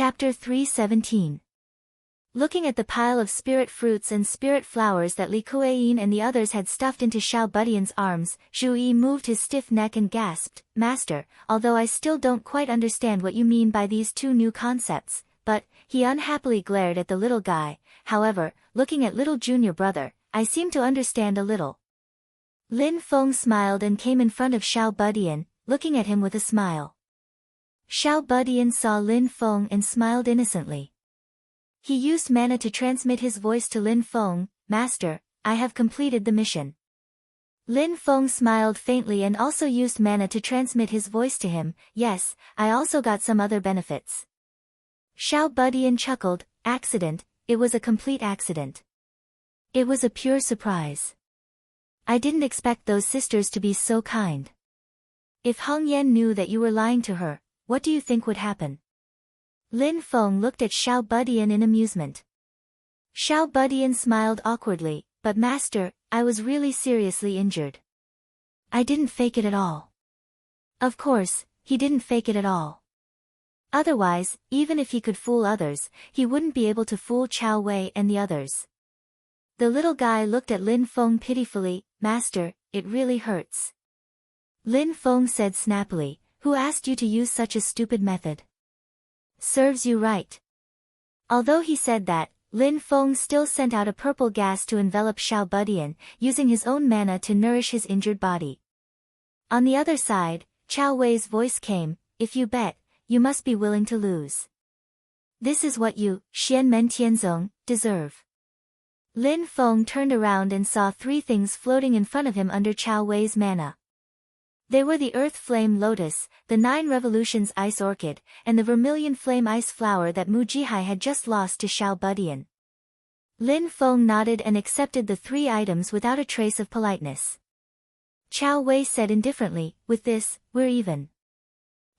Chapter 317. Looking at the pile of spirit fruits and spirit flowers that Li Kuei-yin and the others had stuffed into Xiao Budian's arms, Zhu Yi moved his stiff neck and gasped, "Master, although I still don't quite understand what you mean by these two new concepts," but, he unhappily glared at the little guy. "However, looking at little junior brother, I seem to understand a little." Lin Feng smiled and came in front of Xiao Budian, looking at him with a smile. Xiao Budian saw Lin Feng and smiled innocently. He used mana to transmit his voice to Lin Feng. "Master, I have completed the mission." Lin Feng smiled faintly and also used mana to transmit his voice to him. "Yes, I also got some other benefits." Xiao Budian chuckled. "Accident? It was a complete accident. It was a pure surprise. I didn't expect those sisters to be so kind. If Heng Yan knew that you were lying to her, what do you think would happen?" Lin Feng looked at Xiao Budian in amusement. Xiao Budian smiled awkwardly, "But master, I was really seriously injured. I didn't fake it at all." Of course, he didn't fake it at all. Otherwise, even if he could fool others, he wouldn't be able to fool Chao Wei and the others. The little guy looked at Lin Feng pitifully. "Master, it really hurts." Lin Feng said snappily, "Who asked you to use such a stupid method? Serves you right." Although he said that, Lin Feng still sent out a purple gas to envelop Xiao Budian, using his own mana to nourish his injured body. On the other side, Chao Wei's voice came, "If you bet, you must be willing to lose. This is what you, Xianmen Tianzong, deserve." Lin Feng turned around and saw three things floating in front of him under Chao Wei's mana. They were the Earth Flame Lotus, the 9 Revolutions Ice Orchid, and the Vermilion Flame Ice Flower that Mu Jihai had just lost to Xiao Budian. Lin Feng nodded and accepted the 3 items without a trace of politeness. Chao Wei said indifferently, "With this, we're even."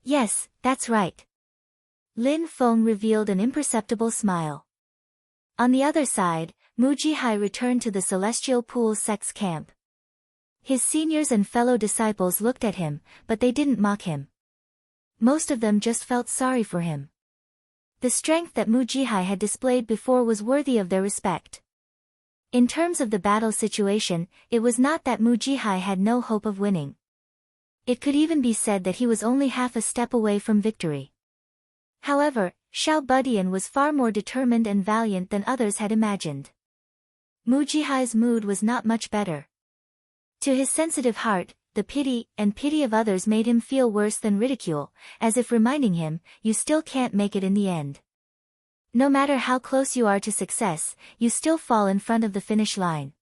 "Yes, that's right." Lin Feng revealed an imperceptible smile. On the other side, Mu Jihai returned to the Celestial Pool Sect's camp. His seniors and fellow disciples looked at him, but they didn't mock him. Most of them just felt sorry for him. The strength that Mu Jihai had displayed before was worthy of their respect. In terms of the battle situation, it was not that Mu Jihai had no hope of winning. It could even be said that he was only half a step away from victory. However, Xiao Budian was far more determined and valiant than others had imagined. Mu Jihai's mood was not much better. To his sensitive heart, the pity of others made him feel worse than ridicule, as if reminding him, "You still can't make it in the end. No matter how close you are to success, you still fall in front of the finish line."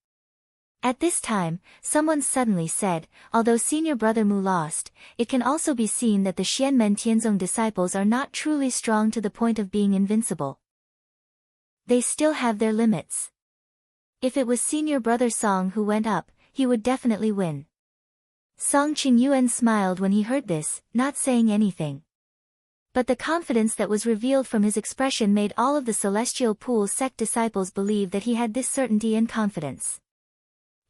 At this time, someone suddenly said, "Although senior brother Mu lost, it can also be seen that the Xianmen Tianzong disciples are not truly strong to the point of being invincible. They still have their limits. If it was senior brother Song who went up, he would definitely win." Song Qingyuan smiled when he heard this, not saying anything. But the confidence that was revealed from his expression made all of the Celestial Pool Sect disciples believe that he had this certainty and confidence.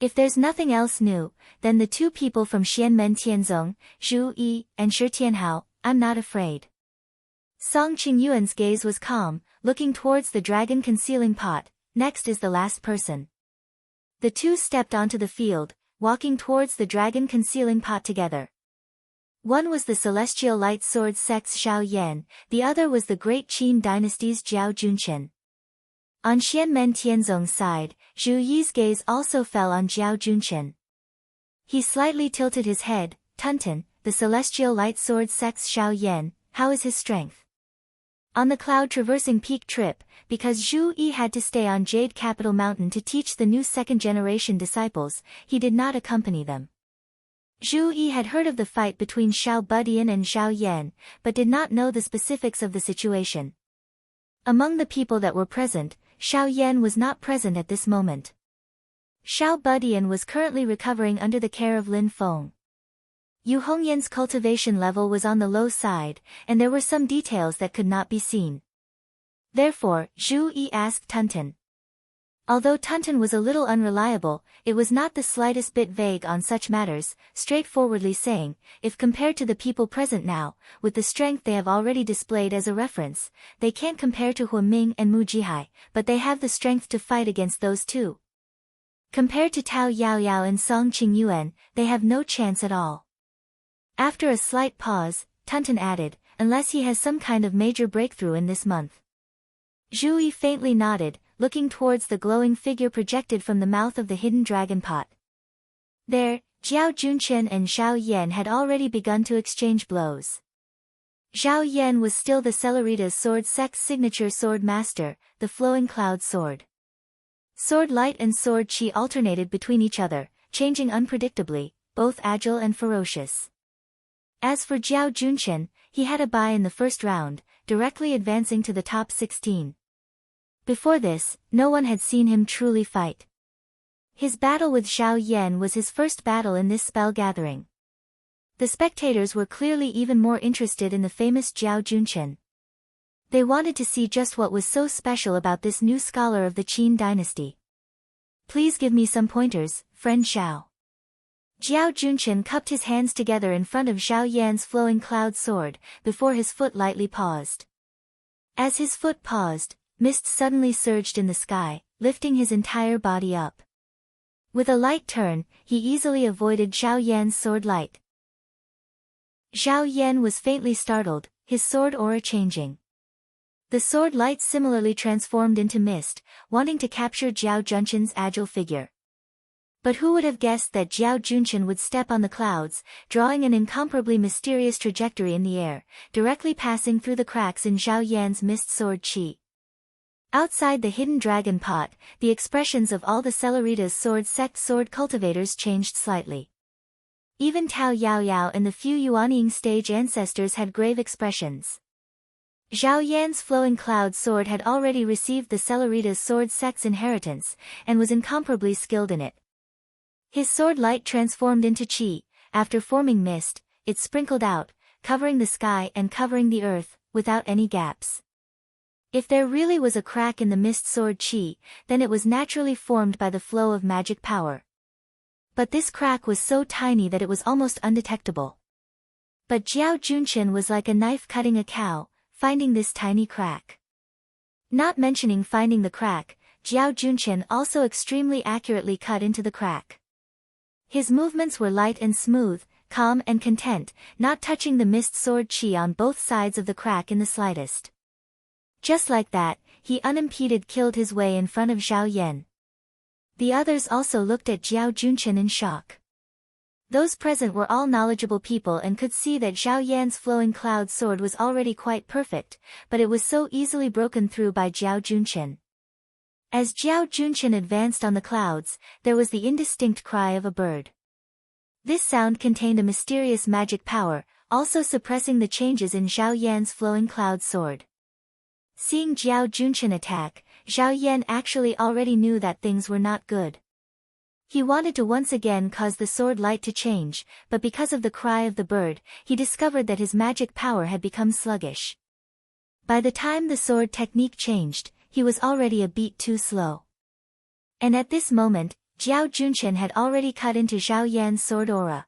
If there's nothing else new, then the 2 people from Xianmen Tianzong, Zhu Yi and Shi Tianhao, "I'm not afraid." Song Qingyuan's gaze was calm, looking towards the dragon concealing pot. "Next is the last person." The 2 stepped onto the field, walking towards the dragon concealing pot together. One was the Celestial Light Sword Sect's Xiao Yan, the other was the Great Qin Dynasty's Jiao Junchen. On Xianmen Tianzong's side, Zhu Yi's gaze also fell on Jiao Junchen. He slightly tilted his head. "Tunten, the Celestial Light Sword Sect's Xiao Yan, how is his strength?" On the cloud-traversing peak trip, because Zhu Yi had to stay on Jade Capital Mountain to teach the new second-generation disciples, he did not accompany them. Zhu Yi had heard of the fight between Xiao Budian and Xiao Yan, but did not know the specifics of the situation. Among the people that were present, Xiao Yan was not present at this moment. Xiao Budian was currently recovering under the care of Lin Feng. Yu Hongyan's cultivation level was on the low side, and there were some details that could not be seen. Therefore, Zhu Yi asked Tunten, Although Tunton was a little unreliable, it was not the slightest bit vague on such matters, straightforwardly saying, if compared to the people present now, with the strength they have already displayed as a reference, they can't compare to Huaming and Mu Jihai, but they have the strength to fight against those two. Compared to Tao Yaoyao and Song Qingyuan, they have no chance at all. After a slight pause, Tunton added, unless he has some kind of major breakthrough in this month. Zhu Yi faintly nodded, looking towards the glowing figure projected from the mouth of the hidden dragon pot. There, Jiao Junchen and Zhao Yan had already begun to exchange blows. Zhao Yan was still the Cellerita's sword sect's signature sword master, the flowing cloud sword. Sword light and sword qi alternated between each other, changing unpredictably, both agile and ferocious. As for Jiao Junchen, he had a bye in the first round, directly advancing to the top 16. Before this, no one had seen him truly fight. His battle with Zhao Yan was his first battle in this spell gathering. The spectators were clearly even more interested in the famous Jiao Junchen. They wanted to see just what was so special about this new scholar of the Qin dynasty. Please give me some pointers, friend Xiao. Jiao Junchen cupped his hands together in front of Zhao Yan's flowing cloud sword, before his foot lightly paused. As his foot paused, mist suddenly surged in the sky, lifting his entire body up. With a light turn, he easily avoided Zhao Yan's sword light. Zhao Yan was faintly startled, his sword aura changing. The sword light similarly transformed into mist, wanting to capture Jiao Junchen's agile figure. But who would have guessed that Jiao Junchen would step on the clouds, drawing an incomparably mysterious trajectory in the air, directly passing through the cracks in Zhao Yan's mist sword qi. Outside the hidden dragon pot, the expressions of all the Cellerita's sword sect sword cultivators changed slightly. Even Tao Yaoyao and the few Yuanying stage ancestors had grave expressions. Zhao Yan's flowing cloud sword had already received the Cellerita's sword sect's inheritance, and was incomparably skilled in it. His sword light transformed into qi. After forming mist, it sprinkled out, covering the sky and covering the earth, without any gaps. If there really was a crack in the mist sword qi, then it was naturally formed by the flow of magic power. But this crack was so tiny that it was almost undetectable. But Jiao Junchen was like a knife cutting a cow, finding this tiny crack. Not mentioning finding the crack, Jiao Junchen also extremely accurately cut into the crack. His movements were light and smooth, calm and content, not touching the mist sword qi on both sides of the crack in the slightest. Just like that, he unimpeded killed his way in front of Zhao Yan. The others also looked at Jiao Junchen in shock. Those present were all knowledgeable people and could see that Zhao Yan's flowing cloud sword was already quite perfect, but it was so easily broken through by Jiao Junchen. As Jiao Junchen advanced on the clouds, there was the indistinct cry of a bird. This sound contained a mysterious magic power, also suppressing the changes in Zhao Yan's flowing cloud sword. Seeing Jiao Junchen attack, Zhao Yan actually already knew that things were not good. He wanted to once again cause the sword light to change, but because of the cry of the bird, he discovered that his magic power had become sluggish. By the time the sword technique changed, he was already a beat too slow. And at this moment, Jiao Junchen had already cut into Zhao Yan's sword aura.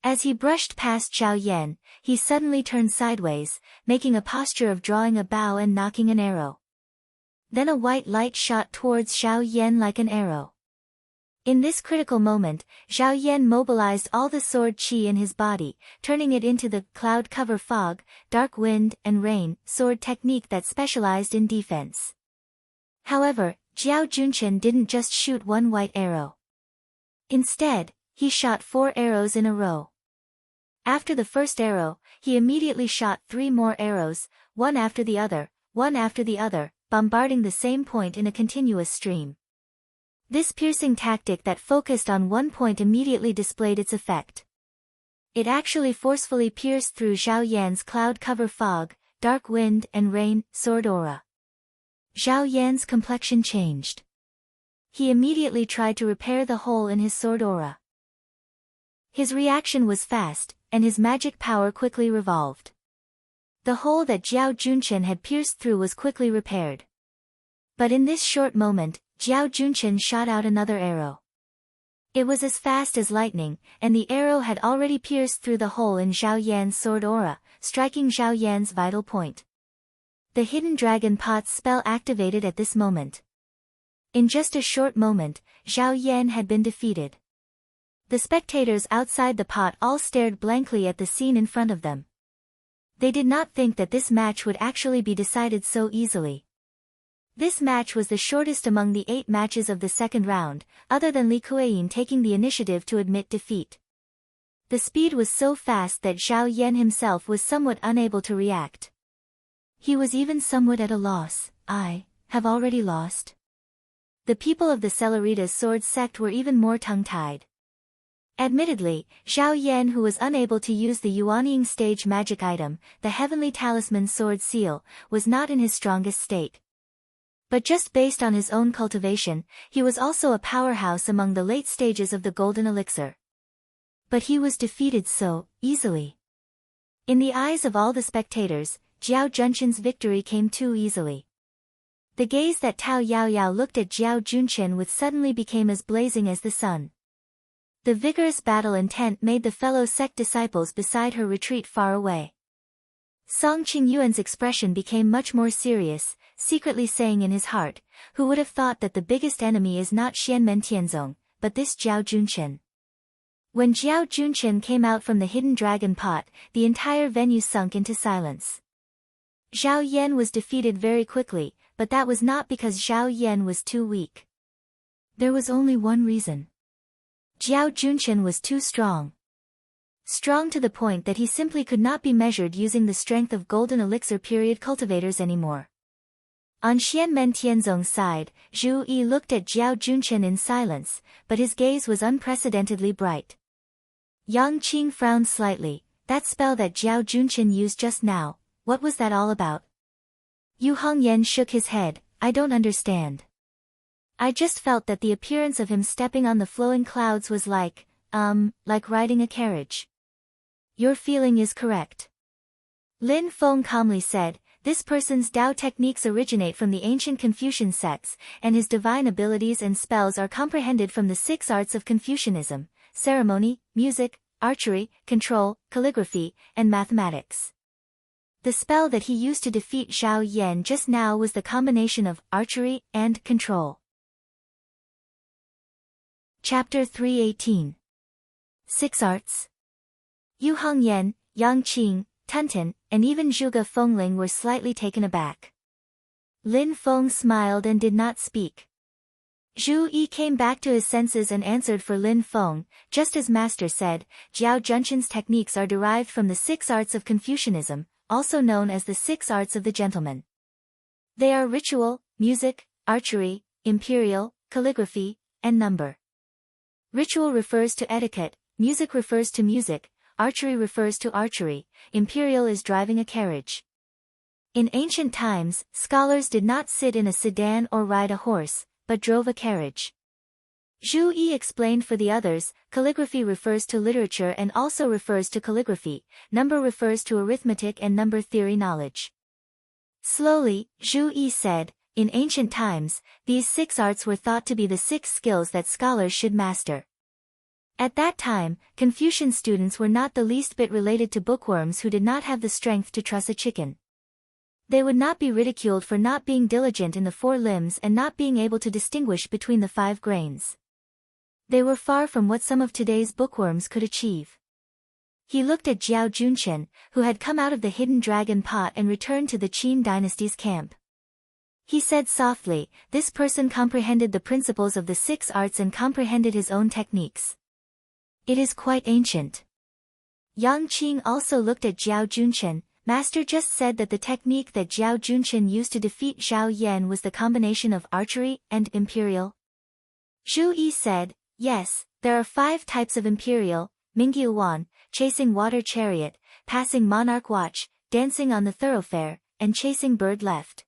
As he brushed past Zhao Yan, he suddenly turned sideways, making a posture of drawing a bow and knocking an arrow. Then a white light shot towards Zhao Yan like an arrow. In this critical moment, Zhao Yan mobilized all the sword qi in his body, turning it into the cloud cover fog, dark wind and rain sword technique that specialized in defense. However, Jiao Junchen didn't just shoot one white arrow. Instead, he shot 4 arrows in a row. After the first arrow, he immediately shot 3 more arrows, one after the other, bombarding the same point in a continuous stream. This piercing tactic that focused on one point immediately displayed its effect. It actually forcefully pierced through Zhao Yan's cloud cover fog, dark wind and rain sword aura. Zhao Yan's complexion changed. He immediately tried to repair the hole in his sword aura. His reaction was fast, and his magic power quickly revolved. The hole that Jiao Junchen had pierced through was quickly repaired. But in this short moment, Zhao Junchen shot out another arrow. It was as fast as lightning, and the arrow had already pierced through the hole in Zhao Yan's sword aura, striking Zhao Yan's vital point. The hidden dragon pot's spell activated at this moment. In just a short moment, Zhao Yan had been defeated. The spectators outside the pot all stared blankly at the scene in front of them. They did not think that this match would actually be decided so easily. This match was the shortest among the 8 matches of the second round, other than Li Kueyin taking the initiative to admit defeat. The speed was so fast that Zhao Yan himself was somewhat unable to react. He was even somewhat at a loss. I have already lost. The people of the Celeritas sword sect were even more tongue-tied. Admittedly, Zhao Yan, who was unable to use the Yuanying stage magic item, the Heavenly Talisman Sword Seal, was not in his strongest state. But just based on his own cultivation, he was also a powerhouse among the late stages of the Golden Elixir. But he was defeated so easily. In the eyes of all the spectators, Zhao Junchen's victory came too easily. The gaze that Tao Yaoyao looked at Zhao Junchen with suddenly became as blazing as the sun. The vigorous battle intent made the fellow sect disciples beside her retreat far away. Song Qingyuan's expression became much more serious, secretly saying in his heart, who would have thought that the biggest enemy is not Xianmen Tianzong, but this Zhao Junchen. When Zhao Junchen came out from the hidden dragon pot, the entire venue sunk into silence. Zhao Yan was defeated very quickly, but that was not because Zhao Yan was too weak. There was only one reason. Zhao Junchen was too strong. Strong to the point that he simply could not be measured using the strength of Golden Elixir period cultivators anymore. On Xianmen Tianzong's side, Zhu Yi looked at Zhao Junchen in silence, but his gaze was unprecedentedly bright. Yang Qing frowned slightly. That spell that Zhao Junchen used just now, what was that all about? Yu Hongyan shook his head. I don't understand. I just felt that the appearance of him stepping on the flowing clouds was like riding a carriage. Your feeling is correct. Lin Feng calmly said, this person's Dao techniques originate from the ancient Confucian sects, and his divine abilities and spells are comprehended from the 6 arts of Confucianism: ceremony, music, archery, control, calligraphy, and mathematics. The spell that he used to defeat Zhao Yan just now was the combination of archery and control. Chapter 318. 6 Arts. Yu Hongyan, Yang Qing, Tunten, and even Zhuge Fengling were slightly taken aback. Lin Feng smiled and did not speak. Zhu Yi came back to his senses and answered for Lin Feng, just as Master said, Zhao Junchen's techniques are derived from the 6 arts of Confucianism, also known as the 6 arts of the gentleman. They are ritual, music, archery, imperial, calligraphy, and number. Ritual refers to etiquette, music refers to music, archery refers to archery, imperial is driving a carriage. In ancient times, scholars did not sit in a sedan or ride a horse, but drove a carriage. Zhu Yi explained for the others, calligraphy refers to literature and also refers to calligraphy, number refers to arithmetic and number theory knowledge. Slowly, Zhu Yi said, in ancient times, these 6 arts were thought to be the 6 skills that scholars should master. At that time, Confucian students were not the least bit related to bookworms who did not have the strength to truss a chicken. They would not be ridiculed for not being diligent in the 4 limbs and not being able to distinguish between the 5 grains. They were far from what some of today's bookworms could achieve. He looked at Zhao Junchen, who had come out of the hidden dragon pot and returned to the Qin dynasty's camp. He said softly, this person comprehended the principles of the 6 arts and comprehended his own techniques. It is quite ancient. Yang Qing also looked at Zhao Junchen. Master just said that the technique that Zhao Junchen used to defeat Zhao Yan was the combination of archery and imperial. Zhu Yi said, yes, there are 5 types of imperial: Mingyu Wan, chasing water chariot, passing monarch watch, dancing on the thoroughfare, and chasing bird left.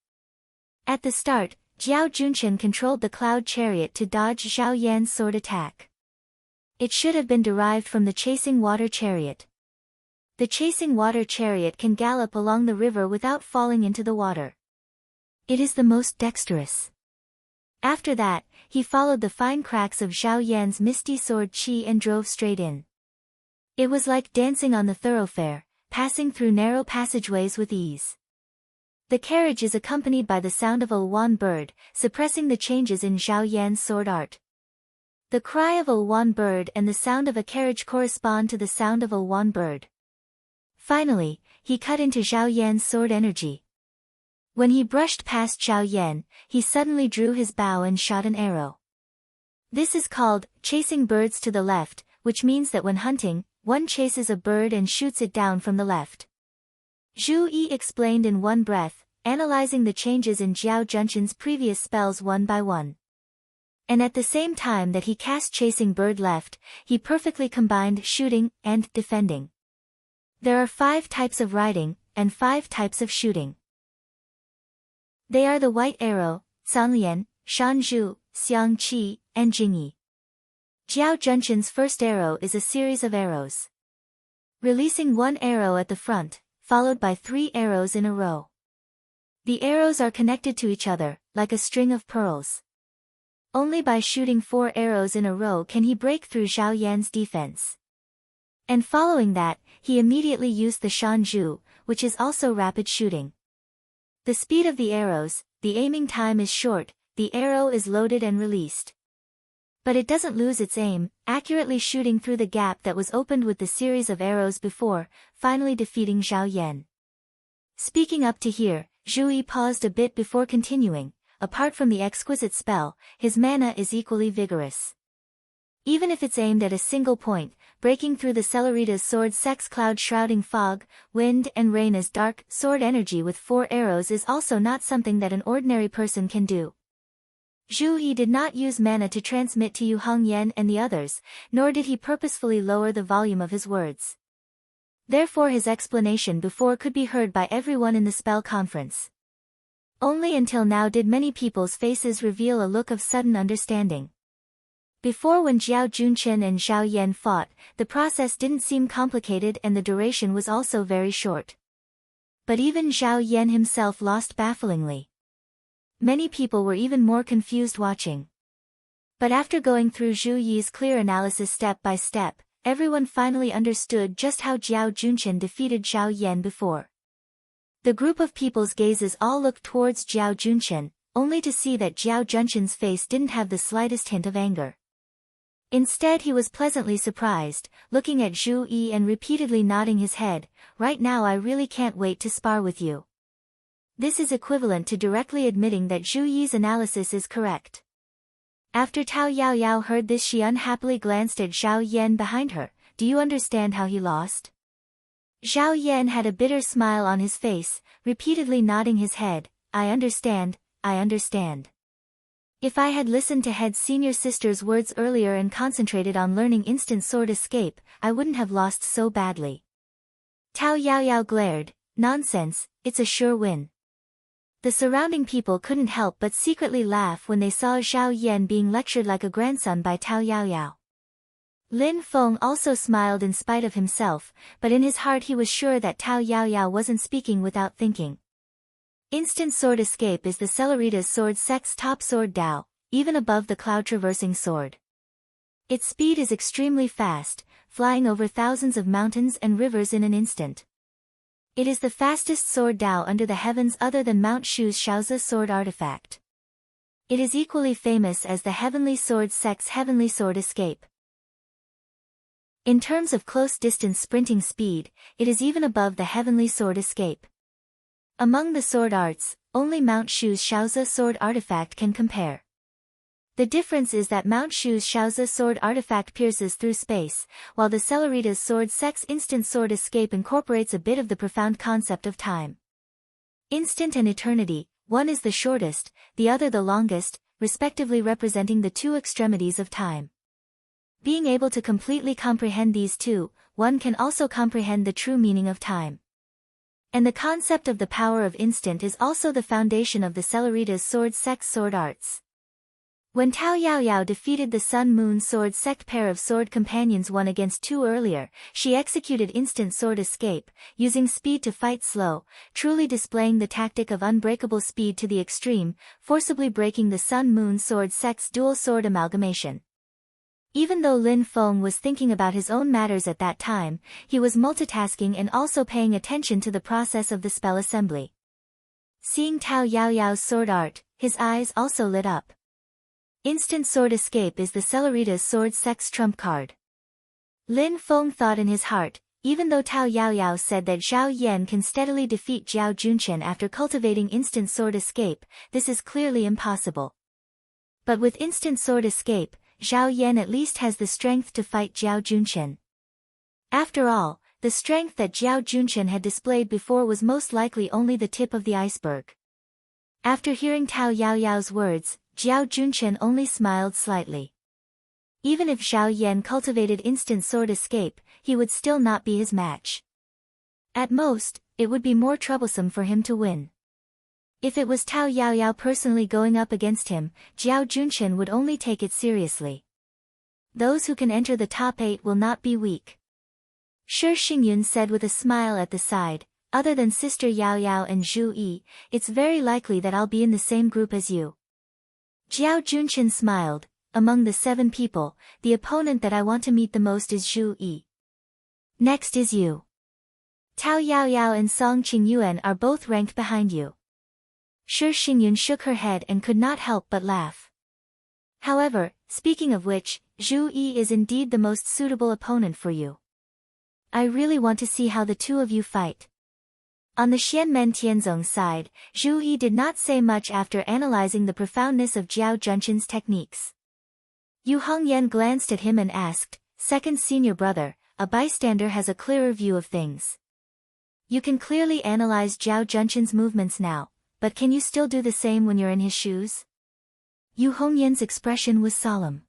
At the start, Zhao Junchen controlled the cloud chariot to dodge Zhao Yan's sword attack. It should have been derived from the chasing water chariot. The chasing water chariot can gallop along the river without falling into the water. It is the most dexterous. After that, he followed the fine cracks of Zhao Yan's misty sword qi and drove straight in. It was like dancing on the thoroughfare, passing through narrow passageways with ease. The carriage is accompanied by the sound of a wan bird, suppressing the changes in Zhao Yan's sword art. The cry of a wan bird and the sound of a carriage correspond to the sound of a wan bird. Finally, he cut into Zhao Yan's sword energy. When he brushed past Zhao Yan, he suddenly drew his bow and shot an arrow. This is called chasing birds to the left, which means that when hunting, one chases a bird and shoots it down from the left. Zhu Yi explained in one breath, analyzing the changes in Jiao Junshin's previous spells one by one. And at the same time that he cast chasing bird left, he perfectly combined shooting and defending. There are 5 types of riding, and 5 types of shooting. They are the white arrow, Sanlian, Shanzhu, Xiangqi, and Jingyi. Jiao Junshin's first arrow is a series of arrows. Releasing one arrow at the front, followed by 3 arrows in a row. The arrows are connected to each other, like a string of pearls. Only by shooting 4 arrows in a row can he break through Zhao Yan's defense. And following that, he immediately used the Shanzhu, which is also rapid shooting. The speed of the arrows, the aiming time is short, the arrow is loaded and released. But it doesn't lose its aim, accurately shooting through the gap that was opened with the series of arrows before, finally defeating Zhao Yan. Speaking up to here, Zhu Yi paused a bit before continuing. Apart from the exquisite spell, his mana is equally vigorous. Even if it's aimed at a single point, breaking through the Cellerita's sword sex cloud shrouding fog, wind and rain as dark sword energy with 4 arrows is also not something that an ordinary person can do. Zhu Yi did not use mana to transmit to Yu Hongyan and the others, nor did he purposefully lower the volume of his words. Therefore his explanation before could be heard by everyone in the spell conference. Only until now did many people's faces reveal a look of sudden understanding. Before, when Jiao Junshin and Zhao Yan fought, the process didn't seem complicated and the duration was also very short. But even Zhao Yan himself lost bafflingly. Many people were even more confused watching. But after going through Zhu Yi's clear analysis step by step, everyone finally understood just how Jiao Junshin defeated Zhao Yan before. The group of people's gazes all looked towards Jiao Junshin, only to see that Jiao Junshin's face didn't have the slightest hint of anger. Instead he was pleasantly surprised, looking at Zhu Yi and repeatedly nodding his head. Right now I really can't wait to spar with you. This is equivalent to directly admitting that Zhu Yi's analysis is correct. After Tao Yaoyao heard this, she unhappily glanced at Zhao Yan behind her. Do you understand how he lost? Zhao Yan had a bitter smile on his face, repeatedly nodding his head. I understand, I understand. If I had listened to head senior sister's words earlier and concentrated on learning instant sword escape, I wouldn't have lost so badly. Tao Yaoyao glared. Nonsense, it's a sure win. The surrounding people couldn't help but secretly laugh when they saw Zhao Yan being lectured like a grandson by Tao Yaoyao. Lin Feng also smiled in spite of himself, but in his heart he was sure that Tao Yaoyao wasn't speaking without thinking. Instant sword escape is the Cellerita's sword sect's top sword Dao, even above the cloud-traversing sword. Its speed is extremely fast, flying over thousands of mountains and rivers in an instant. It is the fastest sword Dao under the heavens other than Mount Shu's Shaozi sword artifact. It is equally famous as the Heavenly Sword sect's Heavenly Sword Escape. In terms of close-distance sprinting speed, it is even above the Heavenly Sword Escape. Among the sword arts, only Mount Shu's Shaozi sword artifact can compare. The difference is that Mount Shu's Shaozi sword artifact pierces through space, while the Cellerita's sword sect's instant sword escape incorporates a bit of the profound concept of time. Instant and eternity, one is the shortest, the other the longest, respectively representing the two extremities of time. Being able to completely comprehend these two, one can also comprehend the true meaning of time. And the concept of the power of instant is also the foundation of the Cellerita's sword sect's sword arts. When Tao Yaoyao defeated the Sun Moon Sword sect pair of sword companions 1 against 2 earlier, she executed instant sword escape, using speed to fight slow, truly displaying the tactic of unbreakable speed to the extreme, forcibly breaking the Sun Moon Sword sect's dual sword amalgamation. Even though Lin Feng was thinking about his own matters at that time, he was multitasking and also paying attention to the process of the spell assembly. Seeing Tao Yaoyao's sword art, his eyes also lit up. Instant sword escape is the Cellerita's sword sect's trump card. Lin Feng thought in his heart, even though Tao Yaoyao said that Zhao Yan can steadily defeat Zhao Junchen after cultivating instant sword escape, this is clearly impossible. But with instant sword escape, Zhao Yan at least has the strength to fight Zhao Junchen. After all, the strength that Zhao Junchen had displayed before was most likely only the tip of the iceberg. After hearing Tao Yaoyao's words, Zhao Junchen only smiled slightly. Even if Zhao Yan cultivated instant sword escape, he would still not be his match. At most, it would be more troublesome for him to win. If it was Tao Yaoyao personally going up against him, Zhao Junchen would only take it seriously. Those who can enter the top 8 will not be weak. Shi Xingyun said with a smile at the side, other than Sister Yaoyao and Zhu Yi, it's very likely that I'll be in the same group as you. Zhao Junchen smiled, among the 7 people, the opponent that I want to meet the most is Zhu Yi. Next is you. Tao Yaoyao and Song Qingyuan are both ranked behind you. Shi Xingyun shook her head and could not help but laugh. However, speaking of which, Zhu Yi is indeed the most suitable opponent for you. I really want to see how the 2 of you fight. On the Xianmen Tianzong side, Zhu Yi did not say much after analyzing the profoundness of Zhao Junchen's techniques. Yu Hongyan glanced at him and asked, second senior brother, a bystander has a clearer view of things. You can clearly analyze Zhao Junchen's movements now, but can you still do the same when you're in his shoes? Yu Hongyan's expression was solemn.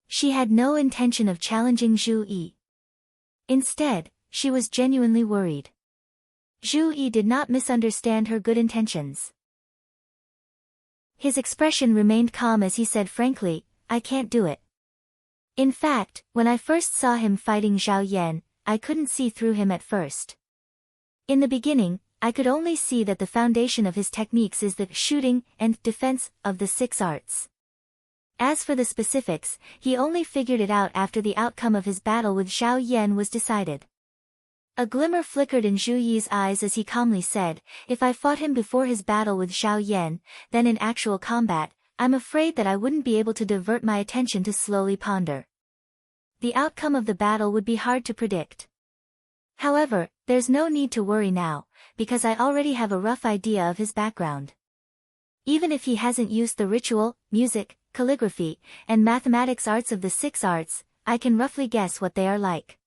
She had no intention of challenging Zhu Yi. Instead, she was genuinely worried. Zhu Yi did not misunderstand her good intentions. His expression remained calm as he said frankly, I can't do it. In fact, when I first saw him fighting Zhao Yan, I couldn't see through him at first. In the beginning, I could only see that the foundation of his techniques is the shooting and defense of the 6 arts. As for the specifics, he only figured it out after the outcome of his battle with Zhao Yan was decided. A glimmer flickered in Zhu Yi's eyes as he calmly said, if I fought him before his battle with Zhao Yan, then in actual combat, I'm afraid that I wouldn't be able to divert my attention to slowly ponder. The outcome of the battle would be hard to predict. However, there's no need to worry now, because I already have a rough idea of his background. Even if he hasn't used the ritual, music, calligraphy, and mathematics arts of the 6 arts, I can roughly guess what they are like.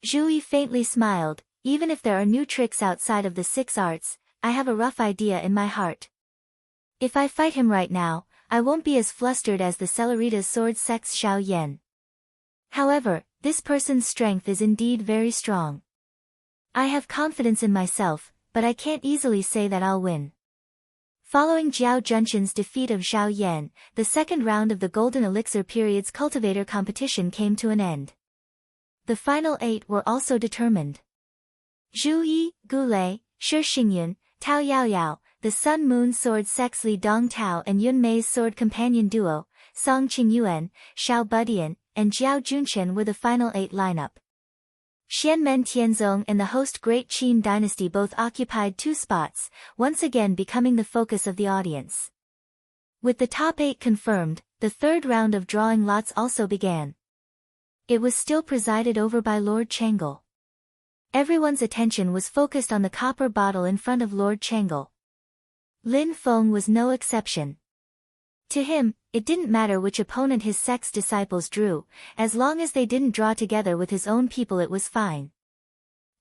Zhu Yi faintly smiled, even if there are new tricks outside of the 6 arts, I have a rough idea in my heart. If I fight him right now, I won't be as flustered as the Cellerita's sword sect's Zhao Yan. However, this person's strength is indeed very strong. I have confidence in myself, but I can't easily say that I'll win. Following Zhao Junchen's defeat of Zhao Yan, the second round of the Golden Elixir Period's cultivator competition came to an end. The final 8 were also determined. Zhu Yi, Gu Lei, Shi Xingyun, Tao Yaoyao, the Sun Moon Sword sect's Li Dongtao and Yun Mei's sword companion duo, Song Qingyuan, Xiao Budian, and Zhao Junchen were the final 8 lineup. Xianmen Tianzong and the host Great Qin dynasty both occupied 2 spots, once again becoming the focus of the audience. With the top 8 confirmed, the third round of drawing lots also began. It was still presided over by Lord Changle. Everyone's attention was focused on the copper bottle in front of Lord Changle. Lin Feng was no exception. To him, it didn't matter which opponent his sect's disciples drew, as long as they didn't draw together with his own people it was fine.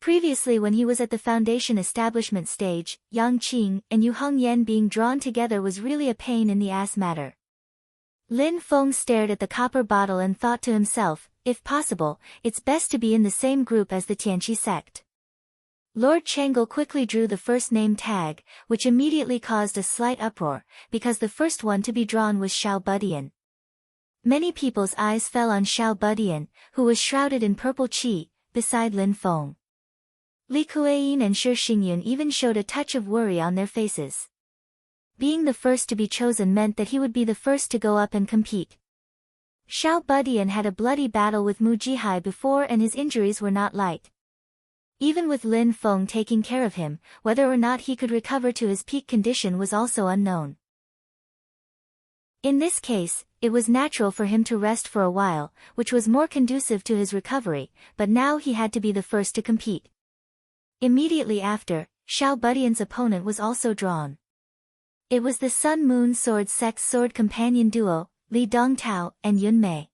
Previously when he was at the foundation establishment stage, Yang Qing and Yu Hongyan being drawn together was really a pain in the ass matter. Lin Feng stared at the copper bottle and thought to himself, if possible, it's best to be in the same group as the Tianqi sect. Lord Changle quickly drew the first name tag, which immediately caused a slight uproar, because the first one to be drawn was Xiao Budian. Many people's eyes fell on Xiao Budian, who was shrouded in purple qi, beside Lin Feng. Li Kueyin and Shi Xingyun even showed a touch of worry on their faces. Being the first to be chosen meant that he would be the first to go up and compete. Xiao Budian had a bloody battle with Mu Jihai before, and his injuries were not light. Even with Lin Feng taking care of him, whether or not he could recover to his peak condition was also unknown. In this case, it was natural for him to rest for a while, which was more conducive to his recovery, but now he had to be the first to compete. Immediately after, Xiao Budian's opponent was also drawn. It was the Sun-Moon Sword Sex Sword Companion duo, Li Dongtao and Yun Mei.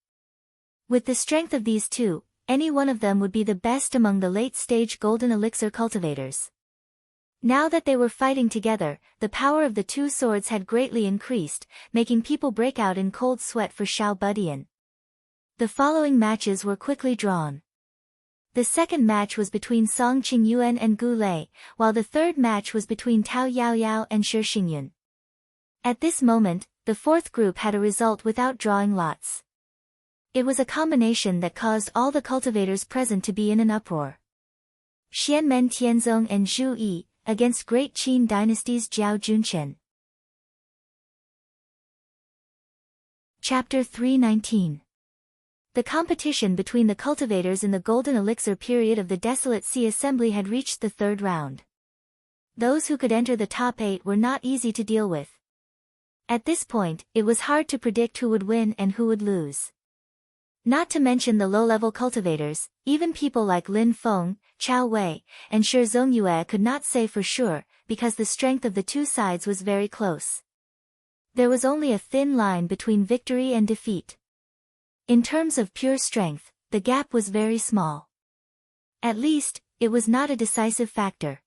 With the strength of these two, any one of them would be the best among the late-stage golden elixir cultivators. Now that they were fighting together, the power of the two swords had greatly increased, making people break out in cold sweat for Xiao Budian. The following matches were quickly drawn. The second match was between Song Qingyuan and Gu Lei, while the third match was between Tao Yaoyao and Shi Xingyun. At this moment, the fourth group had a result without drawing lots. It was a combination that caused all the cultivators present to be in an uproar. Xianmen Tianzong and Zhu Yi, against Great Qin Dynasty's Jiao Junchen. Chapter 319. The competition between the cultivators in the Golden Elixir period of the Desolate Sea Assembly had reached the third round. Those who could enter the top 8 were not easy to deal with. At this point, it was hard to predict who would win and who would lose. Not to mention the low-level cultivators, even people like Lin Feng, Chao Wei, and Shi Zongyue could not say for sure, because the strength of the two sides was very close. There was only a thin line between victory and defeat. In terms of pure strength, the gap was very small. At least, it was not a decisive factor.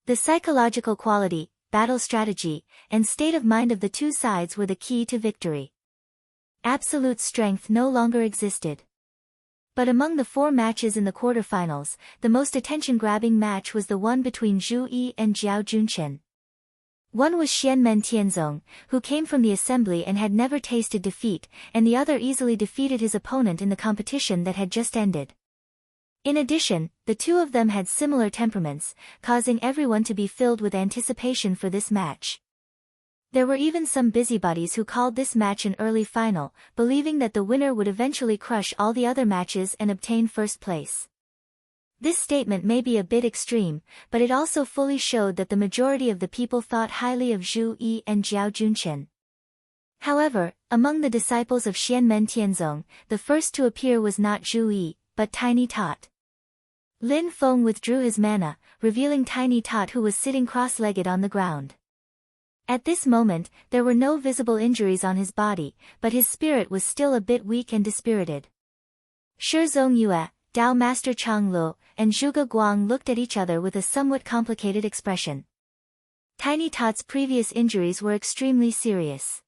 The psychological quality, battle strategy, and state of mind of the two sides were the key to victory. Absolute strength no longer existed. But among the 4 matches in the quarterfinals, the most attention-grabbing match was the one between Zhu Yi and Jiao Junchen. One was Xianmen Tianzong, who came from the assembly and had never tasted defeat, and the other easily defeated his opponent in the competition that had just ended. In addition, the two of them had similar temperaments, causing everyone to be filled with anticipation for this match. There were even some busybodies who called this match an early final, believing that the winner would eventually crush all the other matches and obtain first place. This statement may be a bit extreme, but it also fully showed that the majority of the people thought highly of Zhu Yi and Jiao Junchen. However, among the disciples of Xianmen Tianzong, the first to appear was not Zhu Yi, but Tiny Tot. Lin Feng withdrew his mana, revealing Tiny Tot, who was sitting cross-legged on the ground. At this moment, there were no visible injuries on his body, but his spirit was still a bit weak and dispirited. Shi Zongyue, Dao Master Chang Lu, and Zhuge Guang looked at each other with a somewhat complicated expression. Tiny Tot's previous injuries were extremely serious.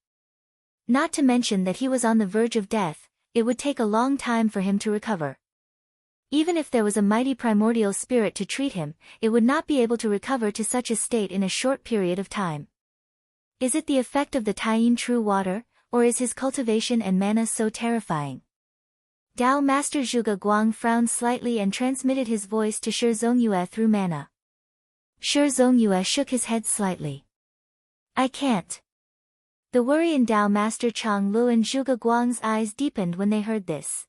Not to mention that he was on the verge of death, it would take a long time for him to recover. Even if there was a mighty primordial spirit to treat him, it would not be able to recover to such a state in a short period of time. Is it the effect of the Taiyin true water, or is his cultivation and mana so terrifying? Dao Master Zhuge Guang frowned slightly and transmitted his voice to Shi Zongyue through mana. Shi Zongyue shook his head slightly. I can't. The worry in Dao Master Chang Lu and Zhuge Guang's eyes deepened when they heard this.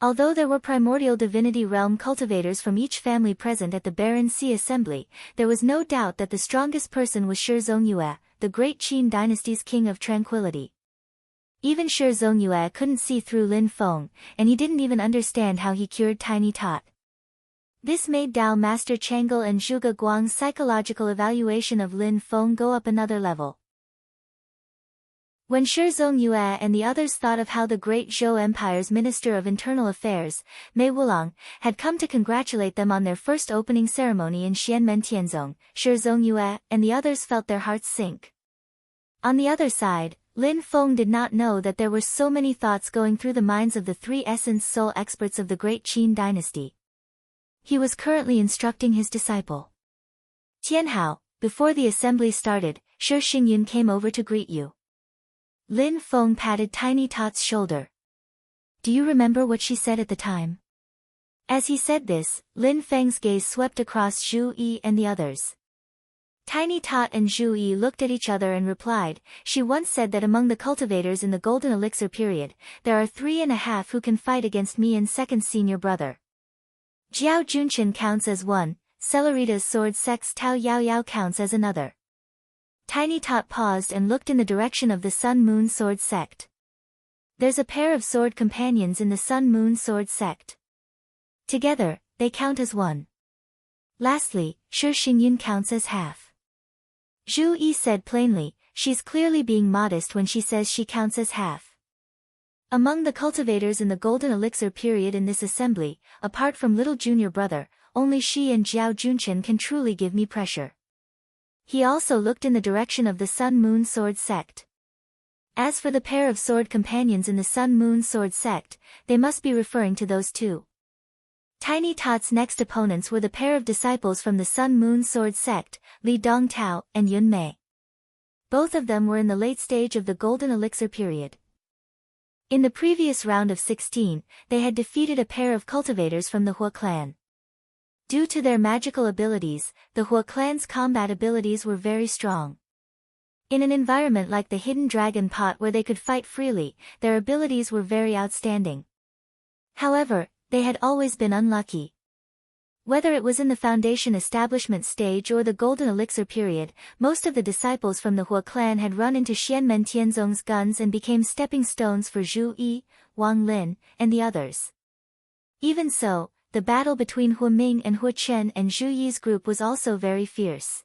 Although there were primordial divinity realm cultivators from each family present at the Barren Sea Assembly, there was no doubt that the strongest person was Shi Zongyue, the Great Qin Dynasty's King of Tranquility. Even Shi Zongyue couldn't see through Lin Feng, and he didn't even understand how he cured Tiny Tot. This made Dao Master Changle and Zhuge Guang's psychological evaluation of Lin Feng go up another level. When Shi Zongyue and the others thought of how the great Zhou Empire's Minister of Internal Affairs, Mei Wulang, had come to congratulate them on their first opening ceremony in Xianmen Tianzong, Shi Zongyue and the others felt their hearts sink. On the other side, Lin Feng did not know that there were so many thoughts going through the minds of the 3 Essence Soul experts of the Great Qin Dynasty. He was currently instructing his disciple. Tianhao, before the assembly started, Shi Xingyun came over to greet you. Lin Feng patted Tiny Tot's shoulder. Do you remember what she said at the time? As he said this, Lin Feng's gaze swept across Zhu Yi and the others. Tiny Tot and Zhu Yi looked at each other and replied, she once said that among the cultivators in the Golden Elixir period, there are 3.5 who can fight against me and second senior brother. Jiao Junchen counts as one, Celerita's sword sect's Tao Yao Yao counts as another. Tiny Tot paused and looked in the direction of the Sun Moon Sword sect. There's a pair of sword companions in the Sun Moon Sword sect. Together, they count as one. Lastly, Shi Xingyun counts as half. Zhu Yi said plainly, she's clearly being modest when she says she counts as half. Among the cultivators in the Golden Elixir period in this assembly, apart from little junior brother, only she and Jiao Junchen can truly give me pressure. He also looked in the direction of the Sun Moon Sword sect. As for the pair of sword companions in the Sun Moon Sword sect, they must be referring to those two. Tiny Tot's next opponents were the pair of disciples from the Sun Moon Sword sect, Li Dongtao and Yun Mei. Both of them were in the late stage of the Golden Elixir period. In the previous round of 16, they had defeated a pair of cultivators from the Hua clan. Due to their magical abilities, the Hua clan's combat abilities were very strong. In an environment like the Hidden Dragon Pot where they could fight freely, their abilities were very outstanding. However, they had always been unlucky. Whether it was in the Foundation establishment stage or the Golden Elixir period, most of the disciples from the Hua clan had run into Xianmen Tianzong's guns and became stepping stones for Zhu Yi, Wang Lin, and the others. Even so, the battle between Hua Ming and Hua Chen and Zhu Yi's group was also very fierce.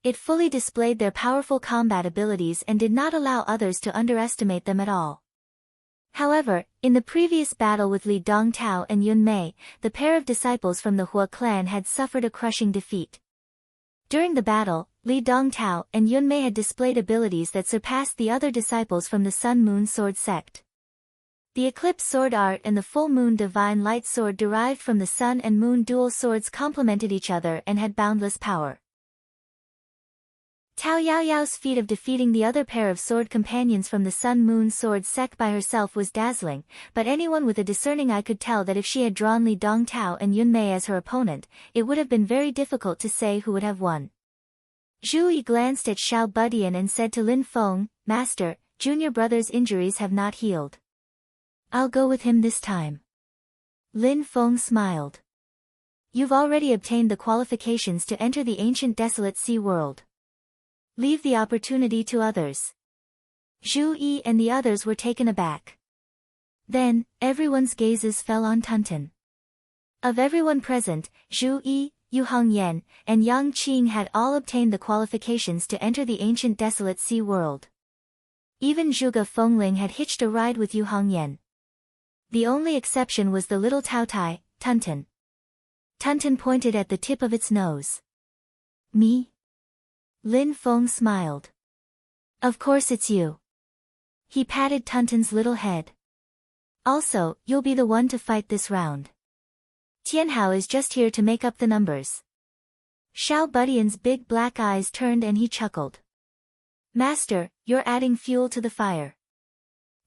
It fully displayed their powerful combat abilities and did not allow others to underestimate them at all. However, in the previous battle with Li Dongtao and Yun Mei, the pair of disciples from the Hua clan had suffered a crushing defeat. During the battle, Li Dongtao and Yun Mei had displayed abilities that surpassed the other disciples from the Sun Moon Sword sect. The Eclipse Sword Art and the Full Moon Divine Light Sword derived from the Sun and Moon dual swords complemented each other and had boundless power. Tao Yaoyao's feat of defeating the other pair of sword companions from the Sun Moon Sword sect by herself was dazzling, but anyone with a discerning eye could tell that if she had drawn Li Dongtao and Yun Mei as her opponent, it would have been very difficult to say who would have won. Zhu Yi glanced at Xiao Budian and said to Lin Feng, Master, junior brother's injuries have not healed. I'll go with him this time. Lin Feng smiled. You've already obtained the qualifications to enter the ancient desolate sea world. Leave the opportunity to others. Zhu Yi and the others were taken aback. Then, everyone's gazes fell on Tunten. Of everyone present, Zhu Yi, Yu Hongyan, and Yang Qing had all obtained the qualifications to enter the ancient desolate sea world. Even Zhuge Fengling had hitched a ride with Yu Hongyan. The only exception was the little Taotai, Tunten. Tunten pointed at the tip of its nose. Me? Lin Feng smiled. Of course it's you. He patted Tunten's little head. Also, you'll be the one to fight this round. Tianhao is just here to make up the numbers. Xiao Budian's big black eyes turned and he chuckled. Master, you're adding fuel to the fire.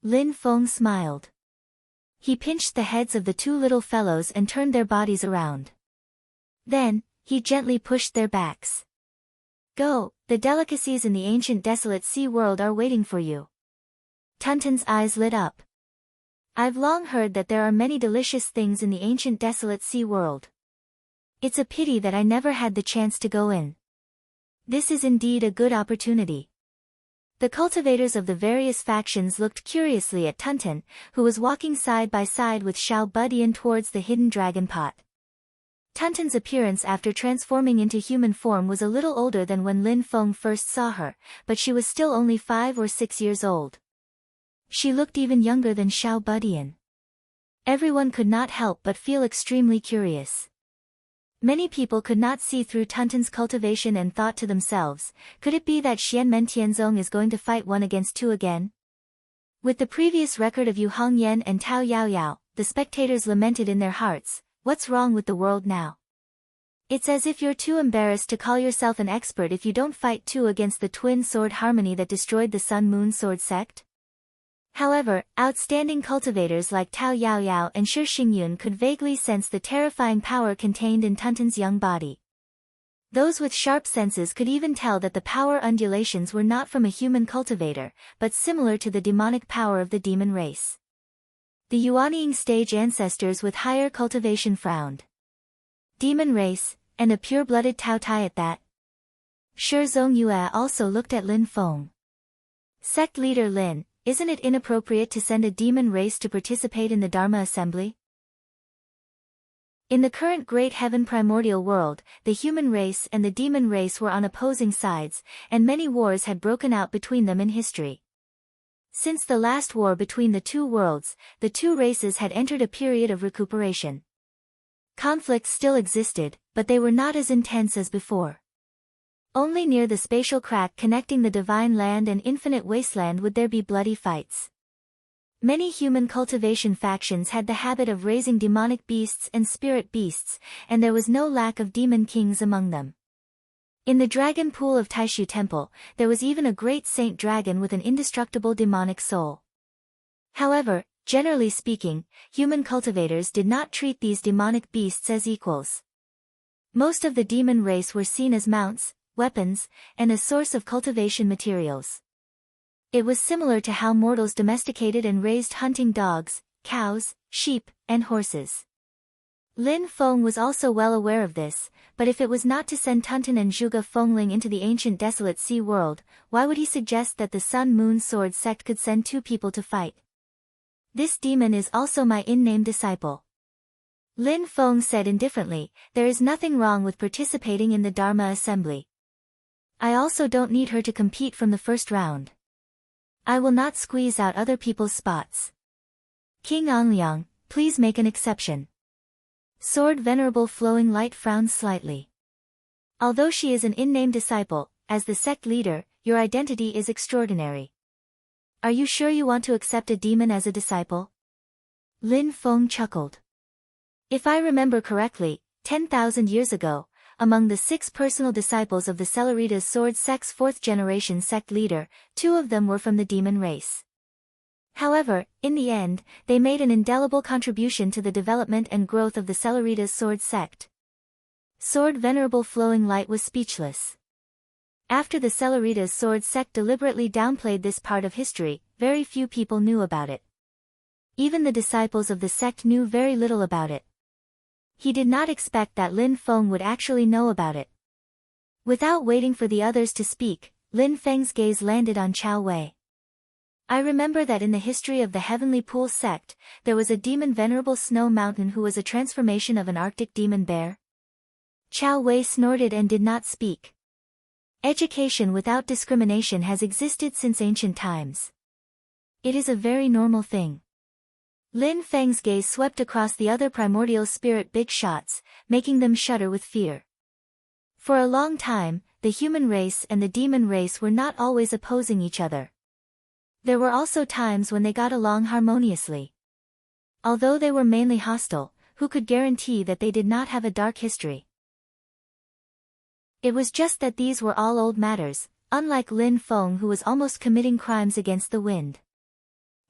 Lin Feng smiled. He pinched the heads of the two little fellows and turned their bodies around. Then, he gently pushed their backs. Go, the delicacies in the ancient desolate sea world are waiting for you. Tunten's eyes lit up. I've long heard that there are many delicious things in the ancient desolate sea world. It's a pity that I never had the chance to go in. This is indeed a good opportunity. The cultivators of the various factions looked curiously at Tunten, who was walking side by side with Xiao Budian towards the hidden dragon pot. Tunten's appearance after transforming into human form was a little older than when Lin Feng first saw her, but she was still only 5 or 6 years old. She looked even younger than Xiao Budian. Everyone could not help but feel extremely curious. Many people could not see through Tunten's cultivation and thought to themselves, could it be that Xianmen Tianzong is going to fight 1 against 2 again? With the previous record of Yu Hongyan and Tao Yaoyao, the spectators lamented in their hearts, what's wrong with the world now? It's as if you're too embarrassed to call yourself an expert if you don't fight too against the twin sword harmony that destroyed the Sun-Moon Sword sect. However, outstanding cultivators like Tao Yaoyao and Shi Xingyun could vaguely sense the terrifying power contained in Tuntun's young body. Those with sharp senses could even tell that the power undulations were not from a human cultivator, but similar to the demonic power of the demon race. The Yuanying stage ancestors with higher cultivation frowned. Demon race, and a pure-blooded Tao Tai at that. Shi Zongyue also looked at Lin Feng. Sect leader Lin, isn't it inappropriate to send a demon race to participate in the Dharma assembly? In the current Great Heaven primordial world, the human race and the demon race were on opposing sides, and many wars had broken out between them in history. Since the last war between the two worlds, the two races had entered a period of recuperation. Conflicts still existed, but they were not as intense as before. Only near the spatial crack connecting the divine land and infinite wasteland would there be bloody fights. Many human cultivation factions had the habit of raising demonic beasts and spirit beasts, and there was no lack of demon kings among them. In the dragon pool of Taishu Temple, there was even a great saint dragon with an indestructible demonic soul. However, generally speaking, human cultivators did not treat these demonic beasts as equals. Most of the demon race were seen as mounts, weapons, and a source of cultivation materials. It was similar to how mortals domesticated and raised hunting dogs, cows, sheep, and horses. Lin Feng was also well aware of this, but if it was not to send Tuntun and Zhuge Fengling into the ancient desolate sea world, why would he suggest that the Sun-Moon Sword sect could send two people to fight? This demon is also my in-name disciple. Lin Feng said indifferently, there is nothing wrong with participating in the Dharma assembly. I also don't need her to compete from the first round. I will not squeeze out other people's spots. King Angliang, please make an exception. Sword Venerable Flowing Light frowned slightly. Although she is an in-name disciple, as the sect leader, your identity is extraordinary. Are you sure you want to accept a demon as a disciple? Lin Feng chuckled. If I remember correctly, 10,000 years ago, among the 6 personal disciples of the Celeritas Sword sect's 4th-generation sect leader, 2 of them were from the demon race. However, in the end, they made an indelible contribution to the development and growth of the Celeritas Sword sect. Sword Venerable Flowing Light was speechless. After the Celeritas Sword sect deliberately downplayed this part of history, very few people knew about it. Even the disciples of the sect knew very little about it. He did not expect that Lin Feng would actually know about it. Without waiting for the others to speak, Lin Feng's gaze landed on Chao Wei. I remember that in the history of the Heavenly Pool sect, there was a demon Venerable Snow Mountain who was a transformation of an Arctic demon bear. Chao Wei snorted and did not speak. Education without discrimination has existed since ancient times. It is a very normal thing. Lin Feng's gaze swept across the other primordial spirit big shots, making them shudder with fear. For a long time, the human race and the demon race were not always opposing each other. There were also times when they got along harmoniously. Although they were mainly hostile, who could guarantee that they did not have a dark history? It was just that these were all old matters, unlike Lin Feng who was almost committing crimes against the wind.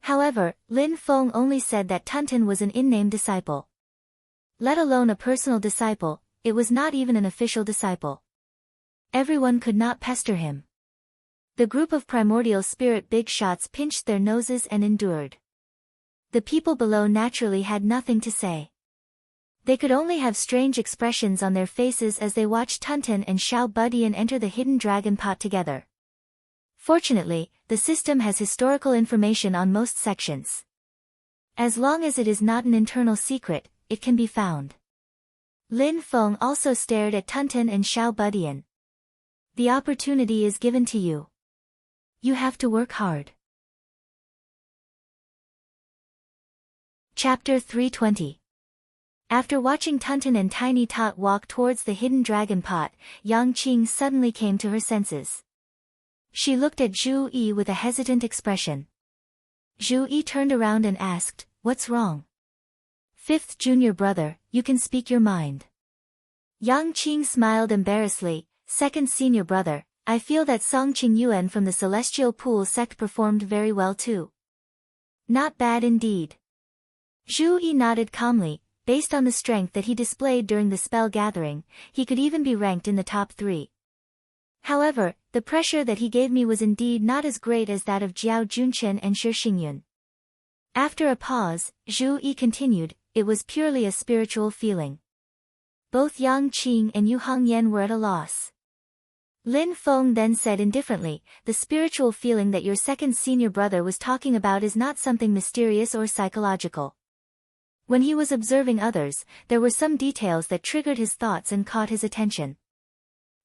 However, Lin Feng only said that Tuntun was an in-name disciple. Let alone a personal disciple, it was not even an official disciple. Everyone could not pester him. The group of primordial spirit big shots pinched their noses and endured. The people below naturally had nothing to say. They could only have strange expressions on their faces as they watched Tuntun and Xiao Budian enter the hidden dragon pot together. Fortunately, the system has historical information on most sections. As long as it is not an internal secret, it can be found. Lin Feng also stared at Tuntun and Xiao Budian. The opportunity is given to you. You have to work hard. Chapter 320. After watching Tuntun and Tiny Tot walk towards the hidden dragon pot, Yang Qing suddenly came to her senses. She looked at Zhu Yi with a hesitant expression. Zhu Yi turned around and asked, "What's wrong?" Fifth junior brother, you can speak your mind. Yang Qing smiled embarrassedly. Second senior brother, I feel that Song Qing Yuan from the Celestial Pool sect performed very well too. Not bad indeed. Zhu Yi nodded calmly. Based on the strength that he displayed during the spell gathering, he could even be ranked in the top 3. However, the pressure that he gave me was indeed not as great as that of Jiao Junchen and Shi Xingyun. After a pause, Zhu Yi continued, it was purely a spiritual feeling. Both Yang Qing and Yu Hongyan were at a loss. Lin Feng then said indifferently, the spiritual feeling that your second senior brother was talking about is not something mysterious or psychological. When he was observing others, there were some details that triggered his thoughts and caught his attention.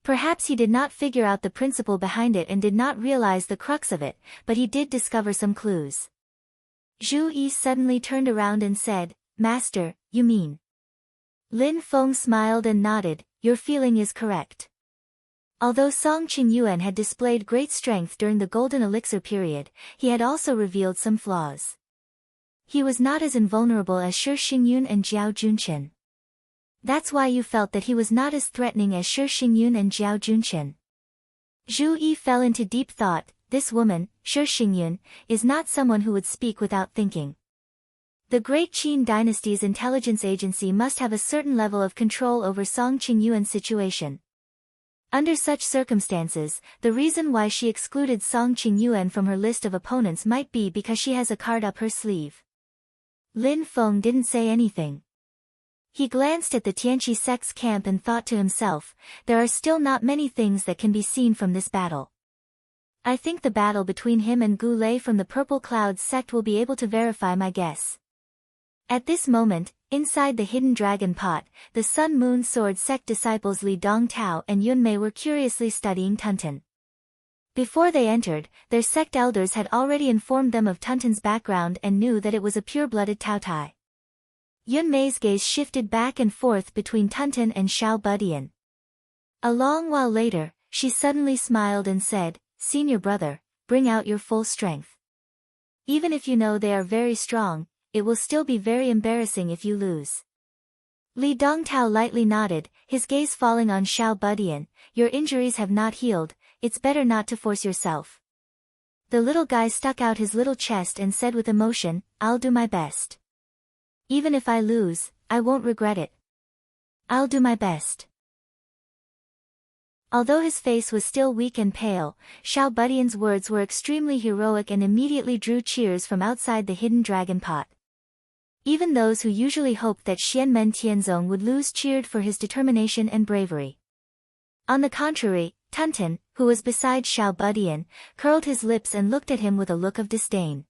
Perhaps he did not figure out the principle behind it and did not realize the crux of it, but he did discover some clues. Zhu Yi suddenly turned around and said, Master, you mean? Lin Feng smiled and nodded, your feeling is correct. Although Song Qing Yuan had displayed great strength during the Golden Elixir period, he had also revealed some flaws. He was not as invulnerable as Shi Xingyun and Jiao Junchen. That's why you felt that he was not as threatening as Shi Xingyun and Jiao Junchen. Zhu Yi fell into deep thought, this woman, Shi Xingyun, is not someone who would speak without thinking. The Great Qin dynasty's intelligence agency must have a certain level of control over Song Qing Yuan's situation. Under such circumstances, the reason why she excluded Song Qing Yuan from her list of opponents might be because she has a card up her sleeve. Lin Feng didn't say anything. He glanced at the Tianqi sect's camp and thought to himself, there are still not many things that can be seen from this battle. I think the battle between him and Gu Lei from the Purple Clouds sect will be able to verify my guess. At this moment, inside the hidden dragon pot, the Sun Moon Sword sect disciples Li Dongtao and Yun Mei were curiously studying Tunten. Before they entered, their sect elders had already informed them of Tunten's background and knew that it was a pure-blooded Taotai. Yun Mei's gaze shifted back and forth between Tunten and Xiao Budian. A long while later, she suddenly smiled and said, Senior brother, bring out your full strength. Even if you know they are very strong, it will still be very embarrassing if you lose. Li Dongtao lightly nodded, his gaze falling on Xiao Budian, your injuries have not healed, it's better not to force yourself. The little guy stuck out his little chest and said with emotion, I'll do my best. Even if I lose, I won't regret it. I'll do my best. Although his face was still weak and pale, Xiao Budian's words were extremely heroic and immediately drew cheers from outside the hidden dragon pot. Even those who usually hoped that Xianmen Tianzong would lose cheered for his determination and bravery. On the contrary, Tunten, who was beside Xiao Budian, curled his lips and looked at him with a look of disdain.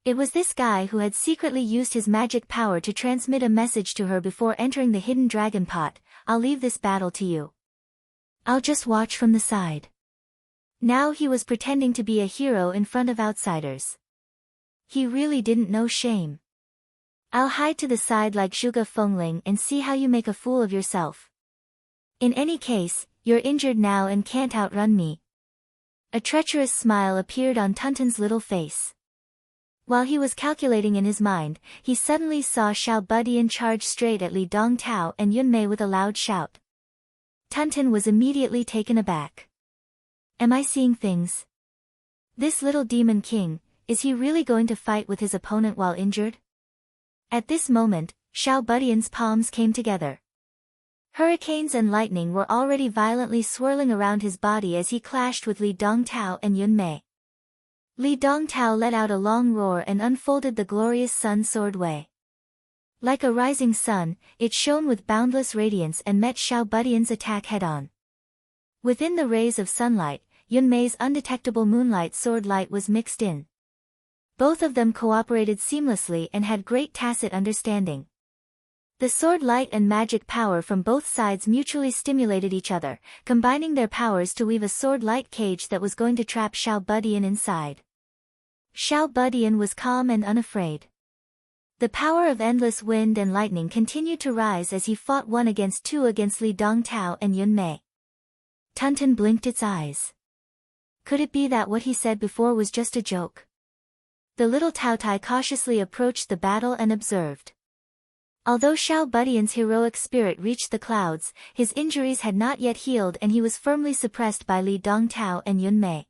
It was this guy who had secretly used his magic power to transmit a message to her before entering the hidden dragon pot, I'll leave this battle to you. I'll just watch from the side. Now he was pretending to be a hero in front of outsiders. He really didn't know shame. I'll hide to the side like Zhuge Fengling and see how you make a fool of yourself. In any case, you're injured now and can't outrun me. A treacherous smile appeared on Tunten's little face. While he was calculating in his mind, he suddenly saw Xiao Budian charge straight at Li Dongtao and Yun Mei with a loud shout. Tunten was immediately taken aback. Am I seeing things? This little demon king, is he really going to fight with his opponent while injured? At this moment, Xiao Budian's palms came together. Hurricanes and lightning were already violently swirling around his body as he clashed with Li Dongtao and Yun Mei. Li Dongtao let out a long roar and unfolded the glorious sun sword Wei. Like a rising sun, it shone with boundless radiance and met Xiao Budian's attack head-on. Within the rays of sunlight, Yun Mei's undetectable moonlight sword light was mixed in. Both of them cooperated seamlessly and had great tacit understanding. The sword light and magic power from both sides mutually stimulated each other, combining their powers to weave a sword light cage that was going to trap Xiao Budian inside. Xiao Budian was calm and unafraid. The power of endless wind and lightning continued to rise as he fought 1 against 2 against Li Dongtao and Yun Mei. Tunten blinked its eyes. Could it be that what he said before was just a joke? The little Taotai cautiously approached the battle and observed. Although Xiao Budian's heroic spirit reached the clouds, his injuries had not yet healed and he was firmly suppressed by Li Dongtao and Yun Mei.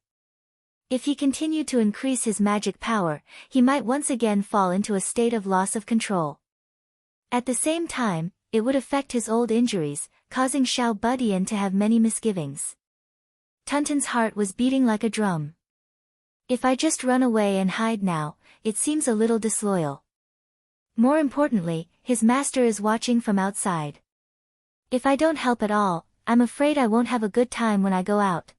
If he continued to increase his magic power, he might once again fall into a state of loss of control. At the same time, it would affect his old injuries, causing Xiao Budian to have many misgivings. Tuntun's heart was beating like a drum. If I just run away and hide now, it seems a little disloyal. More importantly, his master is watching from outside. If I don't help at all, I'm afraid I won't have a good time when I go out.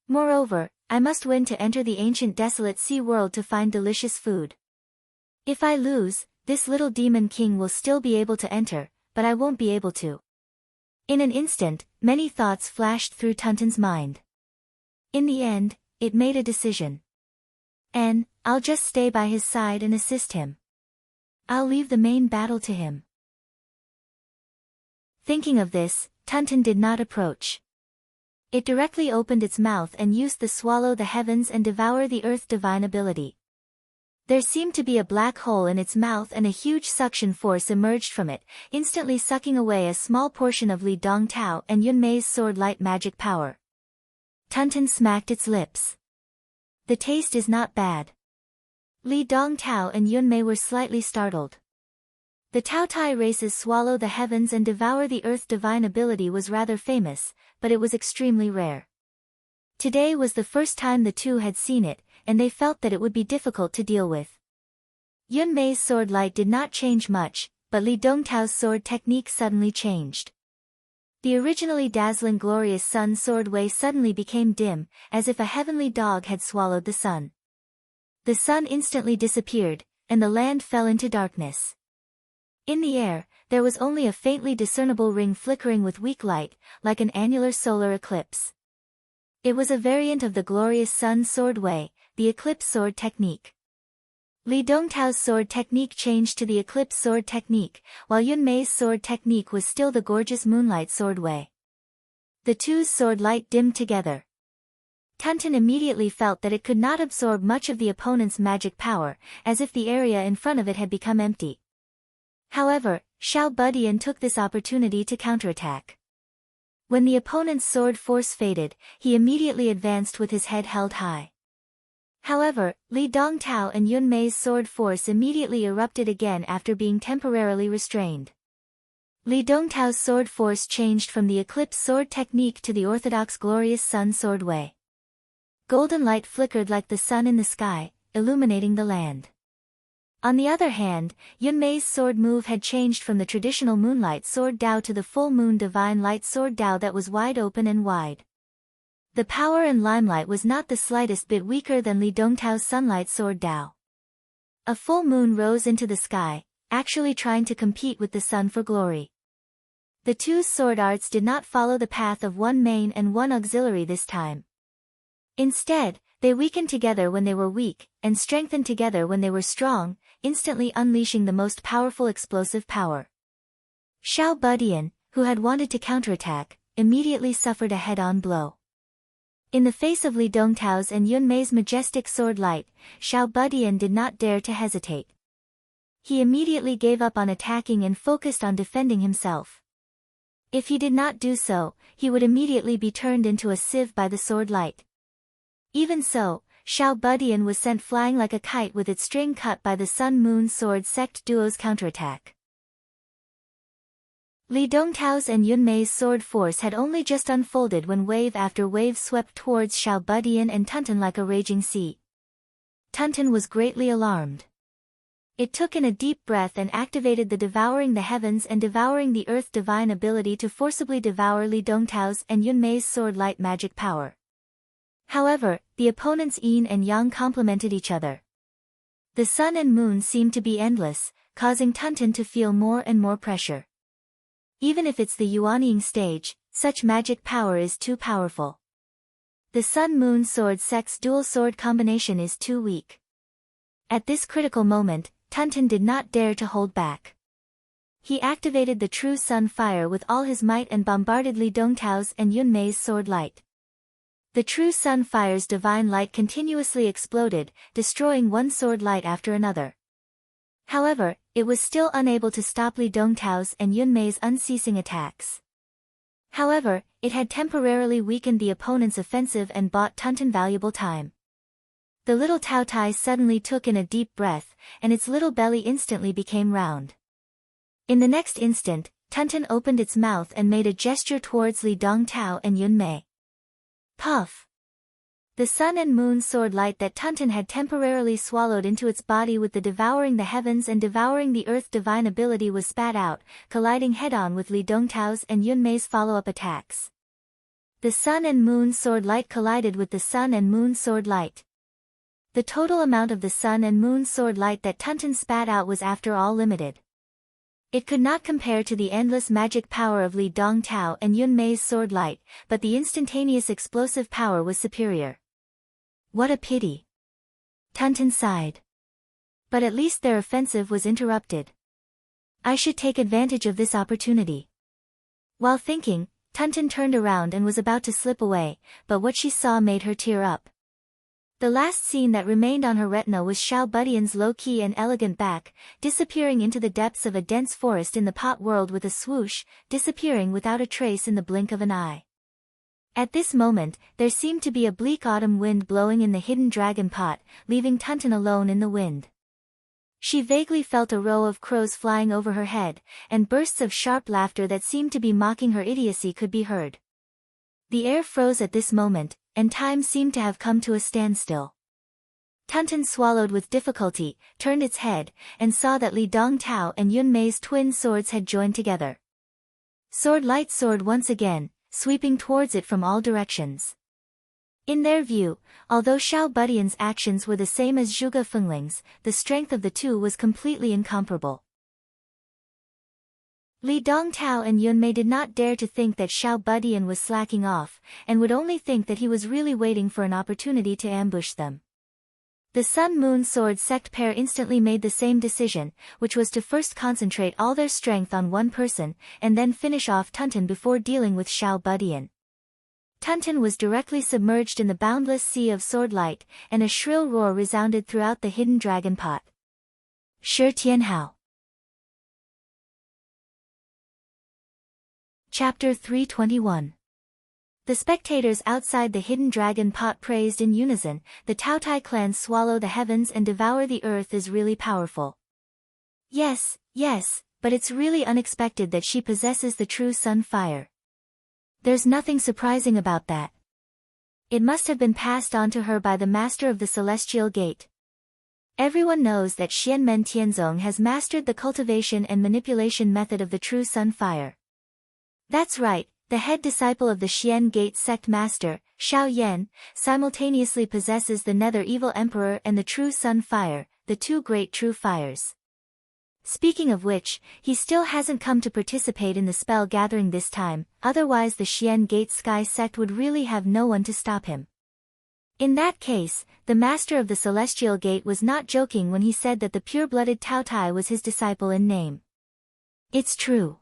Moreover, I must win to enter the ancient desolate sea world to find delicious food. If I lose, this little demon king will still be able to enter, but I won't be able to. In an instant, many thoughts flashed through Tuntun's mind. In the end, it made a decision. I'll just stay by his side and assist him. I'll leave the main battle to him. Thinking of this, Tuntun did not approach. It directly opened its mouth and used the swallow the heavens and devour the earth divine ability. There seemed to be a black hole in its mouth and a huge suction force emerged from it, instantly sucking away a small portion of Li Dongtao and Yun Mei's sword light magic power. Tuntun smacked its lips. The taste is not bad. Li Dongtao and Yun Mei were slightly startled. The Taotai race's swallow the heavens and devour the earth divine ability was rather famous, but it was extremely rare. Today was the first time the two had seen it, and they felt that it would be difficult to deal with. Yun Mei's sword light did not change much, but Li Dongtao's sword technique suddenly changed. The originally dazzling glorious sun sword way suddenly became dim, as if a heavenly dog had swallowed the sun. The sun instantly disappeared, and the land fell into darkness. In the air, there was only a faintly discernible ring flickering with weak light, like an annular solar eclipse. It was a variant of the glorious sun sword way, the eclipse sword technique. Li Dongtao's sword technique changed to the eclipse sword technique, while Yun Mei's sword technique was still the gorgeous moonlight sword way. The two's sword light dimmed together. Tuntun immediately felt that it could not absorb much of the opponent's magic power, as if the area in front of it had become empty. However, Xiao Budian took this opportunity to counterattack. When the opponent's sword force faded, he immediately advanced with his head held high. However, Li Dongtao and Yun Mei's sword force immediately erupted again after being temporarily restrained. Li Dongtao's sword force changed from the eclipse sword technique to the orthodox glorious sun sword way. Golden light flickered like the sun in the sky, illuminating the land. On the other hand, Yun Mei's sword move had changed from the traditional moonlight sword Dao to the full moon divine light sword Dao that was wide open and wide. The power and limelight was not the slightest bit weaker than Li Dongtao's sunlight sword Dao. A full moon rose into the sky, actually trying to compete with the sun for glory. The two sword arts did not follow the path of one main and one auxiliary this time. Instead, they weakened together when they were weak, and strengthened together when they were strong, instantly unleashing the most powerful explosive power. Xiao Budian, who had wanted to counterattack, immediately suffered a head-on blow. In the face of Li Dongtao's and Yun Mei's majestic sword light, Xiao Budian did not dare to hesitate. He immediately gave up on attacking and focused on defending himself. If he did not do so, he would immediately be turned into a sieve by the sword light. Even so, Xiao Budian was sent flying like a kite with its string cut by the Sun-Moon Sword Sect duo's counterattack. Li Dongtao's and Yun Mei's sword force had only just unfolded when wave after wave swept towards Xiao Budian and Tuntun like a raging sea. Tuntun was greatly alarmed. It took in a deep breath and activated the devouring the heavens and devouring the earth divine ability to forcibly devour Li Dongtao's and Yun Mei's sword light magic power. However, the opponents Yin and Yang complemented each other. The sun and moon seemed to be endless, causing Tuntun to feel more and more pressure. Even if it's the Yuanying stage, such magic power is too powerful. The Sun-Moon Sword Sect's dual sword combination is too weak. At this critical moment, Tuntun did not dare to hold back. He activated the true sun fire with all his might and bombarded Li Dongtao's and Yun Mei's sword light. The true sun fire's divine light continuously exploded, destroying one sword light after another. However, it was still unable to stop Li Dongtao's and Yun Mei's unceasing attacks. However, it had temporarily weakened the opponent's offensive and bought Tunten valuable time. The little Tao Tai suddenly took in a deep breath, and its little belly instantly became round. In the next instant, Tunten opened its mouth and made a gesture towards Li Dongtao and Yun Mei. Puff! The sun and moon sword light that Tunten had temporarily swallowed into its body with the devouring the heavens and devouring the earth divine ability was spat out, colliding head-on with Li Dongtao's and Yun Mei's follow-up attacks. The sun and moon sword light collided with the sun and moon sword light. The total amount of the sun and moon sword light that Tunten spat out was after all limited. It could not compare to the endless magic power of Li Dongtao and Yun Mei's sword light, but the instantaneous explosive power was superior. What a pity! Tunten sighed. But at least their offensive was interrupted. I should take advantage of this opportunity. While thinking, Tunten turned around and was about to slip away, but what she saw made her tear up. The last scene that remained on her retina was Xiao Budian's low-key and elegant back, disappearing into the depths of a dense forest in the pot world with a swoosh, disappearing without a trace in the blink of an eye. At this moment, there seemed to be a bleak autumn wind blowing in the hidden dragon pot, leaving Tunten alone in the wind. She vaguely felt a row of crows flying over her head, and bursts of sharp laughter that seemed to be mocking her idiocy could be heard. The air froze at this moment, and time seemed to have come to a standstill. Tunten swallowed with difficulty, turned its head, and saw that Li Dongtao and Yun Mei's twin swords had joined together. Sword light sword once again, sweeping towards it from all directions. In their view, although Xiao Budian's actions were the same as Zhuge Fengling's, the strength of the two was completely incomparable. Li Dongtao and Yun Mei did not dare to think that Xiao Budian was slacking off, and would only think that he was really waiting for an opportunity to ambush them. The Sun-Moon Sword sect pair instantly made the same decision, which was to first concentrate all their strength on one person, and then finish off Tunten before dealing with Xiao Budian. Tunten was directly submerged in the boundless sea of sword light, and a shrill roar resounded throughout the hidden dragon pot. Shi Tianhao. Chapter 321. The spectators outside the hidden dragon pot praised in unison, the Taotai clan swallow the heavens and devour the earth is really powerful. Yes, but it's really unexpected that she possesses the true sun fire. There's nothing surprising about that. It must have been passed on to her by the master of the celestial gate. Everyone knows that Xianmen Tianzong has mastered the cultivation and manipulation method of the true sun fire. That's right, the head disciple of the Xian Gate sect master, Xiao Yan, simultaneously possesses the Nether Evil Emperor and the true sun fire, the two great true fires. Speaking of which, he still hasn't come to participate in the spell gathering this time, otherwise the Xian Gate Sky sect would really have no one to stop him. In that case, the master of the Celestial Gate was not joking when he said that the pure-blooded Taotai was his disciple in name. It's true.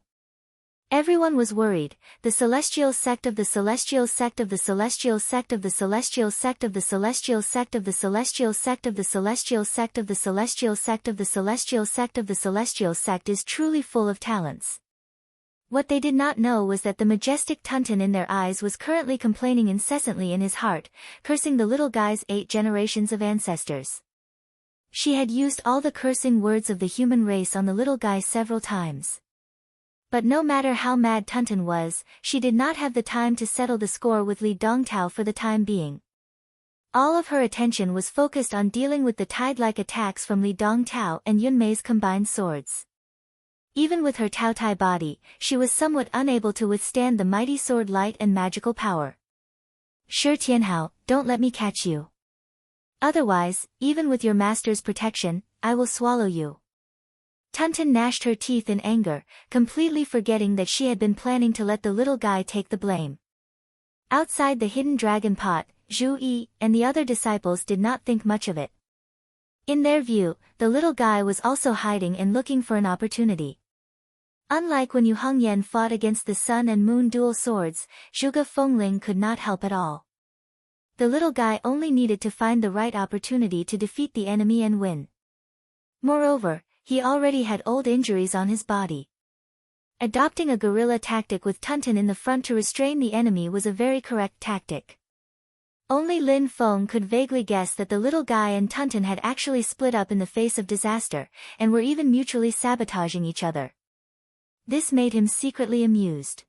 Everyone was worried, the Celestial Sect of the Celestial Sect of the Celestial Sect of the Celestial Sect of the Celestial Sect of the Celestial Sect of the Celestial Sect of the Celestial Sect of the Celestial Sect of the Celestial Sect is truly full of talents. What they did not know was that the majestic Tunten in their eyes was currently complaining incessantly in his heart, cursing the little guy's 8 generations of ancestors. She had used all the cursing words of the human race on the little guy several times. But no matter how mad Tunten was, she did not have the time to settle the score with Li Dongtao for the time being. All of her attention was focused on dealing with the tide-like attacks from Li Dongtao and Yun Mei's combined swords. Even with her Taotai body, she was somewhat unable to withstand the mighty sword light and magical power. Shi Tianhao, don't let me catch you. Otherwise, even with your master's protection, I will swallow you. Tunten gnashed her teeth in anger, completely forgetting that she had been planning to let the little guy take the blame. Outside the hidden dragon pot, Zhu Yi and the other disciples did not think much of it. In their view, the little guy was also hiding and looking for an opportunity. Unlike when Yu Hongyan fought against the sun and moon dual swords, Zhuge Fengling could not help at all. The little guy only needed to find the right opportunity to defeat the enemy and win. Moreover, he already had old injuries on his body. Adopting a guerrilla tactic with Tunton in the front to restrain the enemy was a very correct tactic. Only Lin Feng could vaguely guess that the little guy and Tunton had actually split up in the face of disaster, and were even mutually sabotaging each other. This made him secretly amused.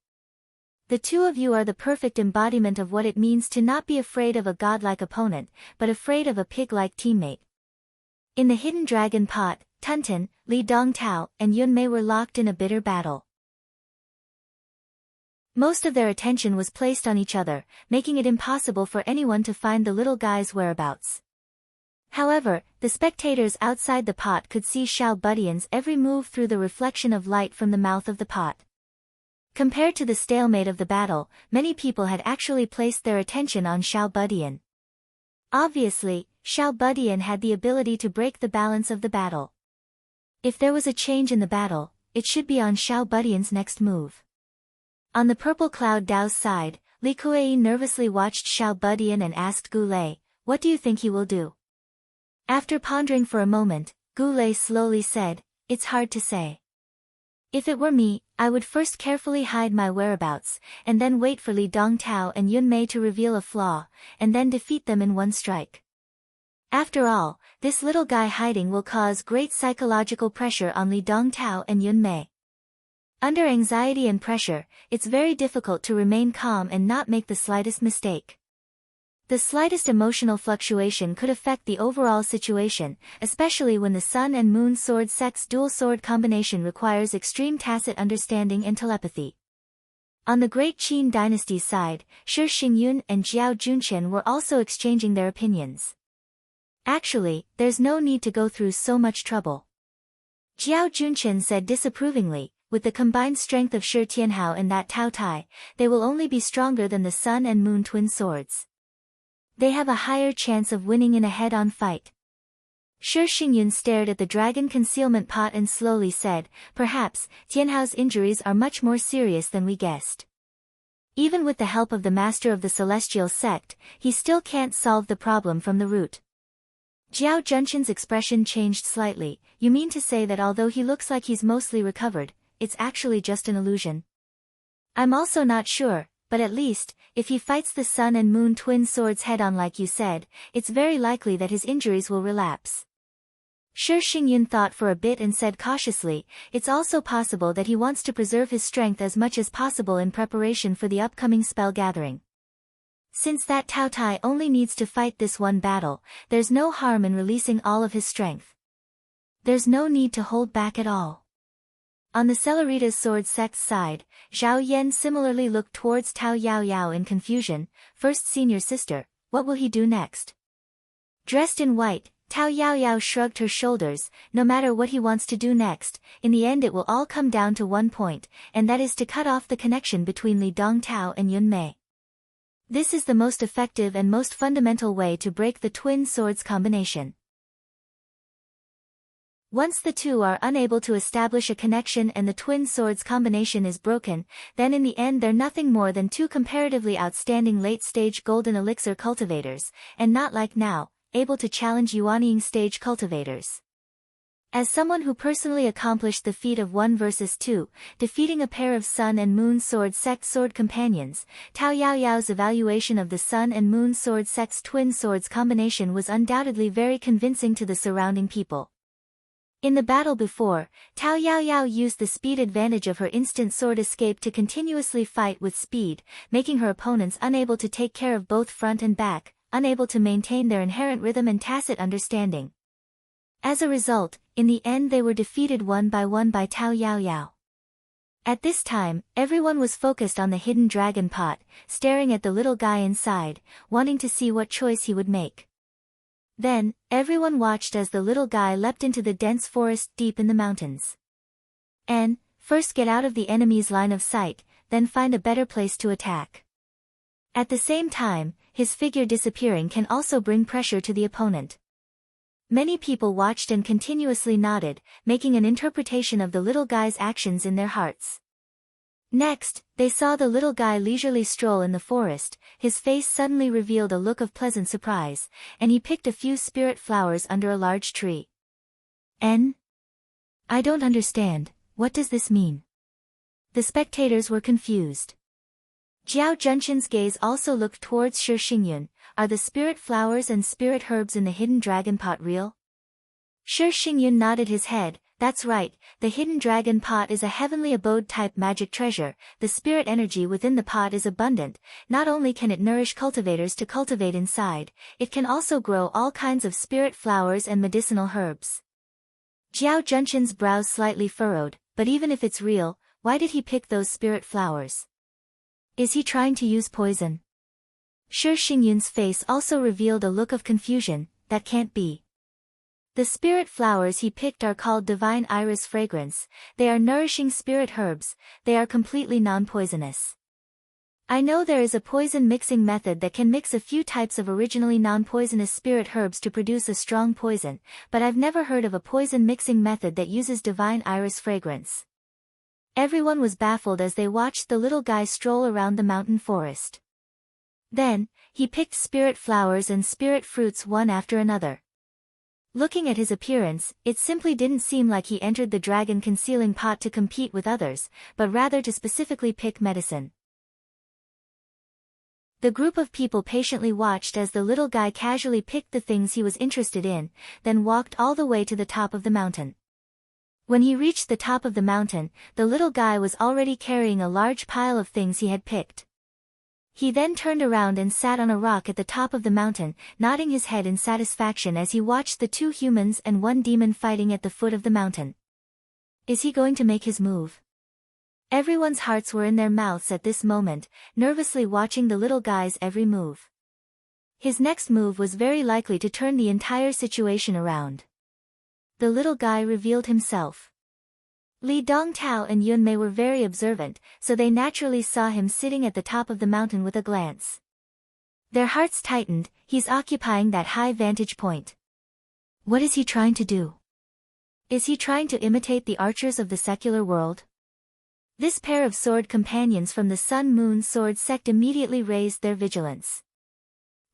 The two of you are the perfect embodiment of what it means to not be afraid of a godlike opponent, but afraid of a pig-like teammate. In the hidden dragon pot, Tunton, Li Dongtao, and Yunmei were locked in a bitter battle. Most of their attention was placed on each other, making it impossible for anyone to find the little guy's whereabouts. However, the spectators outside the pot could see Xiao Budian's every move through the reflection of light from the mouth of the pot. Compared to the stalemate of the battle, many people had actually placed their attention on Xiao Budian. Obviously, Xiao Budian had the ability to break the balance of the battle. If there was a change in the battle, it should be on Xiao Budian's next move. On the purple cloud Dao's side, Li Kuei nervously watched Xiao Budian and asked Gu Lei, "What do you think he will do?" After pondering for a moment, Gu Lei slowly said, "It's hard to say. If it were me, I would first carefully hide my whereabouts, and then wait for Li Dongtao and Yunmei to reveal a flaw, and then defeat them in one strike. After all, this little guy hiding will cause great psychological pressure on Li Dongtao and Yunmei. Under anxiety and pressure, it's very difficult to remain calm and not make the slightest mistake. The slightest emotional fluctuation could affect the overall situation, especially when the Sun and Moon sword sex dual sword combination requires extreme tacit understanding and telepathy." On the Great Qin dynasty's side, Shi Xingyun and Jiao Junqian were also exchanging their opinions. "Actually, there's no need to go through so much trouble," Jiao Junqian said disapprovingly. "With the combined strength of Shi Tianhao and that Tao Tai, they will only be stronger than the Sun and Moon twin swords. They have a higher chance of winning in a head-on fight." Shi Xingyun stared at the dragon concealment pot and slowly said, "Perhaps, Tianhao's injuries are much more serious than we guessed. Even with the help of the master of the celestial sect, he still can't solve the problem from the root." Jiao Junqian's expression changed slightly. "You mean to say that although he looks like he's mostly recovered, it's actually just an illusion?" "I'm also not sure, but at least, if he fights the Sun and Moon twin swords head-on like you said, it's very likely that his injuries will relapse." Shi Xingyun thought for a bit and said cautiously, "It's also possible that he wants to preserve his strength as much as possible in preparation for the upcoming spell gathering. Since that Tao Tai only needs to fight this one battle, there's no harm in releasing all of his strength. There's no need to hold back at all." On the Cellerita's sword sect's side, Zhao Yan similarly looked towards Tao Yaoyao in confusion. "First senior sister, what will he do next?" Dressed in white, Tao Yaoyao shrugged her shoulders. "No matter what he wants to do next, in the end it will all come down to one point, and that is to cut off the connection between Li Dongtao and Yunmei. This is the most effective and most fundamental way to break the twin swords combination. Once the two are unable to establish a connection and the twin swords combination is broken, then in the end they're nothing more than two comparatively outstanding late-stage golden elixir cultivators, and not like now, able to challenge Yuanying stage cultivators." As someone who personally accomplished the feat of 1 versus 2, defeating a pair of Sun and Moon sword sect sword companions, Tao Yaoyao's evaluation of the Sun and Moon sword sect's twin swords combination was undoubtedly very convincing to the surrounding people. In the battle before, Tao Yaoyao used the speed advantage of her instant sword escape to continuously fight with speed, making her opponents unable to take care of both front and back, unable to maintain their inherent rhythm and tacit understanding. As a result, in the end they were defeated one by Tao Yaoyao. At this time, everyone was focused on the hidden dragon pot, staring at the little guy inside, wanting to see what choice he would make. Then, everyone watched as the little guy leapt into the dense forest deep in the mountains. And, first get out of the enemy's line of sight, then find a better place to attack. At the same time, his figure disappearing can also bring pressure to the opponent. Many people watched and continuously nodded, making an interpretation of the little guy's actions in their hearts. Next, they saw the little guy leisurely stroll in the forest. His face suddenly revealed a look of pleasant surprise, and he picked a few spirit flowers under a large tree. I don't understand, what does this mean? The spectators were confused. Jiao Junshin's gaze also looked towards Shi Xingyun. Are the spirit flowers and spirit herbs in the hidden dragon pot real? Shi Xingyun nodded his head. That's right, the hidden dragon pot is a heavenly abode type magic treasure. The spirit energy within the pot is abundant. Not only can it nourish cultivators to cultivate inside, it can also grow all kinds of spirit flowers and medicinal herbs. Jiao Junshin's brows slightly furrowed, but even if it's real, why did he pick those spirit flowers? Is he trying to use poison? Shi Xingyun's face also revealed a look of confusion. That can't be. The spirit flowers he picked are called divine iris fragrance. They are nourishing spirit herbs. They are completely non-poisonous. I know there is a poison mixing method that can mix a few types of originally non-poisonous spirit herbs to produce a strong poison, but I've never heard of a poison mixing method that uses divine iris fragrance. Everyone was baffled as they watched the little guy stroll around the mountain forest. Then, he picked spirit flowers and spirit fruits one after another. Looking at his appearance, it simply didn't seem like he entered the dragon concealing pot to compete with others, but rather to specifically pick medicine. The group of people patiently watched as the little guy casually picked the things he was interested in, then walked all the way to the top of the mountain. When he reached the top of the mountain, the little guy was already carrying a large pile of things he had picked. He then turned around and sat on a rock at the top of the mountain, nodding his head in satisfaction as he watched the 2 humans and 1 demon fighting at the foot of the mountain. Is he going to make his move? Everyone's hearts were in their mouths at this moment, nervously watching the little guy's every move. His next move was very likely to turn the entire situation around. The little guy revealed himself. Li Dongtao and Yunmei were very observant, so they naturally saw him sitting at the top of the mountain with a glance. Their hearts tightened. He's occupying that high vantage point. What is he trying to do? Is he trying to imitate the archers of the secular world? This pair of sword companions from the Sun-Moon Sword sect immediately raised their vigilance.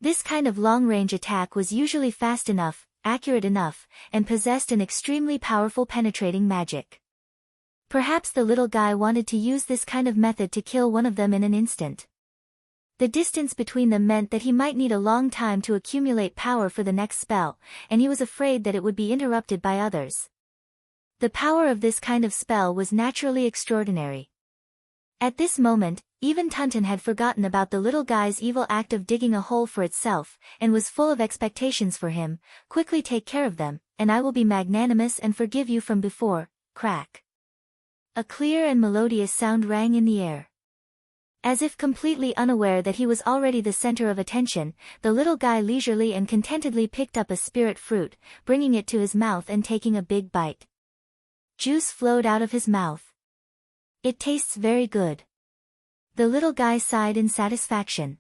This kind of long-range attack was usually fast enough, accurate enough, and possessed an extremely powerful penetrating magic. Perhaps the little guy wanted to use this kind of method to kill one of them in an instant. The distance between them meant that he might need a long time to accumulate power for the next spell, and he was afraid that it would be interrupted by others. The power of this kind of spell was naturally extraordinary. At this moment, even Tunton had forgotten about the little guy's evil act of digging a hole for itself, and was full of expectations for him. Quickly take care of them, and I will be magnanimous and forgive you from before. Crack. A clear and melodious sound rang in the air. As if completely unaware that he was already the center of attention, the little guy leisurely and contentedly picked up a spirit fruit, bringing it to his mouth and taking a big bite. Juice flowed out of his mouth. It tastes very good. The little guy sighed in satisfaction.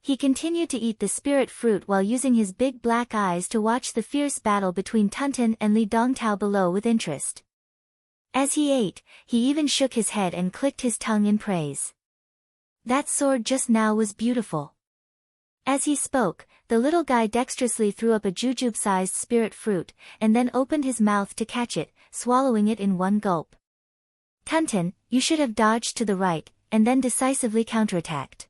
He continued to eat the spirit fruit while using his big black eyes to watch the fierce battle between Tunton and Li Dongtao below with interest. As he ate, he even shook his head and clicked his tongue in praise. That sword just now was beautiful. As he spoke, the little guy dexterously threw up a jujube-sized spirit fruit, and then opened his mouth to catch it, swallowing it in one gulp. Tunton, you should have dodged to the right, and then decisively counterattacked.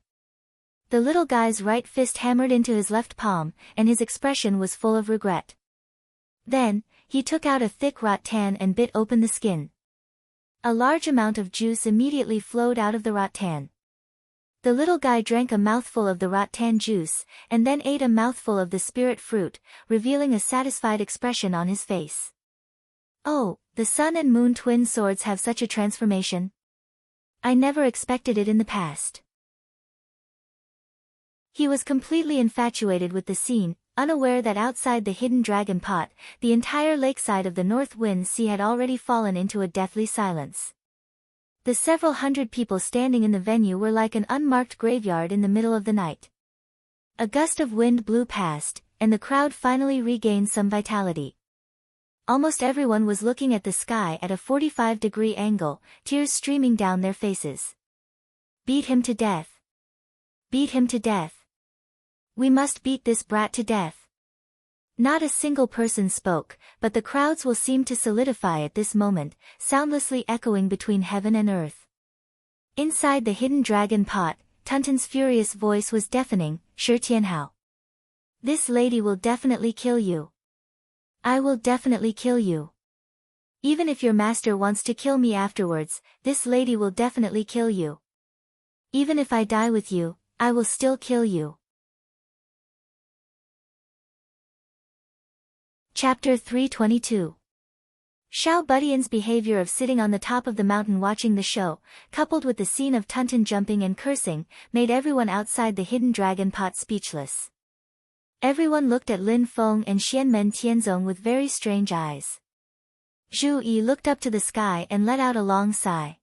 The little guy's right fist hammered into his left palm, and his expression was full of regret. Then, he took out a thick rattan and bit open the skin. A large amount of juice immediately flowed out of the rattan. The little guy drank a mouthful of the rattan juice, and then ate a mouthful of the spirit fruit, revealing a satisfied expression on his face. Oh, the sun and moon twin swords have such a transformation. I never expected it in the past. He was completely infatuated with the scene, unaware that outside the hidden dragon pot, the entire lakeside of the North Wind Sea had already fallen into a deathly silence. The several hundred people standing in the venue were like an unmarked graveyard in the middle of the night. A gust of wind blew past, and the crowd finally regained some vitality. Almost everyone was looking at the sky at a 45-degree angle, tears streaming down their faces. Beat him to death. Beat him to death. We must beat this brat to death. Not a single person spoke, but the crowds will seem to solidify at this moment, soundlessly echoing between heaven and earth. Inside the hidden dragon pot, Tuntun's furious voice was deafening. Shi Tianhao. This lady will definitely kill you. I will definitely kill you. Even if your master wants to kill me afterwards, this lady will definitely kill you. Even if I die with you, I will still kill you. Chapter 322. Xiao Budian's behavior of sitting on the top of the mountain watching the show, coupled with the scene of Tuntun jumping and cursing, made everyone outside the hidden dragon pot speechless. Everyone looked at Lin Feng and Xianmen Tianzong with very strange eyes. Zhu Yi looked up to the sky and let out a long sigh.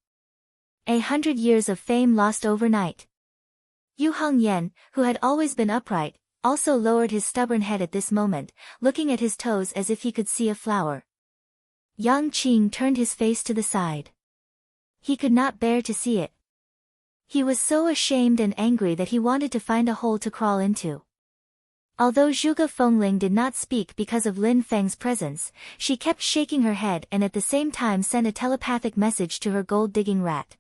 100 years of fame lost overnight. Yu Hongyan, who had always been upright, also lowered his stubborn head at this moment, looking at his toes as if he could see a flower. Yang Qing turned his face to the side. He could not bear to see it. He was so ashamed and angry that he wanted to find a hole to crawl into. Although Zhuge Fengling did not speak because of Lin Feng's presence, she kept shaking her head and at the same time sent a telepathic message to her gold-digging rat.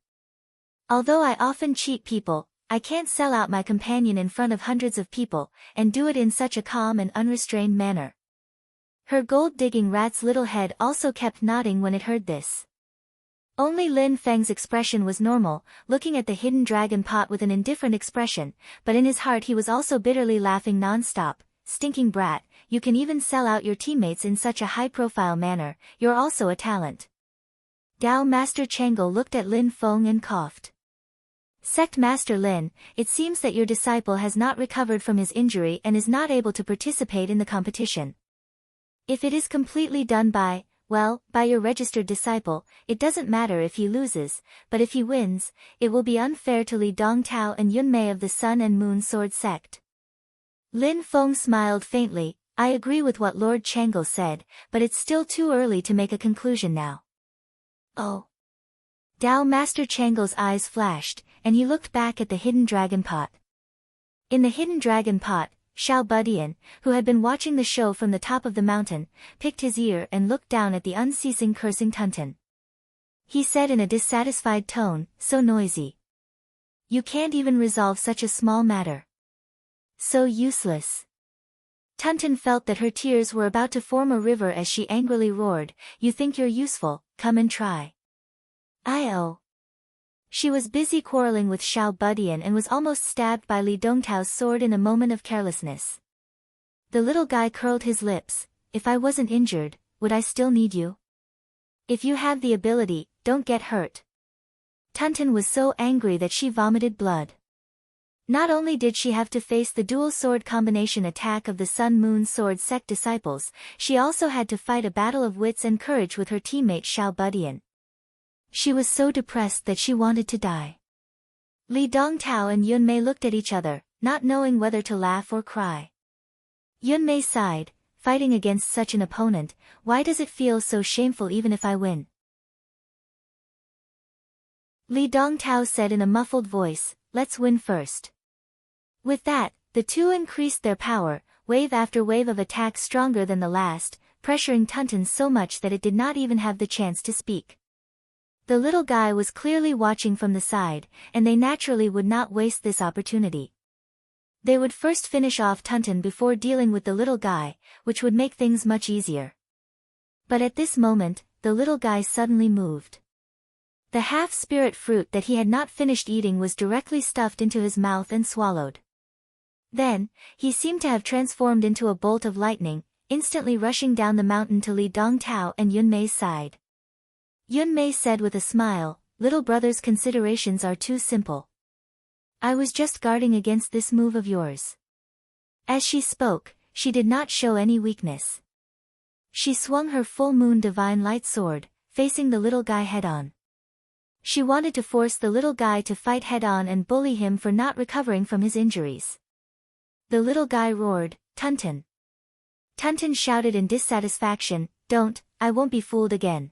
Although I often cheat people, I can't sell out my companion in front of hundreds of people, and do it in such a calm and unrestrained manner. Her gold-digging rat's little head also kept nodding when it heard this. Only Lin Feng's expression was normal, looking at the hidden dragon pot with an indifferent expression, but in his heart he was also bitterly laughing non-stop. Stinking brat, you can even sell out your teammates in such a high-profile manner, you're also a talent. Dao Master Changel looked at Lin Feng and coughed. Sect Master Lin, it seems that your disciple has not recovered from his injury and is not able to participate in the competition. If it is completely done by your registered disciple, it doesn't matter if he loses, but if he wins, it will be unfair to Li Dongtao and Yunmei of the Sun and Moon Sword sect. Lin Feng smiled faintly. I agree with what Lord Changel said, but it's still too early to make a conclusion now. Oh. Dao Master Changel's eyes flashed, and he looked back at the hidden dragon pot. In the hidden dragon pot, Xiao Budian, who had been watching the show from the top of the mountain, picked his ear and looked down at the unceasing cursing Tuntun. He said in a dissatisfied tone, so noisy. You can't even resolve such a small matter. So useless. Tuntun felt that her tears were about to form a river as she angrily roared, you think you're useful, come and try. I-oh. She was busy quarreling with Xiao Budian and was almost stabbed by Li Dongtao's sword in a moment of carelessness. The little guy curled his lips. If I wasn't injured, would I still need you? If you have the ability, don't get hurt. Tuntun was so angry that she vomited blood. Not only did she have to face the dual sword combination attack of the Sun-Moon Sword sect disciples, she also had to fight a battle of wits and courage with her teammate Xiao Budian. She was so depressed that she wanted to die. Li Dongtao and Yunmei looked at each other, not knowing whether to laugh or cry. Yunmei sighed, fighting against such an opponent, why does it feel so shameful even if I win? Li Dongtao said in a muffled voice, let's win first. With that, the two increased their power, wave after wave of attack stronger than the last, pressuring Tuntun so much that it did not even have the chance to speak. The little guy was clearly watching from the side, and they naturally would not waste this opportunity. They would first finish off Tuntun before dealing with the little guy, which would make things much easier. But at this moment, the little guy suddenly moved. The half-spirit fruit that he had not finished eating was directly stuffed into his mouth and swallowed. Then, he seemed to have transformed into a bolt of lightning, instantly rushing down the mountain to Li Dongtao and Yunmei's side. Yunmei said with a smile, little brother's considerations are too simple. I was just guarding against this move of yours. As she spoke, she did not show any weakness. She swung her full moon divine light sword, facing the little guy head-on. She wanted to force the little guy to fight head-on and bully him for not recovering from his injuries. The little guy roared, Tuntun. Tuntun shouted in dissatisfaction, don't, I won't be fooled again.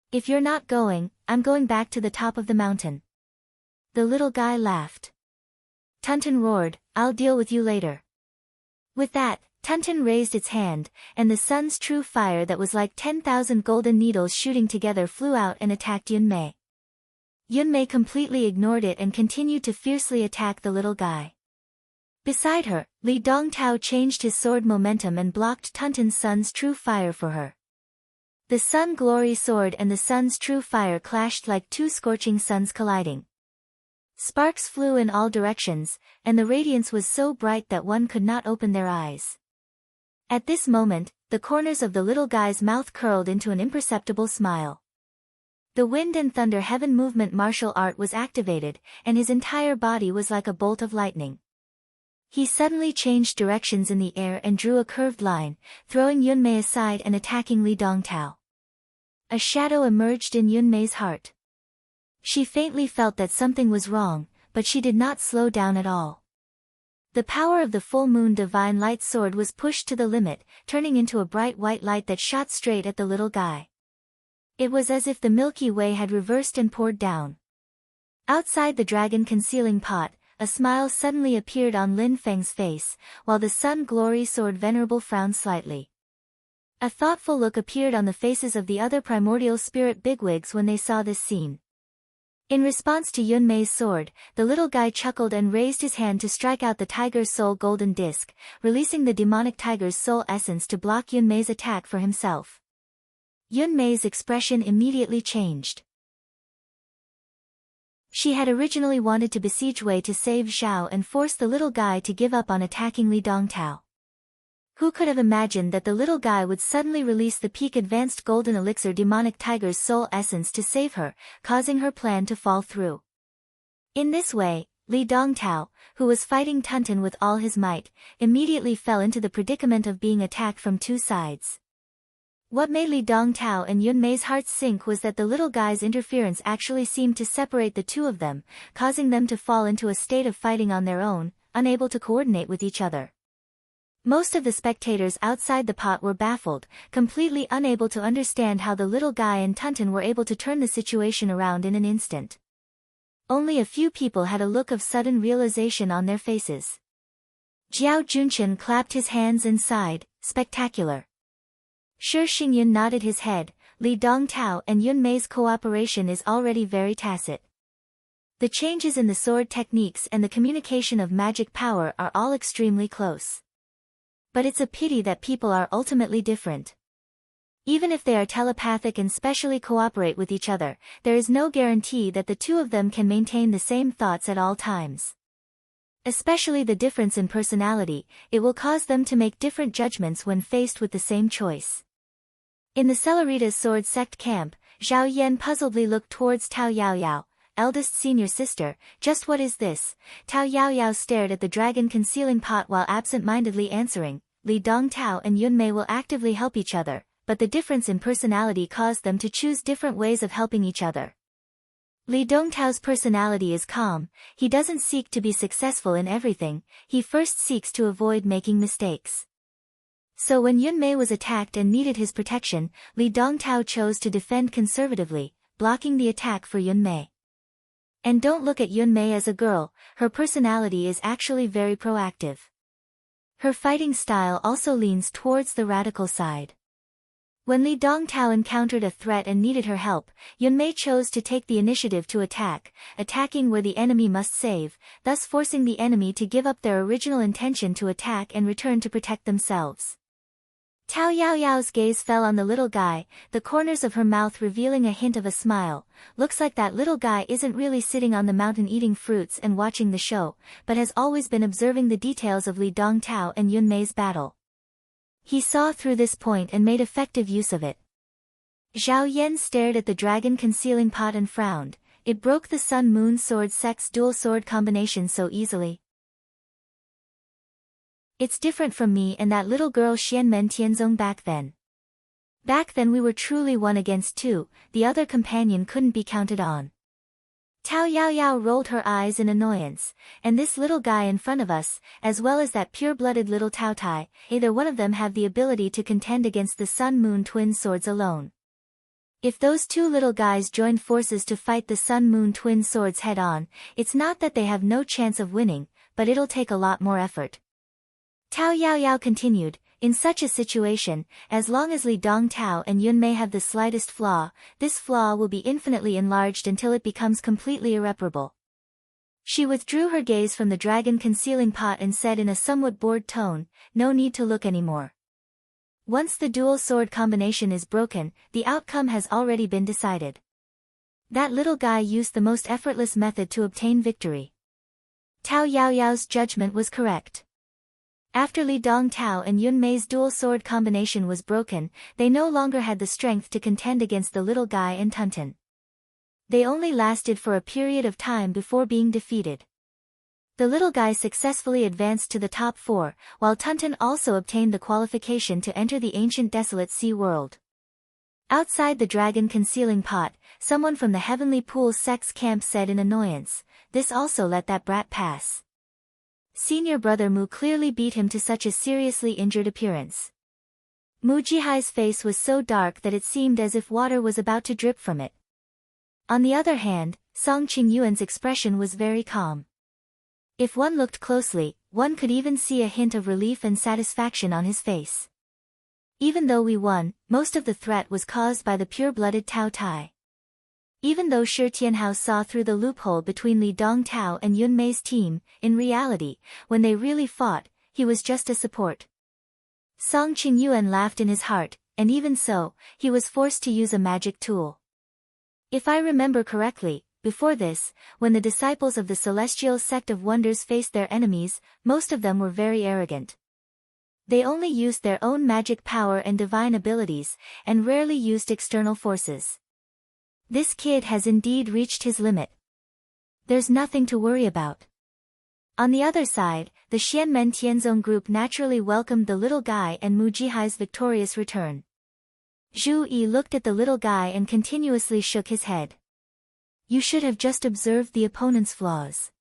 If you're not going, I'm going back to the top of the mountain. The little guy laughed. Tuntun roared, I'll deal with you later. With that, Tuntin raised its hand, and the sun's true fire that was like 10,000 golden needles shooting together flew out and attacked Yunmei. Yunmei completely ignored it and continued to fiercely attack the little guy. Beside her, Li Dongtao changed his sword momentum and blocked Tuntin's sun's true fire for her. The Sun Glory sword and the sun's true fire clashed like two scorching suns colliding. Sparks flew in all directions, and the radiance was so bright that one could not open their eyes. At this moment, the corners of the little guy's mouth curled into an imperceptible smile. The wind and thunder heaven movement martial art was activated, and his entire body was like a bolt of lightning. He suddenly changed directions in the air and drew a curved line, throwing Yunmei aside and attacking Li Dongtao. A shadow emerged in Yunmei's heart. She faintly felt that something was wrong, but she did not slow down at all. The power of the full moon divine light sword was pushed to the limit, turning into a bright white light that shot straight at the little guy. It was as if the Milky Way had reversed and poured down. Outside the dragon concealing pot, a smile suddenly appeared on Lin Feng's face, while the Sun Glory sword venerable frowned slightly. A thoughtful look appeared on the faces of the other primordial spirit bigwigs when they saw this scene. In response to Yunmei's sword, the little guy chuckled and raised his hand to strike out the tiger's soul golden disc, releasing the demonic tiger's soul essence to block Yunmei's attack for himself. Yunmei's expression immediately changed. She had originally wanted to besiege Wei to save Zhao and force the little guy to give up on attacking Li Dongtao. Who could have imagined that the little guy would suddenly release the peak advanced golden elixir demonic tiger's soul essence to save her, causing her plan to fall through. In this way, Li Dongtao, who was fighting Tuntin with all his might, immediately fell into the predicament of being attacked from two sides. What made Li Dongtao and Yunmei's hearts sink was that the little guy's interference actually seemed to separate the two of them, causing them to fall into a state of fighting on their own, unable to coordinate with each other. Most of the spectators outside the pot were baffled, completely unable to understand how the little guy and Tuntin were able to turn the situation around in an instant. Only a few people had a look of sudden realization on their faces. Jiao Junchen clapped his hands and sighed, "Spectacular." Shi Xingyun nodded his head. Li Dongtao and Yunmei's cooperation is already very tacit. The changes in the sword techniques and the communication of magic power are all extremely close. But it's a pity that people are ultimately different. Even if they are telepathic and specially cooperate with each other, there is no guarantee that the two of them can maintain the same thoughts at all times. Especially the difference in personality, it will cause them to make different judgments when faced with the same choice. In the Celerita's sword sect camp, Zhao Yan puzzledly looked towards Tao Yaoyao, eldest senior sister. "Just what is this?" Tao Yaoyao stared at the dragon concealing pot while absent-mindedly answering, "Li Dongtao and Yunmei will actively help each other, but the difference in personality caused them to choose different ways of helping each other. Li Dongtao's personality is calm, he doesn't seek to be successful in everything, he first seeks to avoid making mistakes. So when Yunmei was attacked and needed his protection, Li Dongtao chose to defend conservatively, blocking the attack for Yunmei. And don't look at Yunmei as a girl, her personality is actually very proactive. Her fighting style also leans towards the radical side. When Li Dongtao encountered a threat and needed her help, Yunmei chose to take the initiative to attack, attacking where the enemy must save, thus forcing the enemy to give up their original intention to attack and return to protect themselves. Tao Yaoyao's gaze fell on the little guy, the corners of her mouth revealing a hint of a smile. "Looks like that little guy isn't really sitting on the mountain eating fruits and watching the show, but has always been observing the details of Li Dongtao and Yunmei's battle. He saw through this point and made effective use of it." Zhao Yan stared at the dragon concealing pot and frowned. It broke the sun-moon sword sect's dual sword combination so easily. "It's different from me and that little girl Xianmen Tianzong back then. Back then we were truly 1 against 2, the other companion couldn't be counted on." Tao Yaoyao rolled her eyes in annoyance, "And this little guy in front of us, as well as that pure-blooded little Tao Tai, either one of them have the ability to contend against the sun-moon twin swords alone. If those two little guys joined forces to fight the sun-moon twin swords head-on, it's not that they have no chance of winning, but it'll take a lot more effort. Tao Yaoyao continued, in such a situation, as long as Li Dongtao and Yun Mei have the slightest flaw, this flaw will be infinitely enlarged until it becomes completely irreparable. She withdrew her gaze from the dragon concealing pot and said in a somewhat bored tone, no need to look anymore. Once the dual sword combination is broken, the outcome has already been decided. That little guy used the most effortless method to obtain victory. Tao Yaoyao's judgment was correct. After Li Dongtao and Yun Mei's dual sword combination was broken, they no longer had the strength to contend against the little guy and Tunten. They only lasted for a period of time before being defeated. The little guy successfully advanced to the top 4, while Tunten also obtained the qualification to enter the ancient desolate sea world. Outside the dragon concealing pot, someone from the Heavenly Pool's sex camp said in annoyance, this also let that brat pass. Senior brother Mu clearly beat him to such a seriously injured appearance. Mu Jihai's face was so dark that it seemed as if water was about to drip from it. On the other hand, Song Qingyuan's expression was very calm. If one looked closely, one could even see a hint of relief and satisfaction on his face. Even though we won, most of the threat was caused by the pure-blooded Tao Tai. Even though Shi Tianhao saw through the loophole between Li Dongtao and Yun Mei's team, in reality, when they really fought, he was just a support. Song Qingyuan laughed in his heart, and even so, he was forced to use a magic tool. If I remember correctly, before this, when the disciples of the Celestial Sect of Wonders faced their enemies, most of them were very arrogant. They only used their own magic power and divine abilities, and rarely used external forces. This kid has indeed reached his limit. There's nothing to worry about. On the other side, the Xianmen Tianzong group naturally welcomed the little guy and Mu Jihai's victorious return. Zhu Yi looked at the little guy and continuously shook his head. You should have just observed the opponent's flaws.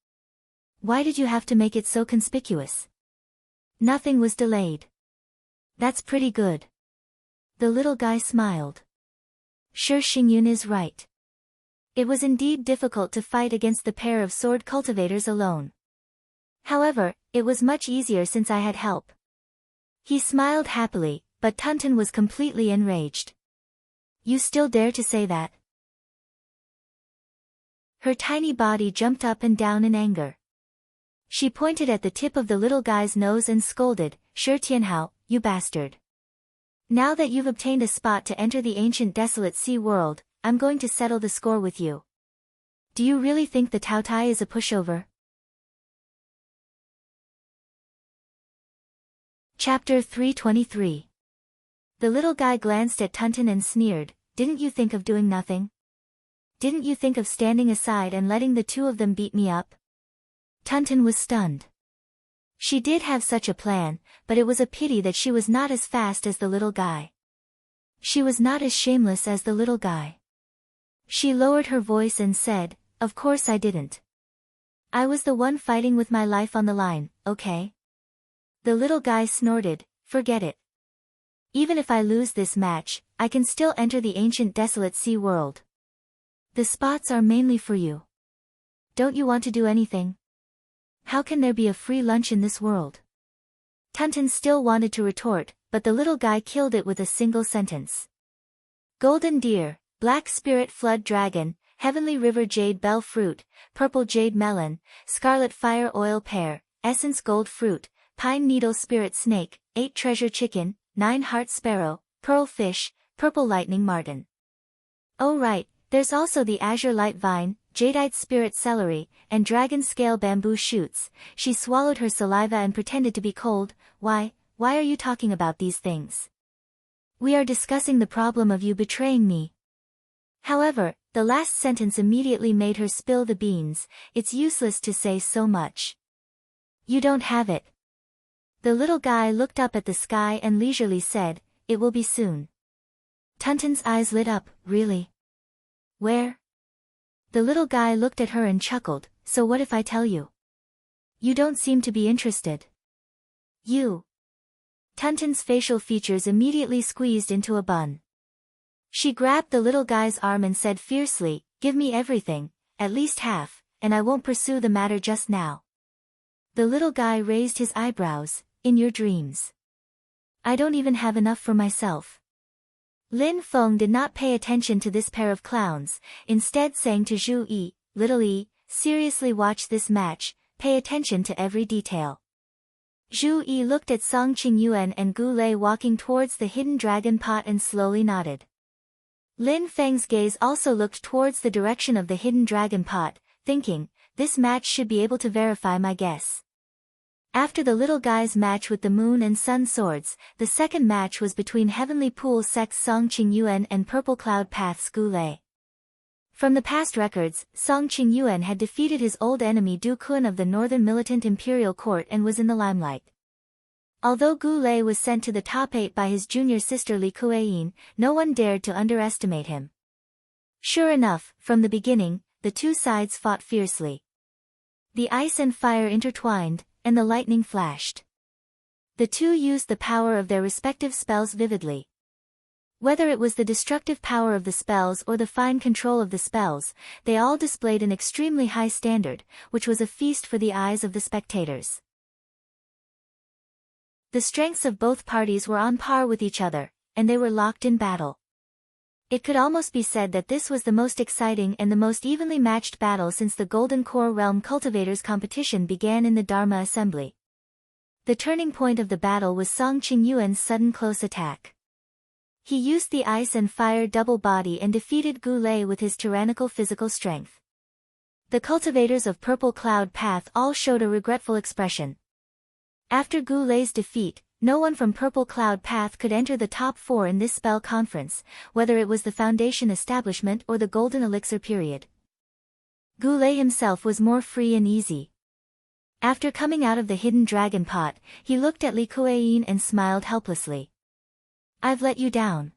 Why did you have to make it so conspicuous? Nothing was delayed. That's pretty good. The little guy smiled. Sure, Xingyun is right. It was indeed difficult to fight against the pair of sword cultivators alone. However, it was much easier since I had help. He smiled happily, but Tunten was completely enraged. You still dare to say that? Her tiny body jumped up and down in anger. She pointed at the tip of the little guy's nose and scolded, Shi Tianhao, you bastard. Now that you've obtained a spot to enter the ancient desolate sea world, I'm going to settle the score with you. Do you really think the Tao Tai is a pushover? Chapter 323. The little guy glanced at Tunten and sneered, didn't you think of doing nothing? Didn't you think of standing aside and letting the two of them beat me up? Tunten was stunned. She did have such a plan, but it was a pity that she was not as fast as the little guy. She was not as shameless as the little guy. She lowered her voice and said, of course I didn't. I was the one fighting with my life on the line, okay? The little guy snorted, forget it. Even if I lose this match, I can still enter the ancient desolate sea world. The spots are mainly for you. Don't you want to do anything? How can there be a free lunch in this world? Tunten still wanted to retort, but the little guy killed it with a single sentence. Golden deer, black spirit flood dragon, heavenly river jade bell fruit, purple jade melon, scarlet fire oil pear, essence gold fruit, pine needle spirit snake, 8 treasure chicken, 9 heart sparrow, pearl fish, purple lightning marten. Oh right, there's also the azure light vine, jadeite spirit celery, and dragon scale bamboo shoots. She swallowed her saliva and pretended to be cold. Why are you talking about these things? We are discussing the problem of you betraying me. However, the last sentence immediately made her spill the beans. It's useless to say so much. You don't have it. The little guy looked up at the sky and leisurely said, it will be soon. Tunten's eyes lit up, really? Where? The little guy looked at her and chuckled, so what if I tell you? You don't seem to be interested. You. Tunten's facial features immediately squeezed into a bun. She grabbed the little guy's arm and said fiercely, give me everything, at least half, and I won't pursue the matter just now. The little guy raised his eyebrows, in your dreams. I don't even have enough for myself. Lin Feng did not pay attention to this pair of clowns, instead saying to Zhu Yi, "Little Yi, seriously watch this match, pay attention to every detail." Zhu Yi looked at Song Qingyuan and Gu Lei walking towards the hidden dragon pot and slowly nodded. Lin Feng's gaze also looked towards the direction of the hidden dragon pot, thinking, this match should be able to verify my guess. After the little guy's match with the moon and sun swords, the second match was between Heavenly Pool Sect's Song Qingyuan and Purple Cloud Path's Gu Lei. From the past records, Song Qingyuan had defeated his old enemy Du Kun of the Northern Militant Imperial Court and was in the limelight. Although Gu Lei was sent to the top 8 by his junior sister Li Kueyin, no one dared to underestimate him. Sure enough, from the beginning, the two sides fought fiercely. The ice and fire intertwined, and the lightning flashed. The two used the power of their respective spells vividly. Whether it was the destructive power of the spells or the fine control of the spells, they all displayed an extremely high standard, which was a feast for the eyes of the spectators. The strengths of both parties were on par with each other, and they were locked in battle. It could almost be said that this was the most exciting and the most evenly matched battle since the Golden Core Realm Cultivators competition began in the Dharma Assembly. The turning point of the battle was Song Qingyuan's sudden close attack. He used the ice and fire double body and defeated Gu Lei with his tyrannical physical strength. The cultivators of Purple Cloud Path all showed a regretful expression. After Gu Lei's defeat, no one from Purple Cloud Path could enter the top 4 in this spell conference, whether it was the Foundation establishment or the Golden Elixir period. Gu Lei himself was more free and easy. After coming out of the hidden dragon pot, he looked at Li Kueyin and smiled helplessly. I've let you down.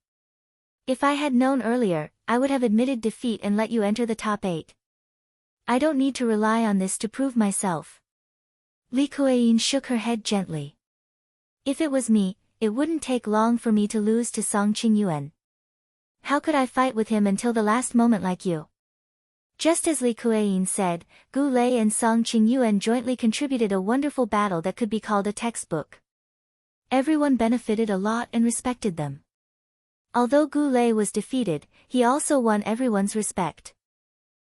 If I had known earlier, I would have admitted defeat and let you enter the top 8. I don't need to rely on this to prove myself. Li Kueyin shook her head gently. If it was me, it wouldn't take long for me to lose to Song Qingyuan. How could I fight with him until the last moment like you? Just as Li Kueyin said, Gu Lei and Song Qingyuan jointly contributed a wonderful battle that could be called a textbook. Everyone benefited a lot and respected them. Although Gu Lei was defeated, he also won everyone's respect.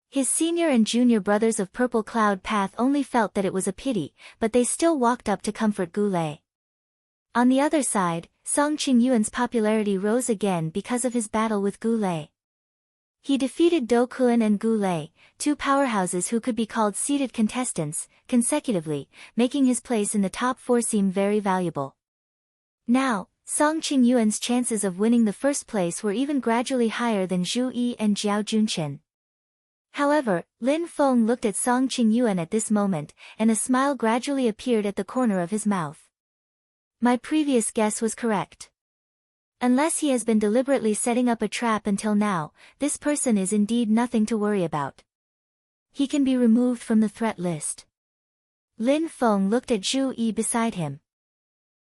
His senior and junior brothers of Purple Cloud Path only felt that it was a pity, but they still walked up to comfort Gu Lei. On the other side, Song Qingyuan's popularity rose again because of his battle with Gu Lei. He defeated Do Kun and Gu Lei, two powerhouses who could be called seeded contestants, consecutively, making his place in the top 4 seem very valuable. Now, Song Qingyuan's chances of winning the first place were even gradually higher than Zhu Yi and Jiao Junqin. However, Lin Feng looked at Song Qingyuan at this moment, and a smile gradually appeared at the corner of his mouth. My previous guess was correct. Unless he has been deliberately setting up a trap until now, this person is indeed nothing to worry about. He can be removed from the threat list. Lin Feng looked at Zhu Yi beside him.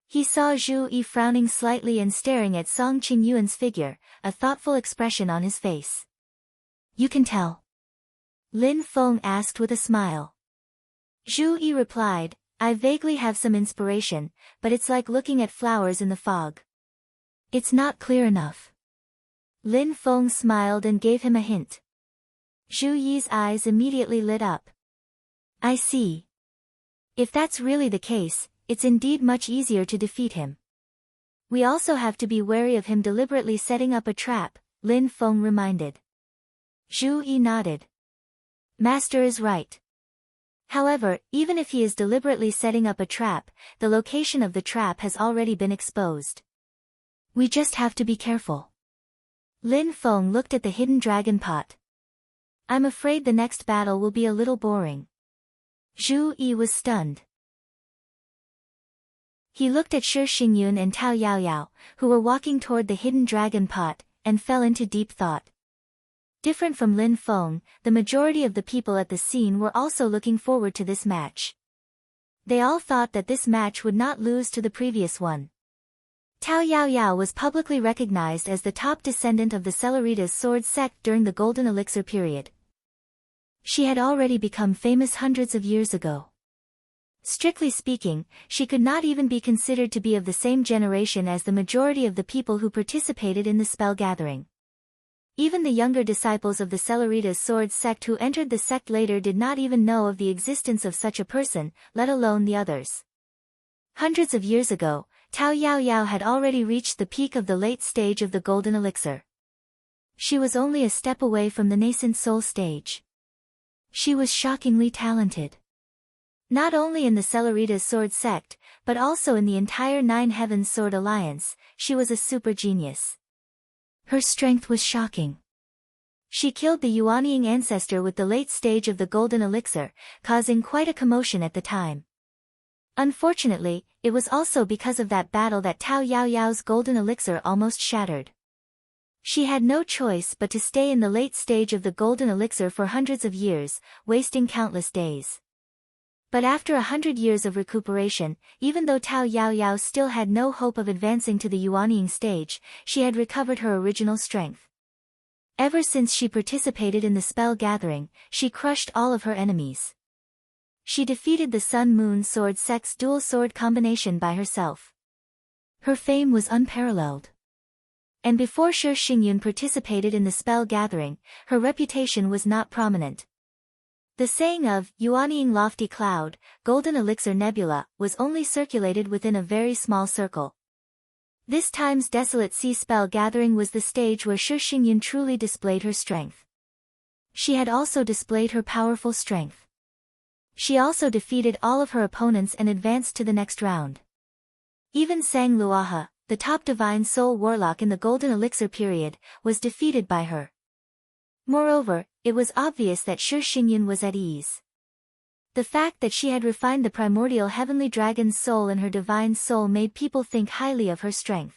He saw Zhu Yi frowning slightly and staring at Song Qingyuan's figure, a thoughtful expression on his face. You can tell? Lin Feng asked with a smile. Zhu Yi replied, I vaguely have some inspiration, but it's like looking at flowers in the fog. It's not clear enough. Lin Feng smiled and gave him a hint. Zhu Yi's eyes immediately lit up. I see. If that's really the case, it's indeed much easier to defeat him. We also have to be wary of him deliberately setting up a trap, Lin Feng reminded. Zhu Yi nodded. Master is right. However, even if he is deliberately setting up a trap, the location of the trap has already been exposed. We just have to be careful. Lin Feng looked at the hidden dragon pot. I'm afraid the next battle will be a little boring. Zhu Yi was stunned. He looked at Shi Xingyun and Tao Yaoyao, who were walking toward the hidden dragon pot, and fell into deep thought. Different from Lin Feng, the majority of the people at the scene were also looking forward to this match. They all thought that this match would not lose to the previous one. Tao Yaoyao was publicly recognized as the top descendant of the Celeritas sword sect during the Golden Elixir period. She had already become famous hundreds of years ago. Strictly speaking, she could not even be considered to be of the same generation as the majority of the people who participated in the spell gathering. Even the younger disciples of the Celeritas sword sect who entered the sect later did not even know of the existence of such a person, let alone the others. Hundreds of years ago, Tao Yaoyao had already reached the peak of the late stage of the golden elixir. She was only a step away from the nascent soul stage. She was shockingly talented. Not only in the Celeritas sword sect, but also in the entire Nine Heavens Sword Alliance, she was a super genius. Her strength was shocking. She killed the Yuanying ancestor with the late stage of the golden elixir, causing quite a commotion at the time. Unfortunately, it was also because of that battle that Tao Yaoyao's golden elixir almost shattered. She had no choice but to stay in the late stage of the golden elixir for hundreds of years, wasting countless days. But after 100 years of recuperation, even though Tao Yaoyao still had no hope of advancing to the Yuanying stage, she had recovered her original strength. Ever since she participated in the spell gathering, she crushed all of her enemies. She defeated the Sun-Moon sword sect's dual sword combination by herself. Her fame was unparalleled. And before Shi Xingyun participated in the spell gathering, her reputation was not prominent. The saying of Yuanying lofty cloud, golden elixir nebula, was only circulated within a very small circle. This time's desolate sea spell gathering was the stage where Shi Xingyun truly displayed her strength. She had also displayed her powerful strength. She also defeated all of her opponents and advanced to the next round. Even Sang Luaha, the top divine soul warlock in the golden elixir period, was defeated by her. Moreover, it was obvious that Shi Xingyun was at ease. The fact that she had refined the primordial heavenly dragon's soul in her divine soul made people think highly of her strength.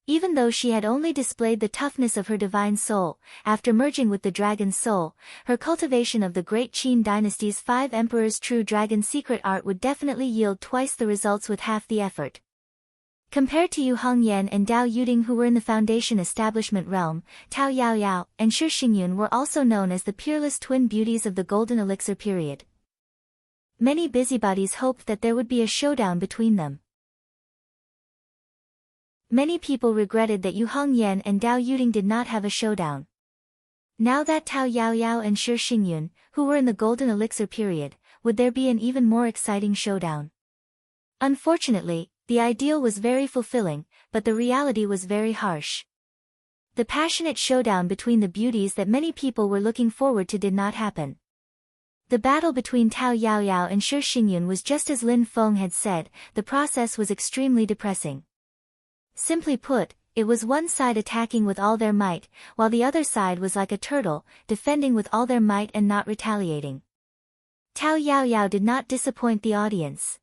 Even though she had only displayed the toughness of her divine soul, after merging with the dragon's soul, her cultivation of the great Qin dynasty's 5 emperors' true dragon secret art would definitely yield twice the results with half the effort. Compared to Yu Hongyan and Dao Yuding, who were in the foundation establishment realm, Tao Yaoyao and Shi Xingyun were also known as the peerless twin beauties of the golden elixir period. Many busybodies hoped that there would be a showdown between them. Many people regretted that Yu Hongyan and Dao Yuding did not have a showdown. Now that Tao Yaoyao and Shi Xingyun, who were in the golden elixir period, would there be an even more exciting showdown? Unfortunately, the ideal was very fulfilling, but the reality was very harsh. The passionate showdown between the beauties that many people were looking forward to did not happen. The battle between Tao Yaoyao and Shi Xingyun was just as Lin Feng had said, the process was extremely depressing. Simply put, it was one side attacking with all their might, while the other side was like a turtle, defending with all their might and not retaliating. Tao Yaoyao did not disappoint the audience.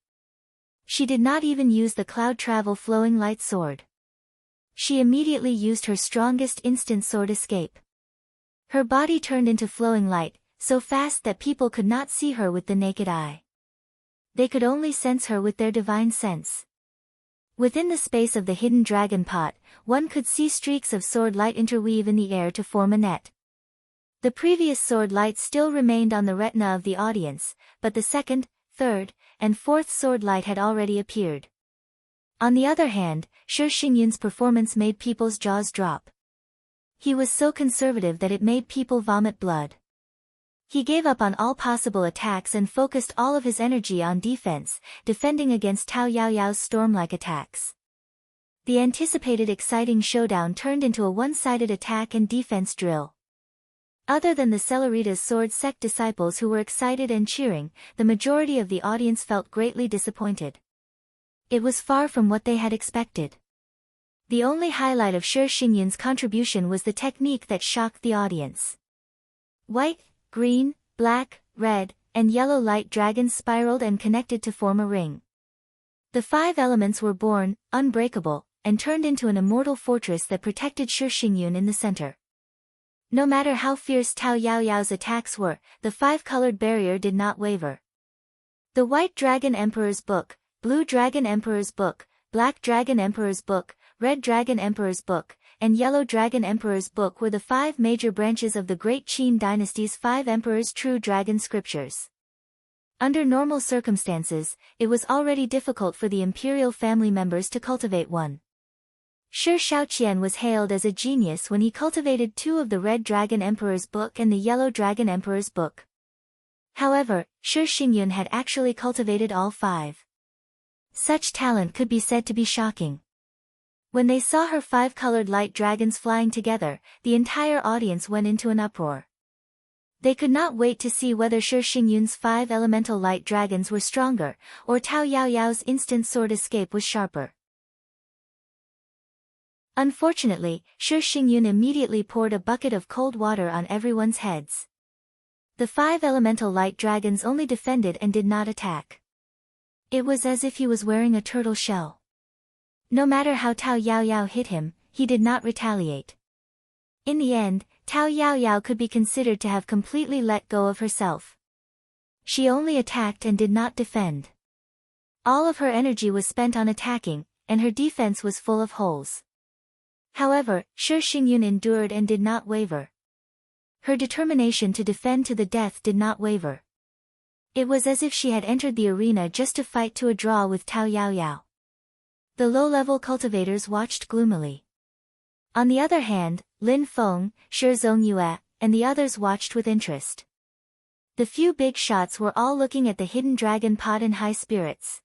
She did not even use the cloud travel flowing light sword. She immediately used her strongest instant sword escape. Her body turned into flowing light, so fast that people could not see her with the naked eye. They could only sense her with their divine sense. Within the space of the hidden dragon pot, one could see streaks of sword light interweave in the air to form a net. The previous sword light still remained on the retina of the audience, but the second, third, and fourth sword light had already appeared. On the other hand, Shi Xingyun's performance made people's jaws drop. He was so conservative that it made people vomit blood. He gave up on all possible attacks and focused all of his energy on defense, defending against Tao Yaoyao's storm-like attacks. The anticipated exciting showdown turned into a one-sided attack and defense drill. Other than the Celeritas sword sect disciples who were excited and cheering, the majority of the audience felt greatly disappointed. It was far from what they had expected. The only highlight of Shi Xingyun's contribution was the technique that shocked the audience. White, green, black, red, and yellow light dragons spiraled and connected to form a ring. The 5 elements were born, unbreakable, and turned into an immortal fortress that protected Shi Xingyun in the center. No matter how fierce Tao Yaoyao's attacks were, the 5-colored barrier did not waver. The White Dragon Emperor's Book, Blue Dragon Emperor's Book, Black Dragon Emperor's Book, Red Dragon Emperor's Book, and Yellow Dragon Emperor's Book were the 5 major branches of the Great Qin dynasty's 5 emperors' true dragon scriptures. Under normal circumstances, it was already difficult for the imperial family members to cultivate one. Shi Shaoqian was hailed as a genius when he cultivated 2 of the Red Dragon Emperor's book and the Yellow Dragon Emperor's book. However, Shi Xingyun had actually cultivated all 5. Such talent could be said to be shocking. When they saw her 5 colored light dragons flying together, the entire audience went into an uproar. They could not wait to see whether Shi Xingyun's 5 elemental light dragons were stronger, or Tao Yaoyao's instant sword escape was sharper. Unfortunately, Shi Xingyun immediately poured a bucket of cold water on everyone's heads. The 5 elemental light dragons only defended and did not attack. It was as if he was wearing a turtle shell. No matter how Tao Yaoyao hit him, he did not retaliate. In the end, Tao Yaoyao could be considered to have completely let go of herself. She only attacked and did not defend. All of her energy was spent on attacking, and her defense was full of holes. However, Shi Xingyun endured and did not waver. Her determination to defend to the death did not waver. It was as if she had entered the arena just to fight to a draw with Tao Yaoyao. The low-level cultivators watched gloomily. On the other hand, Lin Feng, Shi Zongyue, and the others watched with interest. The few big shots were all looking at the hidden dragon pot in high spirits.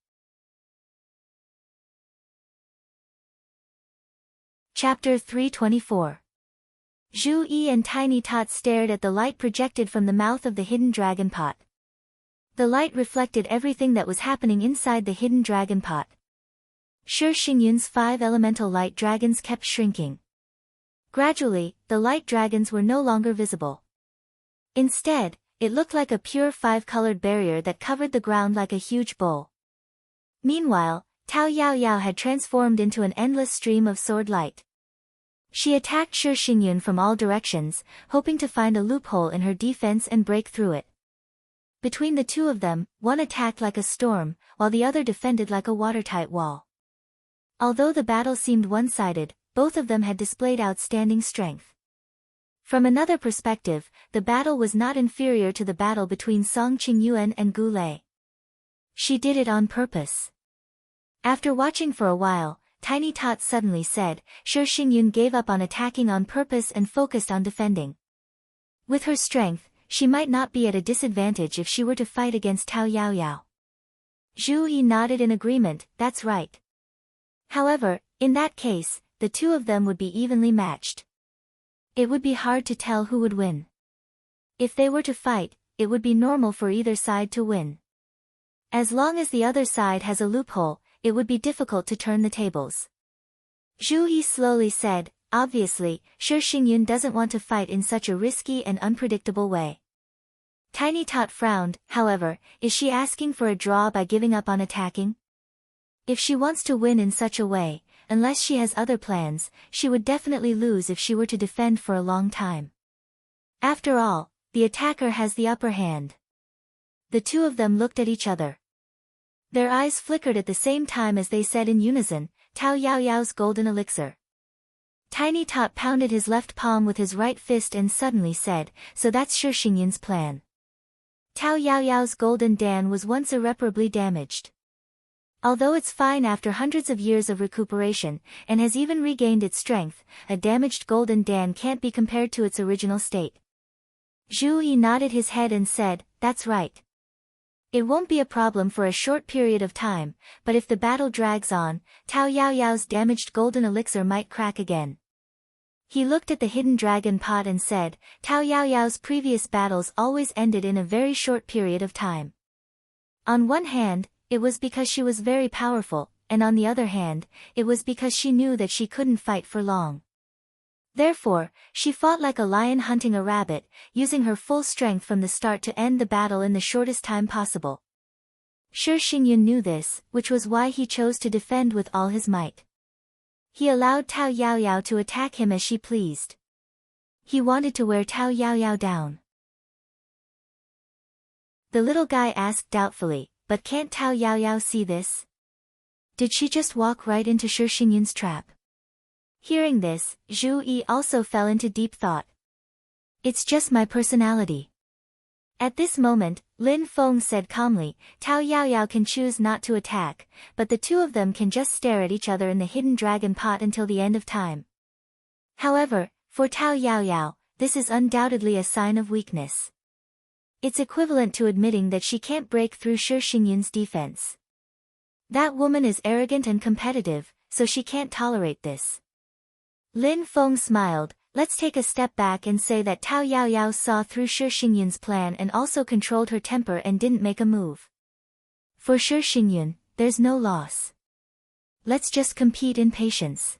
Chapter 324. Zhu Yi and Tiny Tot stared at the light projected from the mouth of the hidden dragon pot. The light reflected everything that was happening inside the hidden dragon pot. Shi Xingyun's 5 elemental light dragons kept shrinking. Gradually, the light dragons were no longer visible. Instead, it looked like a pure 5-colored barrier that covered the ground like a huge bowl. Meanwhile, Tao Yaoyao had transformed into an endless stream of sword light. She attacked Shi Xingyun from all directions, hoping to find a loophole in her defense and break through it. Between the 2 of them, one attacked like a storm, while the other defended like a watertight wall. Although the battle seemed one-sided, both of them had displayed outstanding strength. From another perspective, the battle was not inferior to the battle between Song Qingyuan and Gu Lei. She did it on purpose. After watching for a while, Tiny Tot suddenly said, Shi Xingyun gave up on attacking on purpose and focused on defending. With her strength, she might not be at a disadvantage if she were to fight against Tao Yaoyao. Zhu Yi nodded in agreement, that's right. However, in that case, the 2 of them would be evenly matched. It would be hard to tell who would win. If they were to fight, it would be normal for either side to win. As long as the other side has a loophole, it would be difficult to turn the tables. Zhu Yi slowly said, obviously, Shi Xingyun doesn't want to fight in such a risky and unpredictable way. Tiny Tot frowned, however, is she asking for a draw by giving up on attacking? If she wants to win in such a way, unless she has other plans, she would definitely lose if she were to defend for a long time. After all, the attacker has the upper hand. The 2 of them looked at each other. Their eyes flickered at the same time as they said in unison, Tao Yaoyao's golden elixir. Tiny Tot pounded his left palm with his right fist and suddenly said, so that's Shi Xingyun's plan. Tao Yaoyao's golden dan was once irreparably damaged. Although it's fine after hundreds of years of recuperation, and has even regained its strength, a damaged golden dan can't be compared to its original state. Zhu Yi nodded his head and said, that's right. It won't be a problem for a short period of time, but if the battle drags on, Tao Yaoyao's damaged golden elixir might crack again. He looked at the hidden dragon pot and said, Tao Yaoyao's previous battles always ended in a very short period of time. On one hand, it was because she was very powerful, and on the other hand, it was because she knew that she couldn't fight for long. Therefore, she fought like a lion hunting a rabbit, using her full strength from the start to end the battle in the shortest time possible. Shi Xingyun knew this, which was why he chose to defend with all his might. He allowed Tao Yaoyao to attack him as she pleased. He wanted to wear Tao Yaoyao down. The little guy asked doubtfully, but can't Tao Yaoyao see this? Did she just walk right into Shi Xingyun's trap? Hearing this, Zhu Yi also fell into deep thought. It's just my personality. At this moment, Lin Feng said calmly. Tao Yaoyao can choose not to attack, but the two of them can just stare at each other in the hidden dragon pot until the end of time. However, for Tao Yaoyao, this is undoubtedly a sign of weakness. It's equivalent to admitting that she can't break through Shi Xingyun's defense. That woman is arrogant and competitive, so she can't tolerate this. Lin Feng smiled. Let's take a step back and say that Tao Yaoyao saw through Shi Xingyun's plan and also controlled her temper and didn't make a move. For Shi Xingyun, there's no loss. Let's just compete in patience.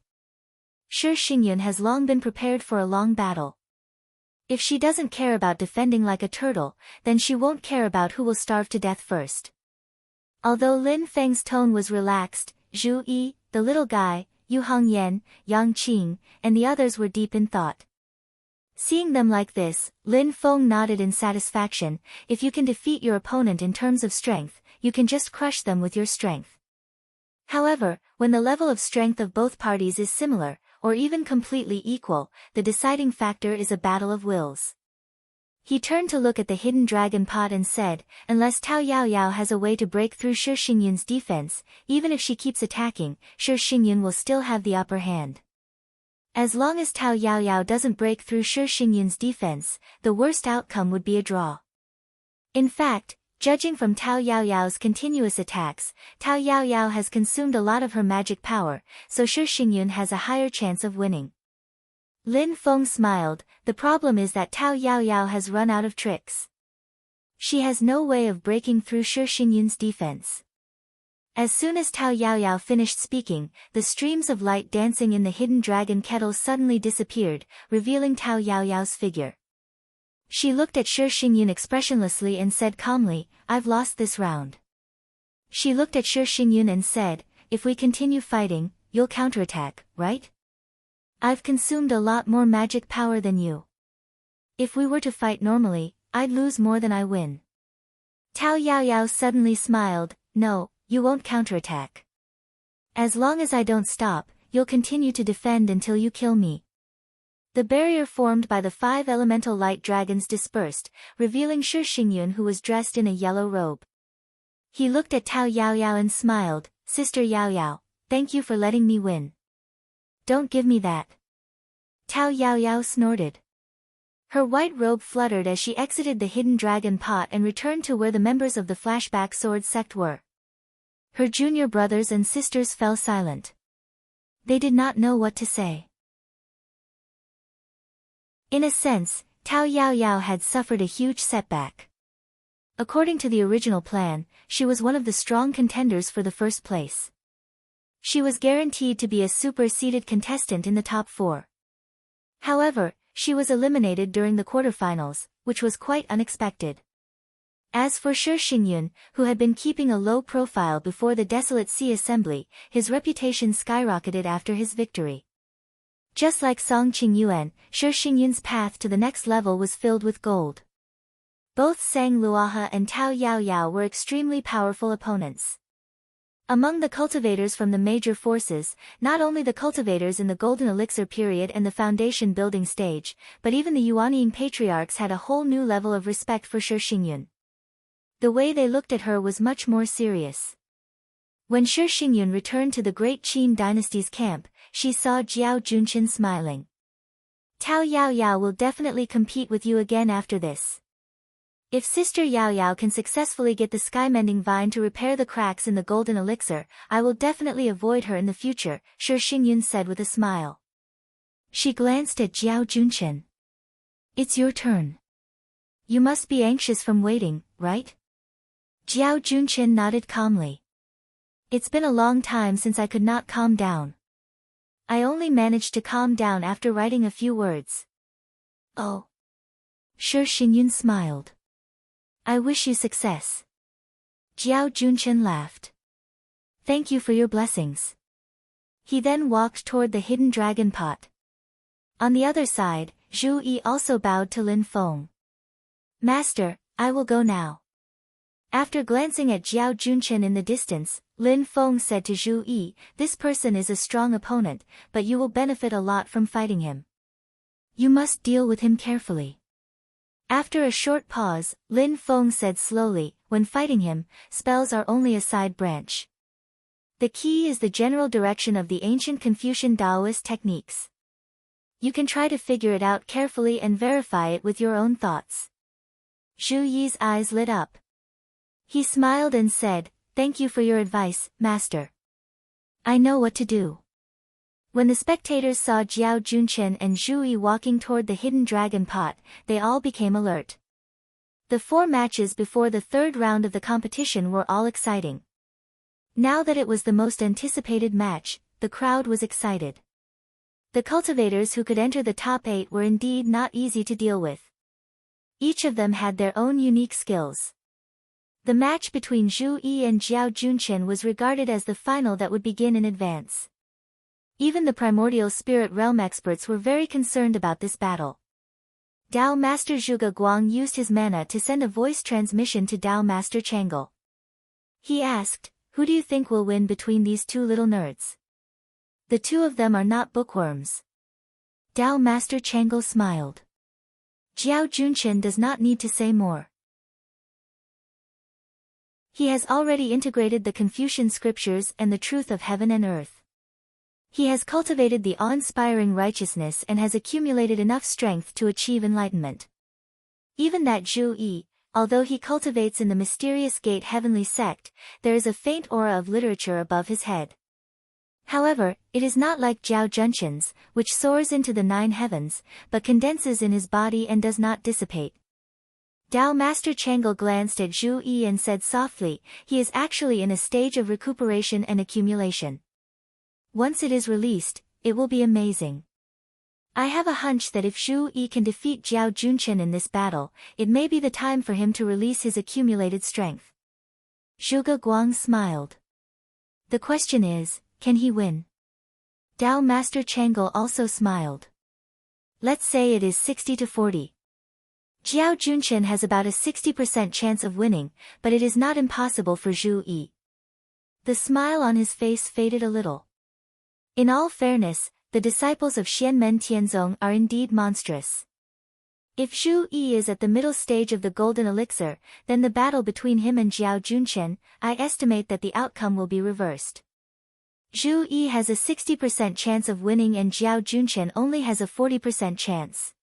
Shi Xingyun has long been prepared for a long battle. If she doesn't care about defending like a turtle, then she won't care about who will starve to death first. Although Lin Feng's tone was relaxed, Zhu Yi, the little guy, Yu Hongyan, Yang Qing, and the others were deep in thought. Seeing them like this, Lin Feng nodded in satisfaction. If you can defeat your opponent in terms of strength, you can just crush them with your strength. However, when the level of strength of both parties is similar, or even completely equal, the deciding factor is a battle of wills. He turned to look at the hidden dragon pot and said, unless Tao Yaoyao has a way to break through Shi Xingyun's defense, even if she keeps attacking, Shi Xingyun will still have the upper hand. As long as Tao Yaoyao doesn't break through Shi Xingyun's defense, the worst outcome would be a draw. In fact, judging from Tao Yaoyao's continuous attacks, Tao Yaoyao has consumed a lot of her magic power, so Shi Xingyun has a higher chance of winning. Lin Feng smiled. The problem is that Tao Yaoyao has run out of tricks. She has no way of breaking through Shi Xingyun's defense. As soon as Tao Yaoyao finished speaking, the streams of light dancing in the hidden dragon kettle suddenly disappeared, revealing Tao Yaoyao's figure. She looked at Shi Xingyun expressionlessly and said calmly, I've lost this round. She looked at Shi Xingyun and said, if we continue fighting, you'll counterattack, right? I've consumed a lot more magic power than you. If we were to fight normally, I'd lose more than I win. Tao Yaoyao suddenly smiled. No, you won't counterattack. As long as I don't stop, you'll continue to defend until you kill me. The barrier formed by the 5 elemental light dragons dispersed, revealing Shi Xingyun, who was dressed in a yellow robe. He looked at Tao Yaoyao and smiled. Sister Yaoyao, thank you for letting me win. Don't give me that. Tao Yaoyao snorted. Her white robe fluttered as she exited the hidden dragon pot and returned to where the members of the Flashback Sword sect were. Her junior brothers and sisters fell silent. They did not know what to say. In a sense, Tao Yaoyao had suffered a huge setback. According to the original plan, she was one of the strong contenders for the first place. She was guaranteed to be a super-seeded contestant in the top 4. However, she was eliminated during the quarterfinals, which was quite unexpected. As for Shi Xingyun, who had been keeping a low profile before the Desolate Sea Assembly, his reputation skyrocketed after his victory. Just like Song Qingyuan, Shi Xingyun's path to the next level was filled with gold. Both Sang Luoha and Tao Yaoyao were extremely powerful opponents. Among the cultivators from the major forces, not only the cultivators in the Golden Elixir period and the Foundation building stage, but even the Yuanying patriarchs had a whole new level of respect for Shi Xingyun. The way they looked at her was much more serious. When Shi Xingyun returned to the Great Qin dynasty's camp, she saw Jiao Junchen smiling. Tao Yaoyao will definitely compete with you again after this. If Sister Yaoyao can successfully get the Sky-Mending Vine to repair the cracks in the Golden Elixir, I will definitely avoid her in the future, Shi Xingyun said with a smile. She glanced at Jiao Junchen. It's your turn. You must be anxious from waiting, right? Jiao Junchen nodded calmly. It's been a long time since I could not calm down. I only managed to calm down after writing a few words. Oh. Shi Xingyun smiled. I wish you success. Jiao Junchen laughed. Thank you for your blessings. He then walked toward the hidden dragon pot. On the other side, Zhu Yi also bowed to Lin Feng. Master, I will go now. After glancing at Jiao Junchen in the distance, Lin Feng said to Zhu Yi, this person is a strong opponent, but you will benefit a lot from fighting him. You must deal with him carefully. After a short pause, Lin Feng said slowly, when fighting him, spells are only a side branch. The key is the general direction of the ancient Confucian Taoist techniques. You can try to figure it out carefully and verify it with your own thoughts. Zhu Yi's eyes lit up. He smiled and said, "Thank you for your advice, master. I know what to do." When the spectators saw Jiao Junchen and Zhu Yi walking toward the hidden dragon pot, they all became alert. The 4 matches before the 3rd round of the competition were all exciting. Now that it was the most anticipated match, the crowd was excited. The cultivators who could enter the top 8 were indeed not easy to deal with. Each of them had their own unique skills. The match between Zhu Yi and Jiao Junchen was regarded as the final that would begin in advance. Even the primordial spirit realm experts were very concerned about this battle. Dao Master Zhuge Guang used his mana to send a voice transmission to Dao Master Changle. He asked, "Who do you think will win between these 2 little nerds? The 2 of them are not bookworms." Dao Master Changle smiled. Jiao Junchen does not need to say more. He has already integrated the Confucian scriptures and the truth of heaven and earth. He has cultivated the awe-inspiring righteousness and has accumulated enough strength to achieve enlightenment. Even that Zhu Yi, although he cultivates in the mysterious gate heavenly sect, there is a faint aura of literature above his head. However, it is not like Jiao Junchen's, which soars into the 9 heavens, but condenses in his body and does not dissipate. Dao Master Changle glanced at Zhu Yi and said softly, "He is actually in a stage of recuperation and accumulation. Once it is released, it will be amazing. I have a hunch that if Zhu Yi can defeat Jiao Junchen in this battle, it may be the time for him to release his accumulated strength." Zhuge Guang smiled. "The question is, can he win?" Dao Master Changle also smiled. "Let's say it is 60 to 40. Jiao Junchen has about a 60% chance of winning, but it is not impossible for Zhu Yi." The smile on his face faded a little. In all fairness, the disciples of Xianmen Tianzong are indeed monstrous. If Zhu Yi is at the middle stage of the golden elixir, then the battle between him and Jiao Junchen, I estimate that the outcome will be reversed. Zhu Yi has a 60% chance of winning and Jiao Junchen only has a 40% chance.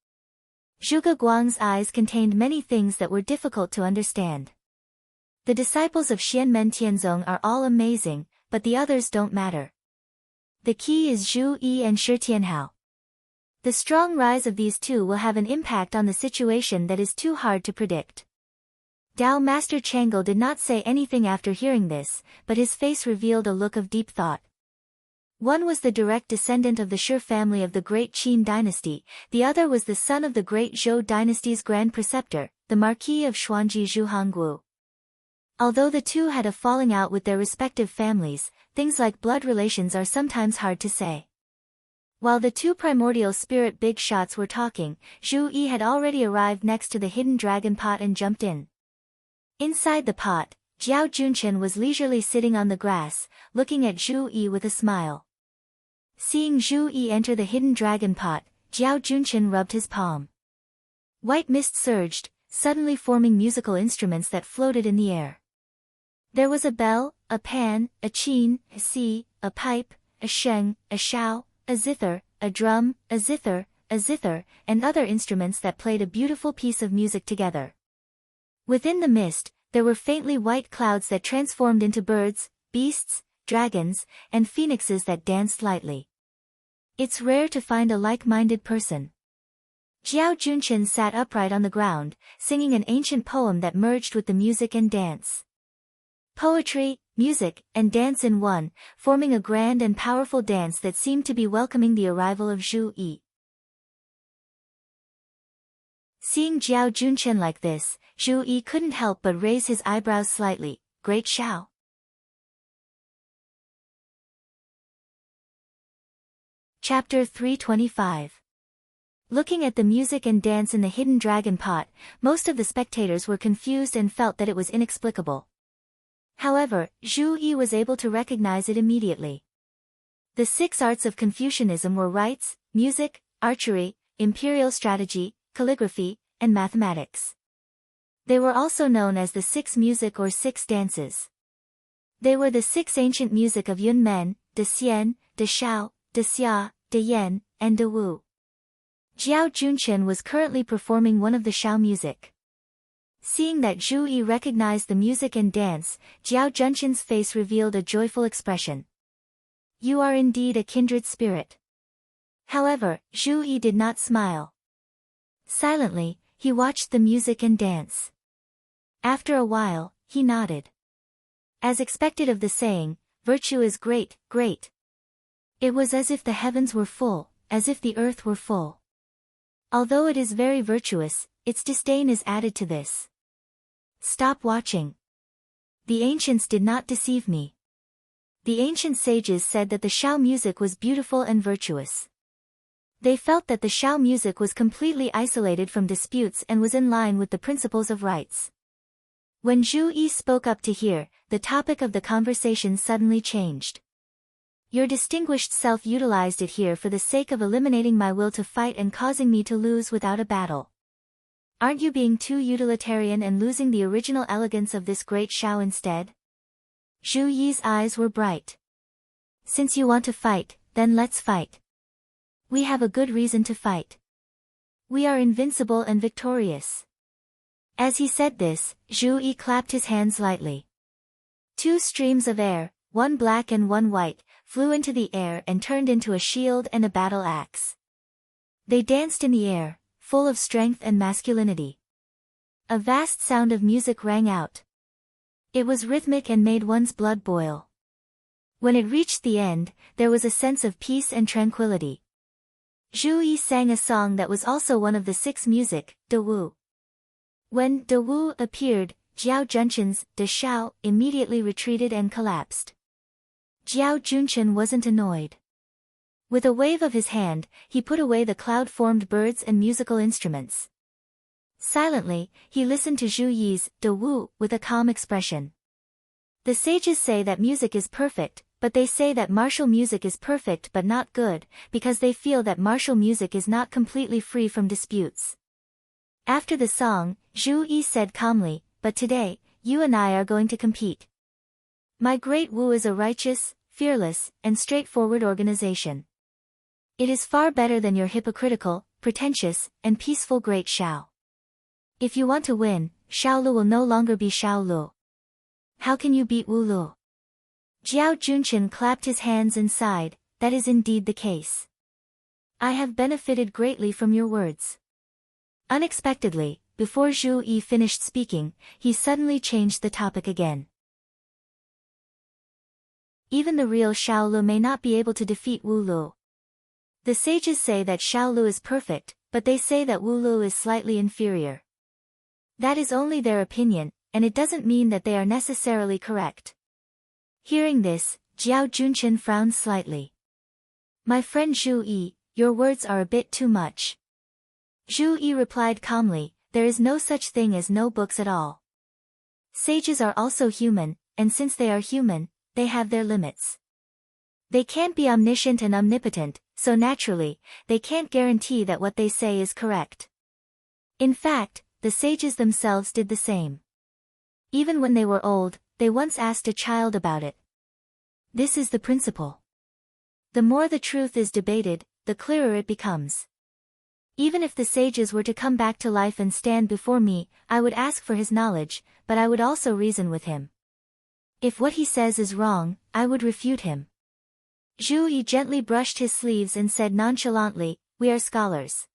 Zhuge Guang's eyes contained many things that were difficult to understand. The disciples of Xianmen Tianzong are all amazing, but the others don't matter. The key is Zhu Yi and Shi Tianhao. The strong rise of these 2 will have an impact on the situation that is too hard to predict. Dao Master Changle did not say anything after hearing this, but his face revealed a look of deep thought. One was the direct descendant of the Shi family of the Great Qin dynasty, the other was the son of the Great Zhou dynasty's grand preceptor, the Marquis of Xuanji Zhu Hongguo. Although the 2 had a falling out with their respective families, things like blood relations are sometimes hard to say. While the 2 primordial spirit big shots were talking, Zhu Yi had already arrived next to the hidden dragon pot and jumped in. Inside the pot, Jiao Junchen was leisurely sitting on the grass, looking at Zhu Yi with a smile. Seeing Zhu Yi enter the hidden dragon pot, Jiao Junchen rubbed his palm. White mist surged, suddenly forming musical instruments that floated in the air. There was a bell, a pan, a qin, a si, a pipe, a sheng, a shao, a zither, a drum, a zither, and other instruments that played a beautiful piece of music together. Within the mist, there were faintly white clouds that transformed into birds, beasts, dragons, and phoenixes that danced lightly. It's rare to find a like-minded person. Jiao Junchen sat upright on the ground, singing an ancient poem that merged with the music and dance. Poetry, music, and dance in one, forming a grand and powerful dance that seemed to be welcoming the arrival of Zhu Yi. Seeing Jiao Junchen like this, Zhu Yi couldn't help but raise his eyebrows slightly. Great Shao. Chapter 325. Looking at the music and dance in the hidden dragon pot, most of the spectators were confused and felt that it was inexplicable. However, Zhu Yi was able to recognize it immediately. The 6 arts of Confucianism were rites, music, archery, imperial strategy, calligraphy, and mathematics. They were also known as the six music or six dances. They were the six ancient music of Yun Men, De Xian, De Shao, De Xia, De Yan, and De Wu. Jiao Junchen was currently performing one of the Shao music. Seeing that Zhu Yi recognized the music and dance, Jiao Junchen's face revealed a joyful expression. You are indeed a kindred spirit. However, Zhu Yi did not smile. Silently, he watched the music and dance. After a while, he nodded. As expected of the saying, virtue is great, great. It was as if the heavens were full, as if the earth were full. Although it is very virtuous, its disdain is added to this. Stop watching. The ancients did not deceive me. The ancient sages said that the Shao music was beautiful and virtuous. They felt that the Shao music was completely isolated from disputes and was in line with the principles of rights. When Zhu Yi spoke up to hear, the topic of the conversation suddenly changed. Your distinguished self utilized it here for the sake of eliminating my will to fight and causing me to lose without a battle. Aren't you being too utilitarian and losing the original elegance of this great Shao instead? Zhu Yi's eyes were bright. Since you want to fight, then let's fight. We have a good reason to fight. We are invincible and victorious. As he said this, Zhu Yi clapped his hands lightly. Two streams of air, one black and one white, flew into the air and turned into a shield and a battle axe. They danced in the air, full of strength and masculinity. A vast sound of music rang out. It was rhythmic and made one's blood boil. When it reached the end, there was a sense of peace and tranquility. Zhu Yi sang a song that was also one of the six music, De Wu. When De Wu appeared, Jiao Junchen's De Shao immediately retreated and collapsed. Jiao Junchen wasn't annoyed. With a wave of his hand, he put away the cloud-formed birds and musical instruments. Silently, he listened to Zhu Yi's De Wu with a calm expression. The sages say that music is perfect, but they say that martial music is perfect but not good, because they feel that martial music is not completely free from disputes. After the song, Zhu Yi said calmly, but today, you and I are going to compete. My great Wu is a righteous, fearless, and straightforward organization. It is far better than your hypocritical, pretentious, and peaceful great Shao. If you want to win, Shaolu will no longer be Shaolu. How can you beat Wu Lu? Jiao Junchen clapped his hands and sighed, that is indeed the case. I have benefited greatly from your words. Unexpectedly, before Zhu Yi finished speaking, he suddenly changed the topic again. Even the real Shaolu may not be able to defeat Wu Lu. The sages say that Shaolu is perfect, but they say that Wu Lu is slightly inferior. That is only their opinion, and it doesn't mean that they are necessarily correct. Hearing this, Jiao Junchen frowned slightly. My friend Zhu Yi, your words are a bit too much. Zhu Yi replied calmly, there is no such thing as no books at all. Sages are also human, and since they are human, they have their limits. They can't be omniscient and omnipotent, so naturally, they can't guarantee that what they say is correct. In fact, the sages themselves did the same. Even when they were old, they once asked a child about it. This is the principle. The more the truth is debated, the clearer it becomes. Even if the sages were to come back to life and stand before me, I would ask for his knowledge, but I would also reason with him. If what he says is wrong, I would refute him. Zhu Yi gently brushed his sleeves and said nonchalantly, we are scholars.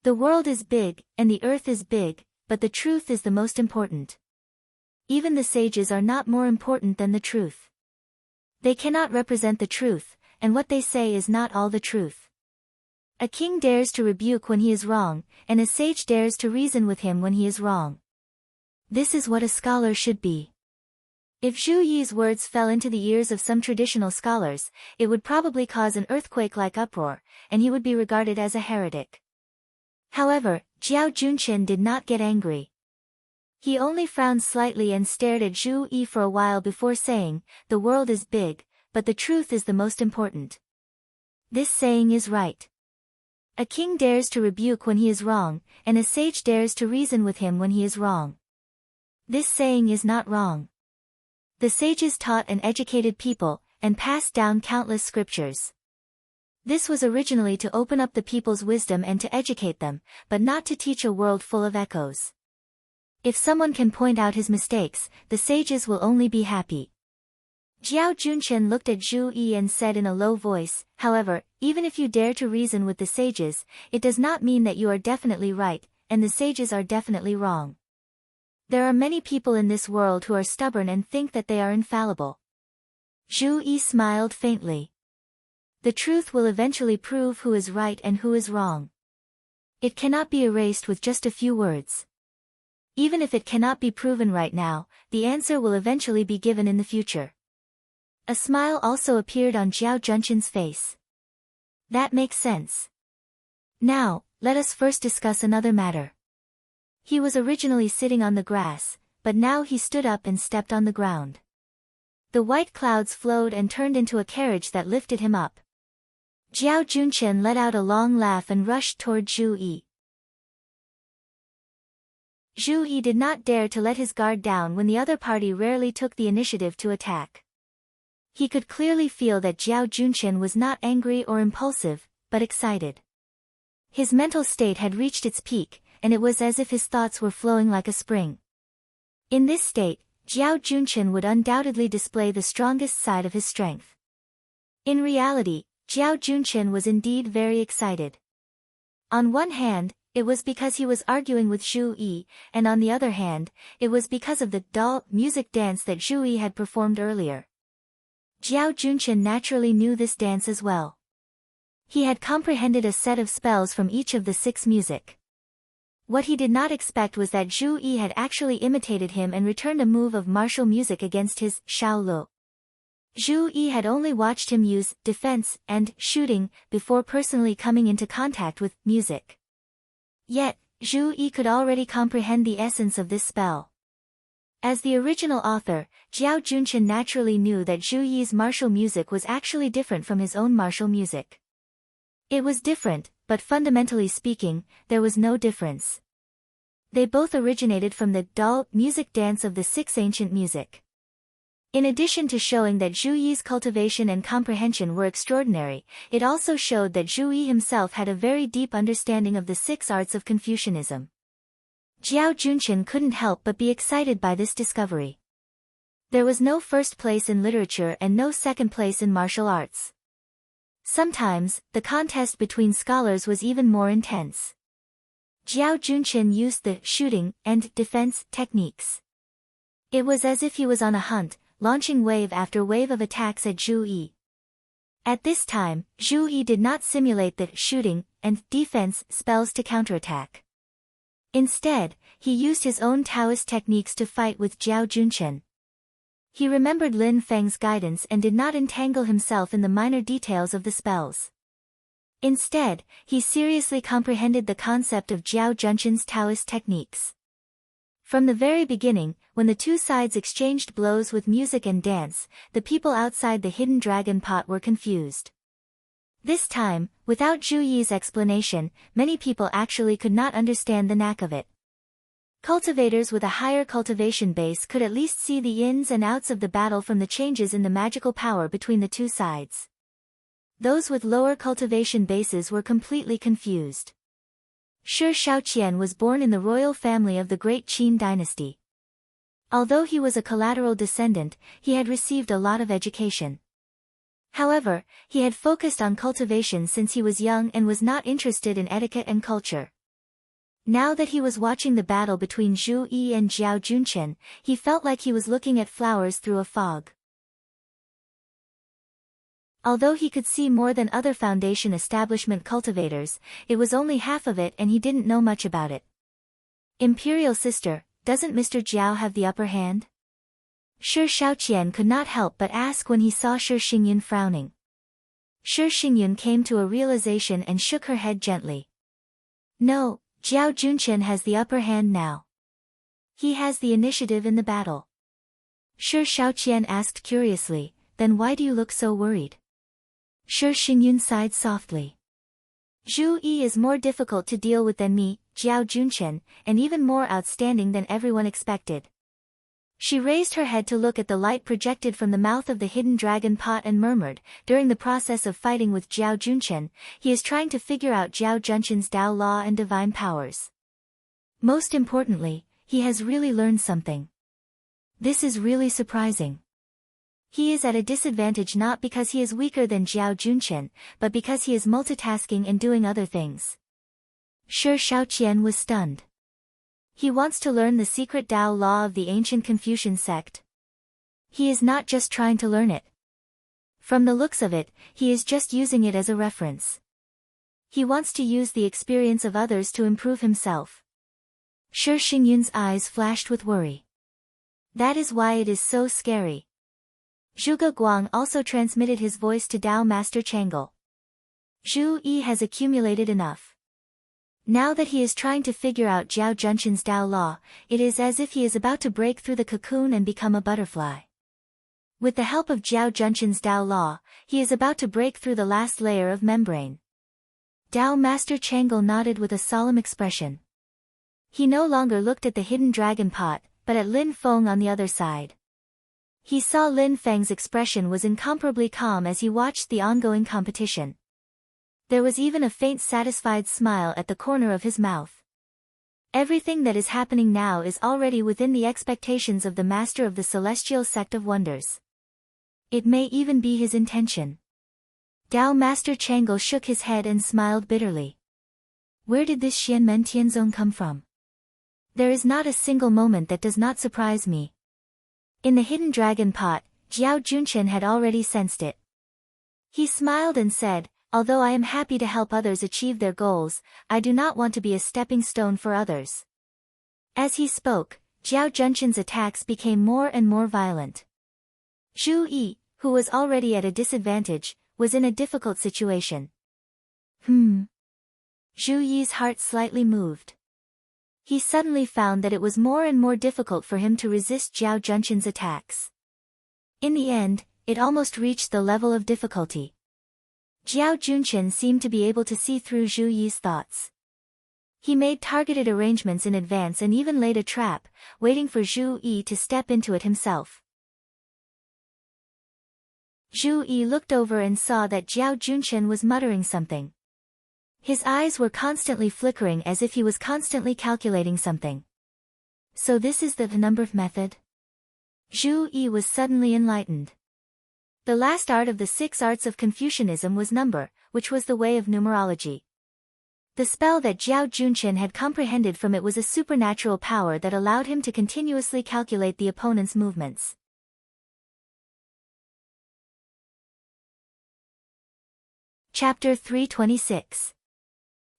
The world is big, and the earth is big, but the truth is the most important. Even the sages are not more important than the truth. They cannot represent the truth, and what they say is not all the truth. A king dares to rebuke when he is wrong, and a sage dares to reason with him when he is wrong. This is what a scholar should be. If Zhu Yi's words fell into the ears of some traditional scholars, it would probably cause an earthquake-like uproar, and he would be regarded as a heretic. However, Jiao Junchen did not get angry. He only frowned slightly and stared at Zhu Yi for a while before saying, the world is big, but the truth is the most important. This saying is right. A king dares to rebuke when he is wrong, and a sage dares to reason with him when he is wrong. This saying is not wrong. The sages taught and educated people, and passed down countless scriptures. This was originally to open up the people's wisdom and to educate them, but not to teach a world full of echoes. If someone can point out his mistakes, the sages will only be happy. Jiao Junchen looked at Zhu Yi and said in a low voice, however, even if you dare to reason with the sages, it does not mean that you are definitely right, and the sages are definitely wrong. There are many people in this world who are stubborn and think that they are infallible. Zhu Yi smiled faintly. The truth will eventually prove who is right and who is wrong. It cannot be erased with just a few words. Even if it cannot be proven right now, the answer will eventually be given in the future. A smile also appeared on Jiao Junchen's face. That makes sense. Now, let us first discuss another matter. He was originally sitting on the grass, but now he stood up and stepped on the ground. The white clouds flowed and turned into a carriage that lifted him up. Jiao Junchen let out a long laugh and rushed toward Zhu Yi. Zhu Yi did not dare to let his guard down when the other party rarely took the initiative to attack. He could clearly feel that Jiao Junchen was not angry or impulsive, but excited. His mental state had reached its peak, and it was as if his thoughts were flowing like a spring. In this state, Jiao Junchen would undoubtedly display the strongest side of his strength. In reality, Jiao Junchen was indeed very excited. On one hand, it was because he was arguing with Zhu Yi, and on the other hand, it was because of the doll music dance that Zhu Yi had performed earlier. Jiao Junchen naturally knew this dance as well. He had comprehended a set of spells from each of the 6 music. What he did not expect was that Zhu Yi had actually imitated him and returned a move of martial music against his Shaolu. Zhu Yi had only watched him use defense and shooting before personally coming into contact with music. Yet, Zhu Yi could already comprehend the essence of this spell. As the original author, Jiao Junchen naturally knew that Zhu Yi's martial music was actually different from his own martial music. It was different, but fundamentally speaking, there was no difference. They both originated from the doll music dance of the 6 ancient music. In addition to showing that Zhu Yi's cultivation and comprehension were extraordinary, it also showed that Zhu Yi himself had a very deep understanding of the 6 arts of Confucianism. Jiao Junchen couldn't help but be excited by this discovery. There was no first place in literature and no second place in martial arts. Sometimes, the contest between scholars was even more intense. Jiao Junchen used the shooting and defense techniques. It was as if he was on a hunt, launching wave after wave of attacks at Zhu Yi. At this time, Zhu Yi did not simulate the shooting and defense spells to counterattack. Instead, he used his own Taoist techniques to fight with Jiao Junchen. He remembered Lin Feng's guidance and did not entangle himself in the minor details of the spells. Instead, he seriously comprehended the concept of Jiao Junchen's Taoist techniques. From the very beginning, when the 2 sides exchanged blows with music and dance, the people outside the hidden dragon pot were confused. This time, without Zhu Yi's explanation, many people actually could not understand the knack of it. Cultivators with a higher cultivation base could at least see the ins and outs of the battle from the changes in the magical power between the 2 sides. Those with lower cultivation bases were completely confused. Shi Shaoqian was born in the royal family of the Great Qin dynasty. Although he was a collateral descendant, he had received a lot of education. However, he had focused on cultivation since he was young and was not interested in etiquette and culture. Now that he was watching the battle between Zhu Yi and Jiao Junchen, he felt like he was looking at flowers through a fog. Although he could see more than other foundation establishment cultivators, it was only half of it and he didn't know much about it. Imperial sister, doesn't Mr. Jiao have the upper hand? Shi Shaoqian could not help but ask when he saw Shi Xingyun frowning. Shi Xingyun came to a realization and shook her head gently. No, Jiao Junchen has the upper hand now. He has the initiative in the battle. Shi Shaoqian asked curiously, then why do you look so worried? Shi Xingyun sighed softly. Zhu Yi is more difficult to deal with than me, Jiao Junchen, and even more outstanding than everyone expected. She raised her head to look at the light projected from the mouth of the hidden dragon pot and murmured, during the process of fighting with Jiao Junchen, he is trying to figure out Jiao Junchen's Tao law and divine powers. Most importantly, he has really learned something. This is really surprising. He is at a disadvantage not because he is weaker than Jiao Junchen, but because he is multitasking and doing other things. Shi Shaoqian was stunned. He wants to learn the secret Tao law of the ancient Confucian sect. He is not just trying to learn it. From the looks of it, he is just using it as a reference. He wants to use the experience of others to improve himself. Shi Xingyun's eyes flashed with worry. That is why it is so scary. Zhuge Guang also transmitted his voice to Tao Master Chang'e. Zhu Yi has accumulated enough. Now that he is trying to figure out Jiao Junchen's Tao law, it is as if he is about to break through the cocoon and become a butterfly. With the help of Jiao Junchen's Tao law, he is about to break through the last layer of membrane. Tao Master Chang'e nodded with a solemn expression. He no longer looked at the hidden dragon pot, but at Lin Feng on the other side. He saw Lin Feng's expression was incomparably calm as he watched the ongoing competition. There was even a faint satisfied smile at the corner of his mouth. Everything that is happening now is already within the expectations of the master of the celestial sect of wonders. It may even be his intention. Tao Master Chang'e shook his head and smiled bitterly. Where did this Xianmen Tianzong come from? There is not a single moment that does not surprise me. In the hidden dragon pot, Jiao Junchen had already sensed it. He smiled and said, although I am happy to help others achieve their goals, I do not want to be a stepping stone for others. As he spoke, Jiao Junchen's attacks became more and more violent. Zhu Yi, who was already at a disadvantage, was in a difficult situation. Zhu Yi's heart slightly moved. He suddenly found that it was more and more difficult for him to resist Jiao Junchen's attacks. In the end, it almost reached the level of difficulty. Jiao Junchen seemed to be able to see through Zhu Yi's thoughts. He made targeted arrangements in advance and even laid a trap, waiting for Zhu Yi to step into it himself. Zhu Yi looked over and saw that Jiao Junchen was muttering something. His eyes were constantly flickering as if he was constantly calculating something. So this is the number method? Zhu Yi was suddenly enlightened. The last art of the 6 arts of Confucianism was number, which was the way of numerology. The spell that Jiao Junchen had comprehended from it was a supernatural power that allowed him to continuously calculate the opponent's movements. Chapter 326.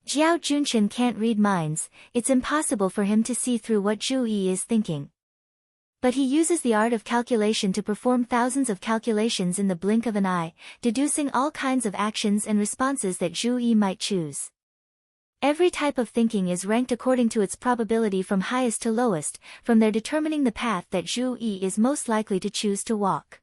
Jiao Junchen can't read minds, it's impossible for him to see through what Zhu Yi is thinking. But he uses the art of calculation to perform thousands of calculations in the blink of an eye, deducing all kinds of actions and responses that Zhu Yi might choose. Every type of thinking is ranked according to its probability from highest to lowest, from there determining the path that Zhu Yi is most likely to choose to walk.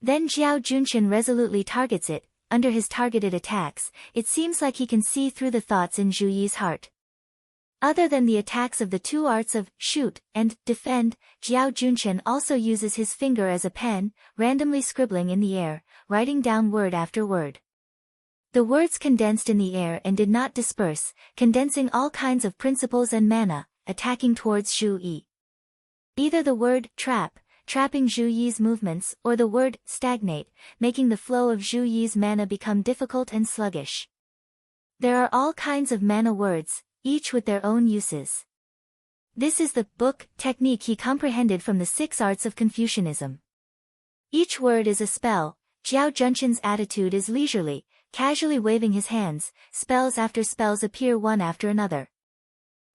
Then Jiao Junchen resolutely targets it. Under his targeted attacks, it seems like he can see through the thoughts in Zhu Yi's heart. Other than the attacks of the 2 arts of shoot and defend, Jiao Junchen also uses his finger as a pen, randomly scribbling in the air, writing down word after word. The words condensed in the air and did not disperse, condensing all kinds of principles and mana, attacking towards Zhu Yi. Either the word trapping Zhu Yi's movements, or the word stagnate, making the flow of Zhu Yi's mana become difficult and sluggish. There are all kinds of mana words, each with their own uses. This is the book technique he comprehended from the 6 arts of Confucianism. Each word is a spell. Jiao Junchen's attitude is leisurely, casually waving his hands, spells after spells appear one after another.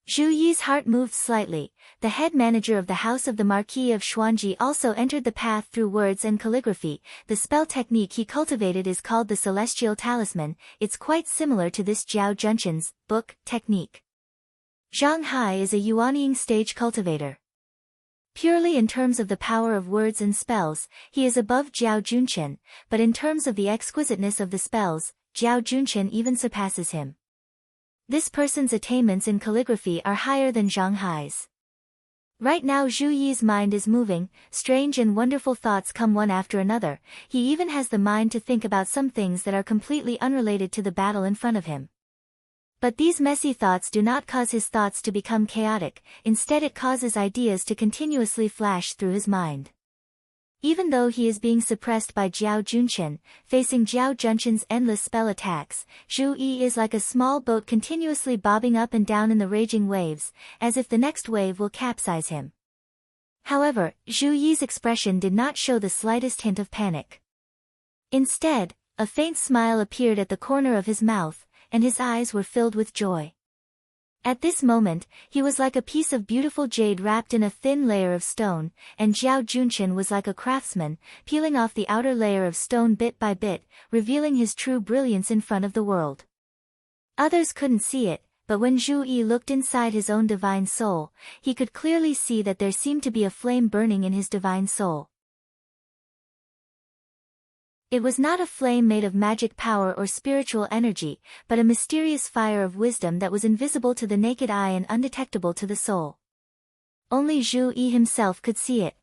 Zhu Yi's heart moved slightly. The head manager of the House of the Marquis of Xuanji also entered the path through words and calligraphy. The spell technique he cultivated is called the Celestial Talisman. It's quite similar to this Jiao Junchen's book technique. Zhang Hai is a Yuanying stage cultivator. Purely in terms of the power of words and spells, he is above Jiao Junchen, but in terms of the exquisiteness of the spells, Zhao Junchen even surpasses him. This person's attainments in calligraphy are higher than Zhang Hai's. Right now Zhu Yi's mind is moving, strange and wonderful thoughts come one after another, he even has the mind to think about some things that are completely unrelated to the battle in front of him. But these messy thoughts do not cause his thoughts to become chaotic, instead it causes ideas to continuously flash through his mind. Even though he is being suppressed by Zhao Junchen, facing Zhao Junchen's endless spell attacks, Zhu Yi is like a small boat continuously bobbing up and down in the raging waves, as if the next wave will capsize him. However, Zhu Yi's expression did not show the slightest hint of panic. Instead, a faint smile appeared at the corner of his mouth, and his eyes were filled with joy. At this moment, he was like a piece of beautiful jade wrapped in a thin layer of stone, and Zhao Junchen was like a craftsman, peeling off the outer layer of stone bit by bit, revealing his true brilliance in front of the world. Others couldn't see it, but when Zhu Yi looked inside his own divine soul, he could clearly see that there seemed to be a flame burning in his divine soul. It was not a flame made of magic power or spiritual energy, but a mysterious fire of wisdom that was invisible to the naked eye and undetectable to the soul. Only Zhu Yi himself could see it.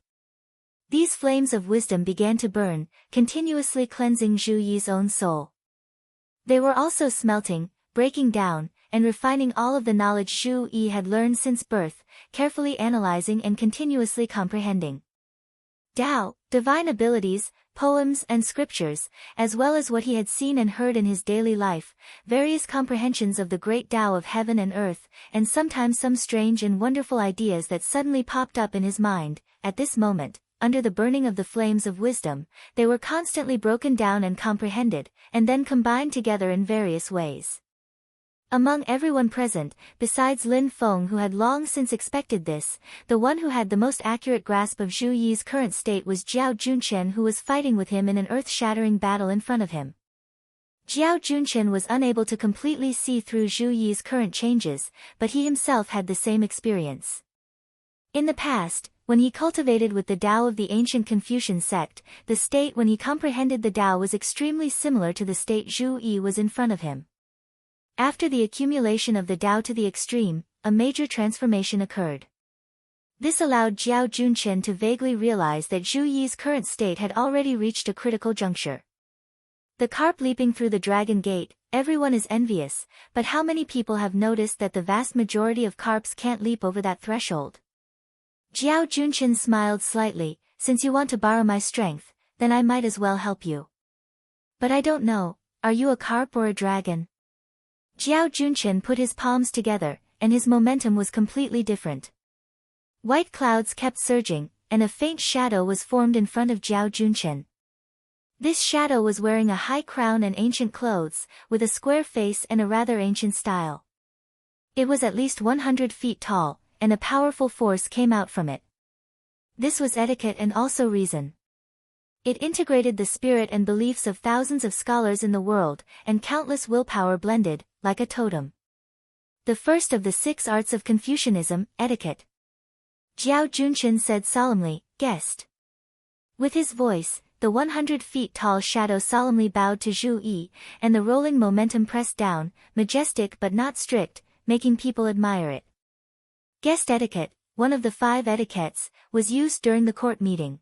These flames of wisdom began to burn, continuously cleansing Zhu Yi's own soul. They were also smelting, breaking down, and refining all of the knowledge Zhu Yi had learned since birth, carefully analyzing and continuously comprehending. Tao, divine abilities, poems and scriptures, as well as what he had seen and heard in his daily life, various comprehensions of the great Tao of heaven and earth, and sometimes some strange and wonderful ideas that suddenly popped up in his mind. At this moment, under the burning of the flames of wisdom, they were constantly broken down and comprehended, and then combined together in various ways. Among everyone present, besides Lin Feng who had long since expected this, the one who had the most accurate grasp of Zhu Yi's current state was Zhao Junchen, who was fighting with him in an earth-shattering battle in front of him. Zhao Junchen was unable to completely see through Zhu Yi's current changes, but he himself had the same experience. In the past, when he cultivated with the Tao of the ancient Confucian sect, the state when he comprehended the Tao was extremely similar to the state Zhu Yi was in front of him. After the accumulation of the Tao to the extreme, a major transformation occurred. This allowed Zhao Junchen to vaguely realize that Zhu Yi's current state had already reached a critical juncture. The carp leaping through the dragon gate, everyone is envious, but how many people have noticed that the vast majority of carps can't leap over that threshold? Zhao Junchen smiled slightly, since you want to borrow my strength, then I might as well help you. But I don't know, are you a carp or a dragon? Zhao Junchen put his palms together, and his momentum was completely different. White clouds kept surging, and a faint shadow was formed in front of Zhao Junchen. This shadow was wearing a high crown and ancient clothes, with a square face and a rather ancient style. It was at least 100 feet tall, and a powerful force came out from it. This was etiquette and also reason. It integrated the spirit and beliefs of thousands of scholars in the world, and countless willpower blended, like a totem. The first of the 6 arts of Confucianism, etiquette. Zhao Junchen said solemnly, guest. With his voice, the 100 feet tall shadow solemnly bowed to Zhu Yi, and the rolling momentum pressed down, majestic but not strict, making people admire it. Guest etiquette, one of the 5 etiquettes, was used during the court meeting.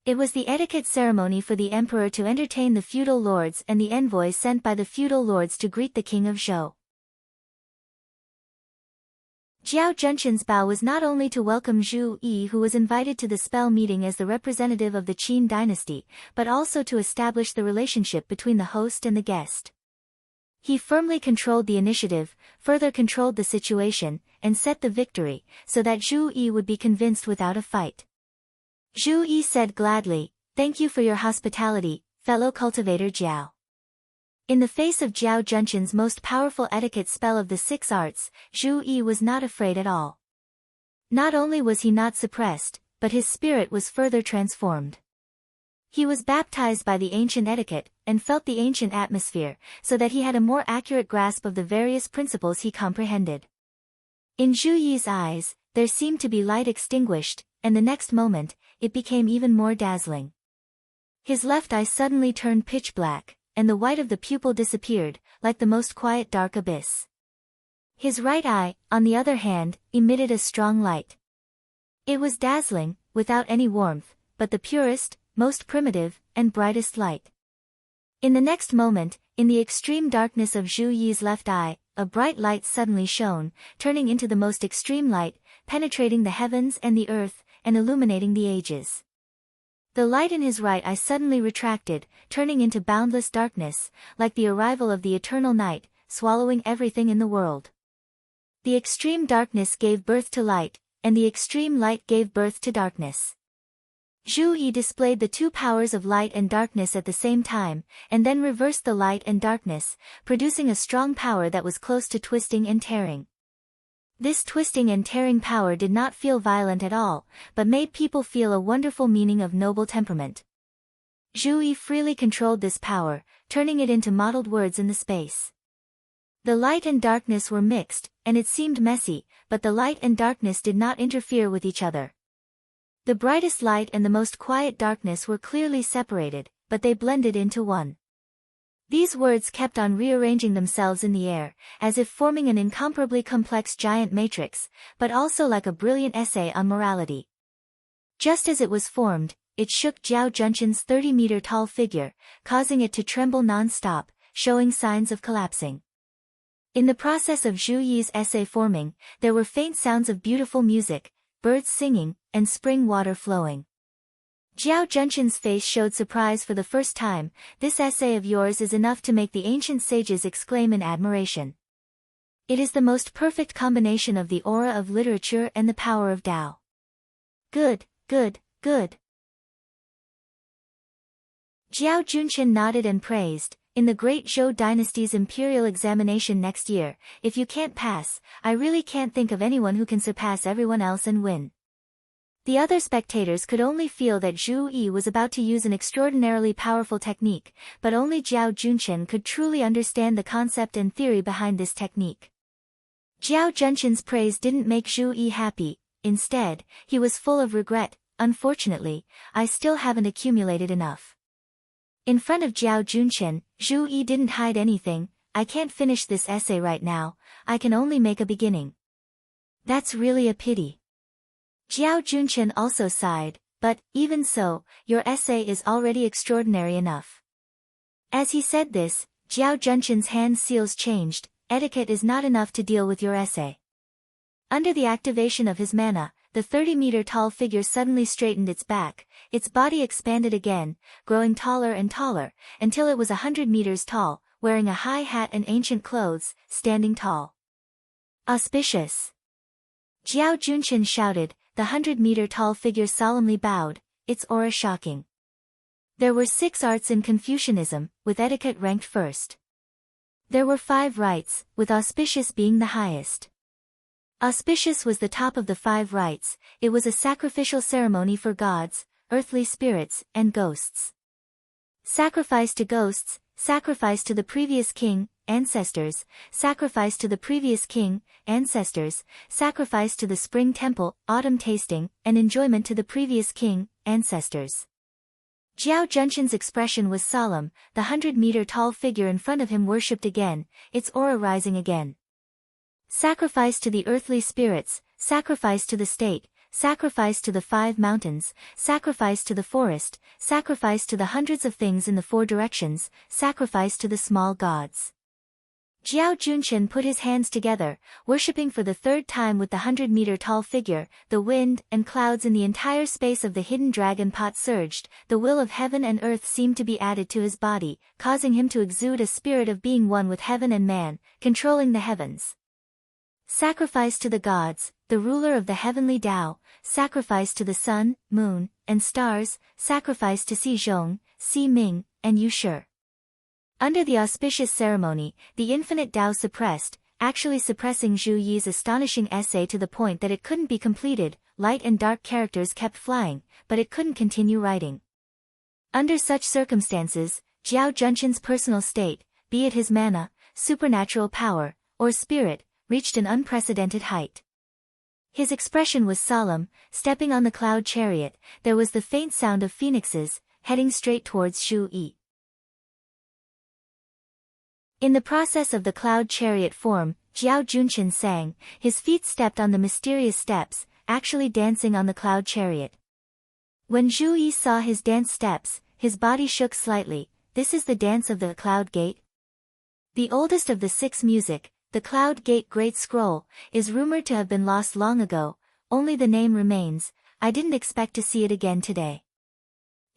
It was the etiquette ceremony for the emperor to entertain the feudal lords and the envoys sent by the feudal lords to greet the king of Zhou. Zhao Junchen's bow was not only to welcome Zhu Yi, who was invited to the spell meeting as the representative of the Qin dynasty, but also to establish the relationship between the host and the guest. He firmly controlled the initiative, further controlled the situation, and set the victory, so that Zhu Yi would be convinced without a fight. Zhu Yi said gladly, thank you for your hospitality, fellow cultivator Zhao. In the face of Zhao Junchen's most powerful etiquette spell of the 6 arts, Zhu Yi was not afraid at all. Not only was he not suppressed, but his spirit was further transformed. He was baptized by the ancient etiquette, and felt the ancient atmosphere, so that he had a more accurate grasp of the various principles he comprehended. In Zhu Yi's eyes, there seemed to be light extinguished, and the next moment, it became even more dazzling. His left eye suddenly turned pitch black, and the white of the pupil disappeared, like the most quiet dark abyss. His right eye, on the other hand, emitted a strong light. It was dazzling, without any warmth, but the purest, most primitive, and brightest light. In the next moment, in the extreme darkness of Zhu Yi's left eye, a bright light suddenly shone, turning into the most extreme light, penetrating the heavens and the earth, and illuminating the ages. The light in his right eye suddenly retracted, turning into boundless darkness, like the arrival of the eternal night, swallowing everything in the world. The extreme darkness gave birth to light, and the extreme light gave birth to darkness. Zhu Yi displayed the two powers of light and darkness at the same time, and then reversed the light and darkness, producing a strong power that was close to twisting and tearing. This twisting and tearing power did not feel violent at all, but made people feel a wonderful meaning of noble temperament. Zhu Yi freely controlled this power, turning it into mottled words in the space. The light and darkness were mixed, and it seemed messy, but the light and darkness did not interfere with each other. The brightest light and the most quiet darkness were clearly separated, but they blended into one. These words kept on rearranging themselves in the air, as if forming an incomparably complex giant matrix, but also like a brilliant essay on morality. Just as it was formed, it shook Zhao Junshan's 30-meter-tall figure, causing it to tremble non-stop, showing signs of collapsing. In the process of Zhu Yi's essay forming, there were faint sounds of beautiful music, birds singing, and spring water flowing. Zhao Junshan's face showed surprise for the first time. This essay of yours is enough to make the ancient sages exclaim in admiration. It is the most perfect combination of the aura of literature and the power of Tao. Good, good, good. Zhao Junshan nodded and praised. In the great Zhou dynasty's imperial examination next year, if you can't pass, I really can't think of anyone who can surpass everyone else and win. The other spectators could only feel that Zhu Yi was about to use an extraordinarily powerful technique, but only Zhao Junshan could truly understand the concept and theory behind this technique. Zhao Junshan's praise didn't make Zhu Yi happy. Instead, he was full of regret. Unfortunately, I still haven't accumulated enough. In front of Zhao Junshan, Zhu Yi didn't hide anything. I can't finish this essay right now, I can only make a beginning. That's really a pity. Zhao Junshan also sighed, but, even so, your essay is already extraordinary enough. As he said this, Zhao Junshan's hand seals changed. Etiquette is not enough to deal with your essay. Under the activation of his mana, the 30-meter-tall figure suddenly straightened its back, its body expanded again, growing taller and taller, until it was 100 meters tall, wearing a high hat and ancient clothes, standing tall. Auspicious! Zhao Junshan shouted. The 100-meter-tall figure solemnly bowed, its aura shocking. There were 6 arts in Confucianism, with etiquette ranked first. There were 5 rites, with auspicious being the highest. Auspicious was the top of the 5 rites. It was a sacrificial ceremony for gods, earthly spirits, and ghosts. Sacrifice to ghosts, sacrifice to the previous king, ancestors, sacrifice to the previous king, ancestors, sacrifice to the spring temple, autumn tasting, and enjoyment to the previous king, ancestors. Zhao Junshan's expression was solemn. The 100-meter-tall figure in front of him worshipped again, its aura rising again. Sacrifice to the earthly spirits, sacrifice to the state, sacrifice to the 5 mountains, sacrifice to the forest, sacrifice to the hundreds of things in the 4 directions, sacrifice to the small gods. Zhao Junshan put his hands together, worshipping for the 3rd time with the 100-meter-tall figure. The wind and clouds in the entire space of the hidden dragon pot surged. The will of heaven and earth seemed to be added to his body, causing him to exude a spirit of being one with heaven and man, controlling the heavens. Sacrifice to the gods, the ruler of the heavenly Tao, sacrifice to the sun, moon, and stars, sacrifice to Si Zhong, Si Ming, and Yu Shi. Under the auspicious ceremony, the infinite Tao suppressed, actually suppressing Zhu Yi's astonishing essay to the point that it couldn't be completed. Light and dark characters kept flying, but it couldn't continue writing. Under such circumstances, Zhao Junshan's personal state, be it his mana, supernatural power, or spirit, reached an unprecedented height. His expression was solemn. Stepping on the cloud chariot, there was the faint sound of phoenixes, heading straight towards Zhu Yi. In the process of the cloud chariot form, Jiao Junchen sang, his feet stepped on the mysterious steps, actually dancing on the cloud chariot. When Zhu Yi saw his dance steps, his body shook slightly. This is the dance of the cloud gate? The oldest of the 6 music, the Cloud Gate Great Scroll, is rumored to have been lost long ago, only the name remains. I didn't expect to see it again today.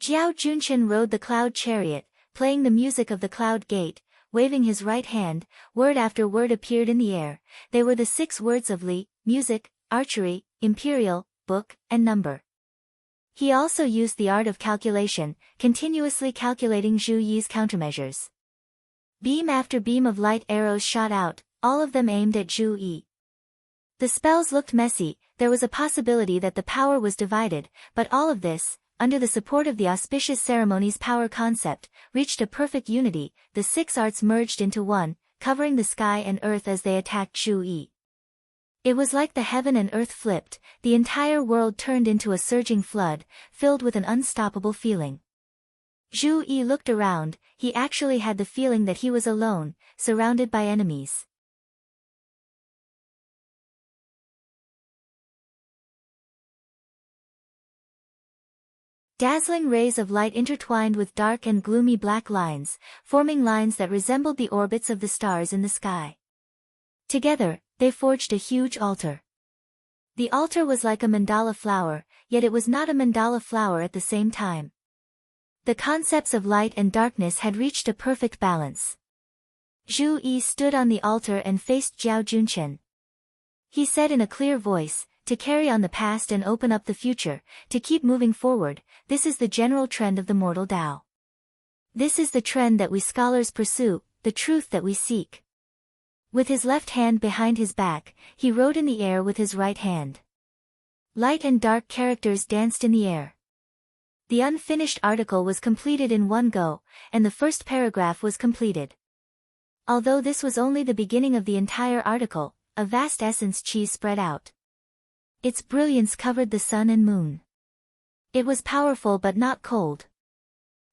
Jiao Junchen rode the cloud chariot, playing the music of the Cloud Gate, waving his right hand. Word after word appeared in the air. They were the 6 words of Li, music, archery, imperial, book, and number. He also used the art of calculation, continuously calculating Zhu Yi's countermeasures. Beam after beam of light arrows shot out, all of them aimed at Zhu Yi. The spells looked messy. There was a possibility that the power was divided, but all of this, under the support of the auspicious ceremony's power concept, reached a perfect unity. The 6 arts merged into one, covering the sky and earth as they attacked Zhu Yi. It was like the heaven and earth flipped, the entire world turned into a surging flood, filled with an unstoppable feeling. Zhu Yi looked around. He actually had the feeling that he was alone, surrounded by enemies. Dazzling rays of light intertwined with dark and gloomy black lines, forming lines that resembled the orbits of the stars in the sky. Together, they forged a huge altar. The altar was like a mandala flower, yet it was not a mandala flower at the same time. The concepts of light and darkness had reached a perfect balance. Zhu Yi stood on the altar and faced Jiao Junchen. He said in a clear voice, to carry on the past and open up the future, to keep moving forward, this is the general trend of the mortal Tao. This is the trend that we scholars pursue, the truth that we seek. With his left hand behind his back, he wrote in the air with his right hand. Light and dark characters danced in the air. The unfinished article was completed in one go, and the first paragraph was completed. Although this was only the beginning of the entire article, a vast essence chi spread out. Its brilliance covered the sun and moon. It was powerful but not cold.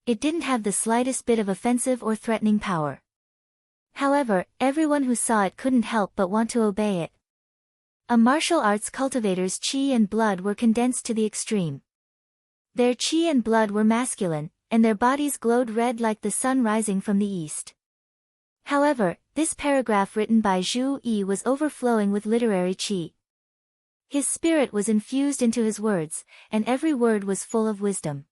It didn't have the slightest bit of offensive or threatening power. However, everyone who saw it couldn't help but want to obey it. A martial arts cultivator's chi and blood were condensed to the extreme. Their chi and blood were masculine, and their bodies glowed red like the sun rising from the east. However, this paragraph written by Zhu Yi was overflowing with literary chi. His spirit was infused into his words, and every word was full of wisdom.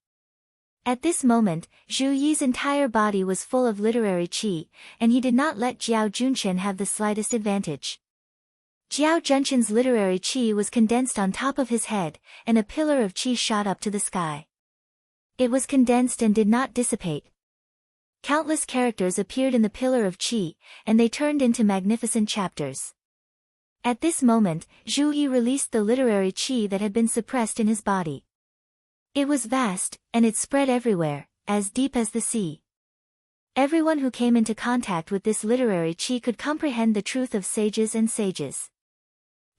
At this moment, Zhu Yi's entire body was full of literary chi, and he did not let Jiao Junchen have the slightest advantage. Jiao Junchen's literary chi was condensed on top of his head, and a pillar of chi shot up to the sky. It was condensed and did not dissipate. Countless characters appeared in the pillar of chi, and they turned into magnificent chapters. At this moment, Zhu Yi released the literary chi that had been suppressed in his body. It was vast, and it spread everywhere, as deep as the sea. Everyone who came into contact with this literary chi could comprehend the truth of sages and sages.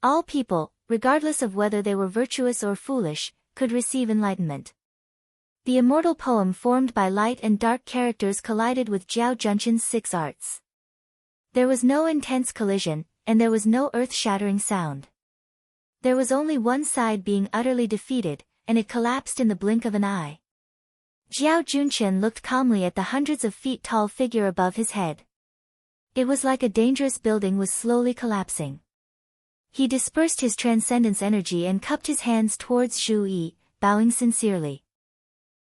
All people, regardless of whether they were virtuous or foolish, could receive enlightenment. The immortal poem formed by light and dark characters collided with Jiao Junchen's 6 arts. There was no intense collision, and there was no earth-shattering sound. There was only one side being utterly defeated, and it collapsed in the blink of an eye. Jiao Junchen looked calmly at the hundreds of feet tall figure above his head. It was like a dangerous building was slowly collapsing. He dispersed his transcendence energy and cupped his hands towards Zhu Yi, bowing sincerely.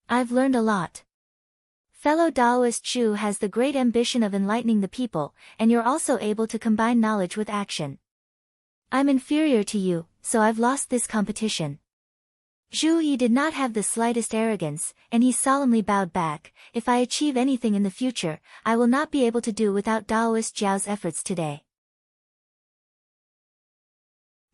I've learned a lot. Fellow Taoist Zhu has the great ambition of enlightening the people, and you're also able to combine knowledge with action. I'm inferior to you, so I've lost this competition. Zhu Yi did not have the slightest arrogance, and he solemnly bowed back. If I achieve anything in the future, I will not be able to do without Taoist Zhao's efforts today.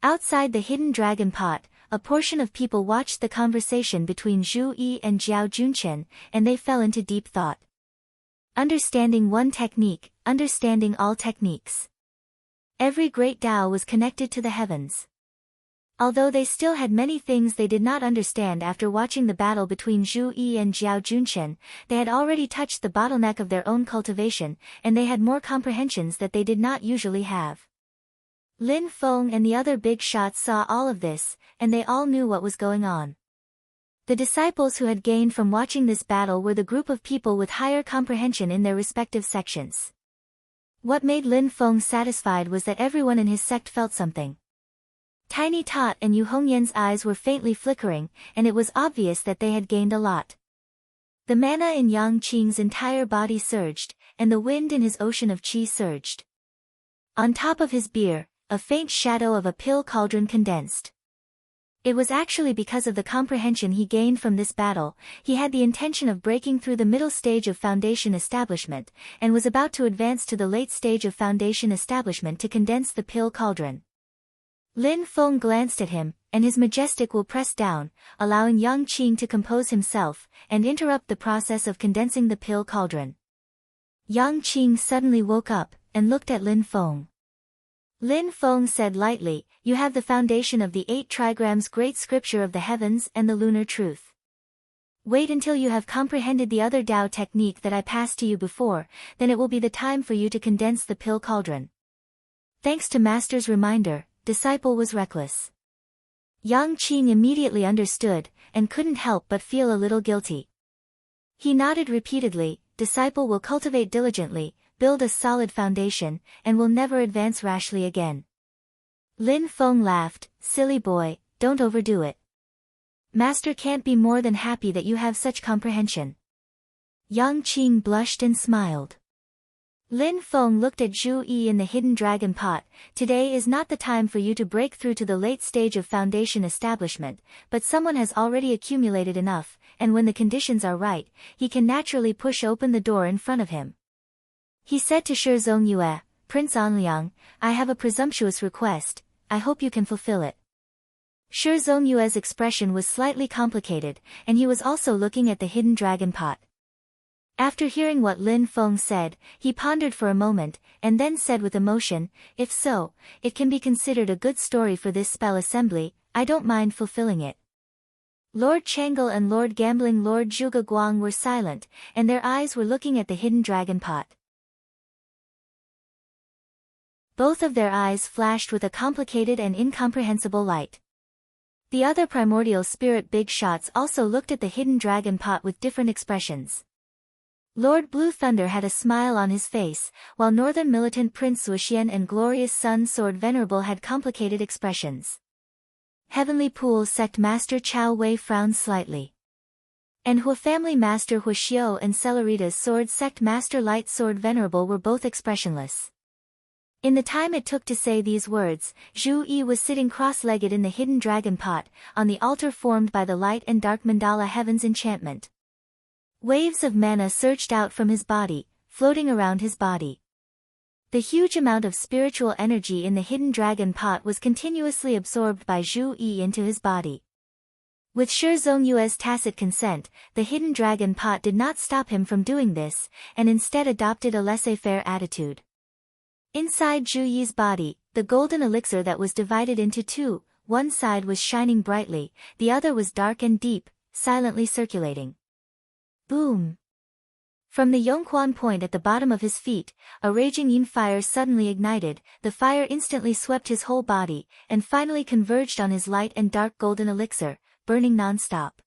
Outside the hidden dragon pot, a portion of people watched the conversation between Zhu Yi and Jiao Junchen, and they fell into deep thought. Understanding one technique, understanding all techniques. Every great Tao was connected to the heavens. Although they still had many things they did not understand after watching the battle between Zhu Yi and Jiao Junchen, they had already touched the bottleneck of their own cultivation, and they had more comprehensions that they did not usually have. Lin Feng and the other big shots saw all of this, and they all knew what was going on. The disciples who had gained from watching this battle were the group of people with higher comprehension in their respective sections. What made Lin Feng satisfied was that everyone in his sect felt something. Tiny Tot and Yu Hongyan's eyes were faintly flickering, and it was obvious that they had gained a lot. The mana in Yang Qing's entire body surged, and the wind in his ocean of qi surged. On top of his beer, a faint shadow of a pill cauldron condensed. It was actually because of the comprehension he gained from this battle. He had the intention of breaking through the middle stage of Foundation Establishment, and was about to advance to the late stage of Foundation Establishment to condense the pill cauldron. Lin Feng glanced at him, and his majestic will pressed down, allowing Yang Qing to compose himself, and interrupt the process of condensing the pill cauldron. Yang Qing suddenly woke up, and looked at Lin Feng. Lin Feng said lightly, "You have the foundation of the 8 trigrams great scripture of the heavens and the lunar truth. Wait until you have comprehended the other Tao technique that I passed to you before, then it will be the time for you to condense the pill cauldron." Thanks to Master's reminder, disciple was reckless. Yang Qing immediately understood, and couldn't help but feel a little guilty. He nodded repeatedly, disciple will cultivate diligently, build a solid foundation, and will never advance rashly again. Lin Feng laughed, silly boy, don't overdo it. Master can't be more than happy that you have such comprehension. Yang Qing blushed and smiled. Lin Feng looked at Zhu Yi in the hidden dragon pot. Today is not the time for you to break through to the late stage of Foundation Establishment, but someone has already accumulated enough, and when the conditions are right, he can naturally push open the door in front of him. He said to Shi Zongyue, Prince Anliang, I have a presumptuous request, I hope you can fulfill it. Shi Zongyue's expression was slightly complicated, and he was also looking at the hidden dragon pot. After hearing what Lin Feng said, he pondered for a moment, and then said with emotion, if so, it can be considered a good story for this spell assembly, I don't mind fulfilling it. Lord Changle and Lord Gambling Lord Zhuge Guang were silent, and their eyes were looking at the hidden dragon pot. Both of their eyes flashed with a complicated and incomprehensible light. The other primordial spirit big shots also looked at the hidden dragon pot with different expressions. Lord Blue Thunder had a smile on his face, while Northern Militant Prince Zuoxian and Glorious Sun Sword Venerable had complicated expressions. Heavenly Pool Sect Master Chao Wei frowned slightly. And Hua Family Master Hua Xiao and Celeritas Sword Sect Master Light Sword Venerable were both expressionless. In the time it took to say these words, Zhu Yi was sitting cross-legged in the hidden dragon pot, on the altar formed by the light and dark mandala heaven's enchantment. Waves of mana surged out from his body, floating around his body. The huge amount of spiritual energy in the hidden dragon pot was continuously absorbed by Zhu Yi into his body. With Shi Zongyue's tacit consent, the hidden dragon pot did not stop him from doing this, and instead adopted a laissez-faire attitude. Inside Zhu Yi's body, the golden elixir that was divided into two, one side was shining brightly, the other was dark and deep, silently circulating. Boom! From the Yongquan point at the bottom of his feet, a raging yin fire suddenly ignited, the fire instantly swept his whole body, and finally converged on his light and dark golden elixir, burning non-stop.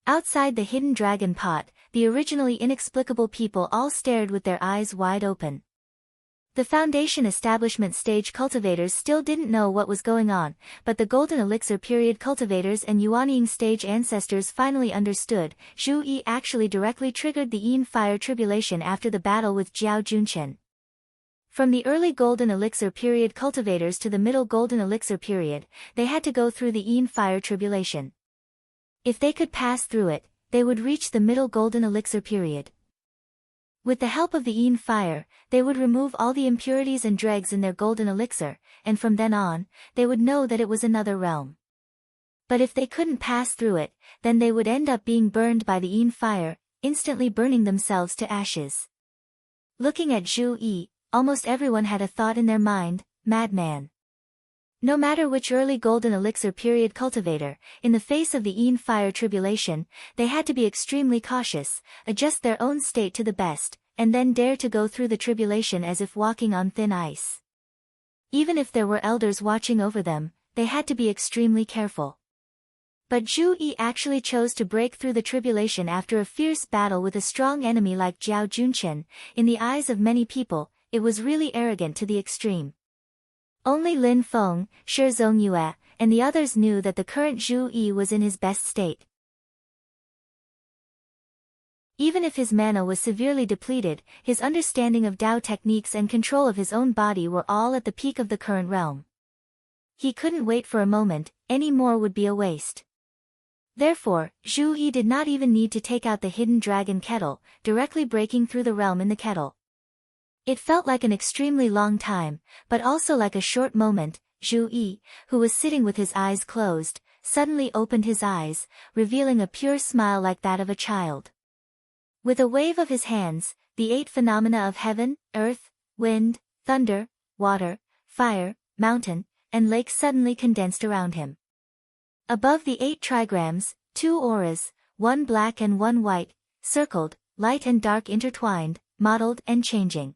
Outside the hidden dragon pot, the originally inexplicable people all stared with their eyes wide open. The Foundation Establishment stage cultivators still didn't know what was going on, but the Golden Elixir period cultivators and Yuanying stage ancestors finally understood. Zhu Yi actually directly triggered the Yin Fire Tribulation after the battle with Jiao Junchen. From the early Golden Elixir period cultivators to the middle Golden Elixir period, they had to go through the Yin Fire Tribulation. If they could pass through it, they would reach the middle Golden Elixir period. With the help of the Yin Fire, they would remove all the impurities and dregs in their golden elixir, and from then on, they would know that it was another realm. But if they couldn't pass through it, then they would end up being burned by the Yin Fire, instantly burning themselves to ashes. Looking at Zhu Yi, almost everyone had a thought in their mind, madman. No matter which early golden elixir period cultivator, in the face of the Yin fire tribulation, they had to be extremely cautious, adjust their own state to the best, and then dare to go through the tribulation as if walking on thin ice. Even if there were elders watching over them, they had to be extremely careful. But Zhu Yi actually chose to break through the tribulation after a fierce battle with a strong enemy like Jiao Junchen. In the eyes of many people, it was really arrogant to the extreme. Only Lin Feng, Shi Zongyue, and the others knew that the current Zhu Yi was in his best state. Even if his mana was severely depleted, his understanding of Dao techniques and control of his own body were all at the peak of the current realm. He couldn't wait for a moment, any more would be a waste. Therefore, Zhu Yi did not even need to take out the hidden dragon kettle, directly breaking through the realm in the kettle. It felt like an extremely long time, but also like a short moment. Zhu Yi, who was sitting with his eyes closed, suddenly opened his eyes, revealing a pure smile like that of a child. With a wave of his hands, the 8 phenomena of heaven, earth, wind, thunder, water, fire, mountain, and lake suddenly condensed around him. Above the 8 trigrams, 2 auras, one black and one white, circled, light and dark intertwined, modeled and changing.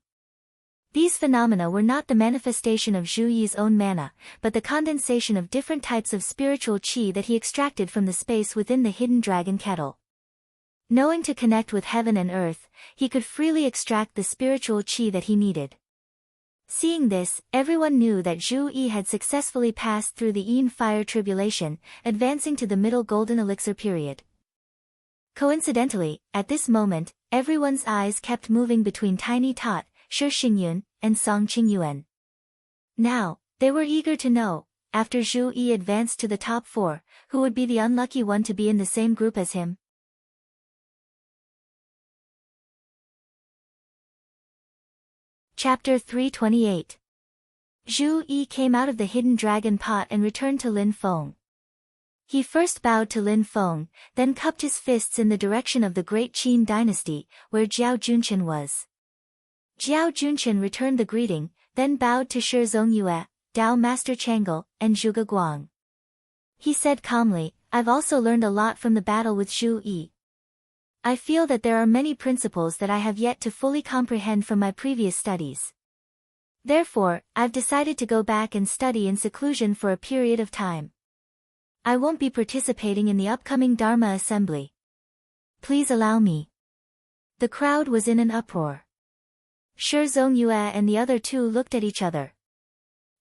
These phenomena were not the manifestation of Zhu Yi's own mana, but the condensation of different types of spiritual qi that he extracted from the space within the hidden dragon kettle. Knowing to connect with heaven and earth, he could freely extract the spiritual qi that he needed. Seeing this, everyone knew that Zhu Yi had successfully passed through the Yin fire tribulation, advancing to the middle golden elixir period. Coincidentally, at this moment, everyone's eyes kept moving between Tiny Tot, Shi Xingyun, and Song Qingyuan. Now, they were eager to know, after Zhu Yi advanced to the top 4, who would be the unlucky one to be in the same group as him. Chapter 328. Zhu Yi came out of the hidden dragon pot and returned to Lin Feng. He first bowed to Lin Feng, then cupped his fists in the direction of the great Qin dynasty, where Jiao Junchen was. Jiao Junchen returned the greeting, then bowed to Shi Zongyue, Dao Master Chang'e, and Zhuge Guang. He said calmly, "I've also learned a lot from the battle with Zhu Yi. I feel that there are many principles that I have yet to fully comprehend from my previous studies. Therefore, I've decided to go back and study in seclusion for a period of time. I won't be participating in the upcoming Dharma assembly. Please allow me." The crowd was in an uproar. Shi Zongyue and the other 2 looked at each other.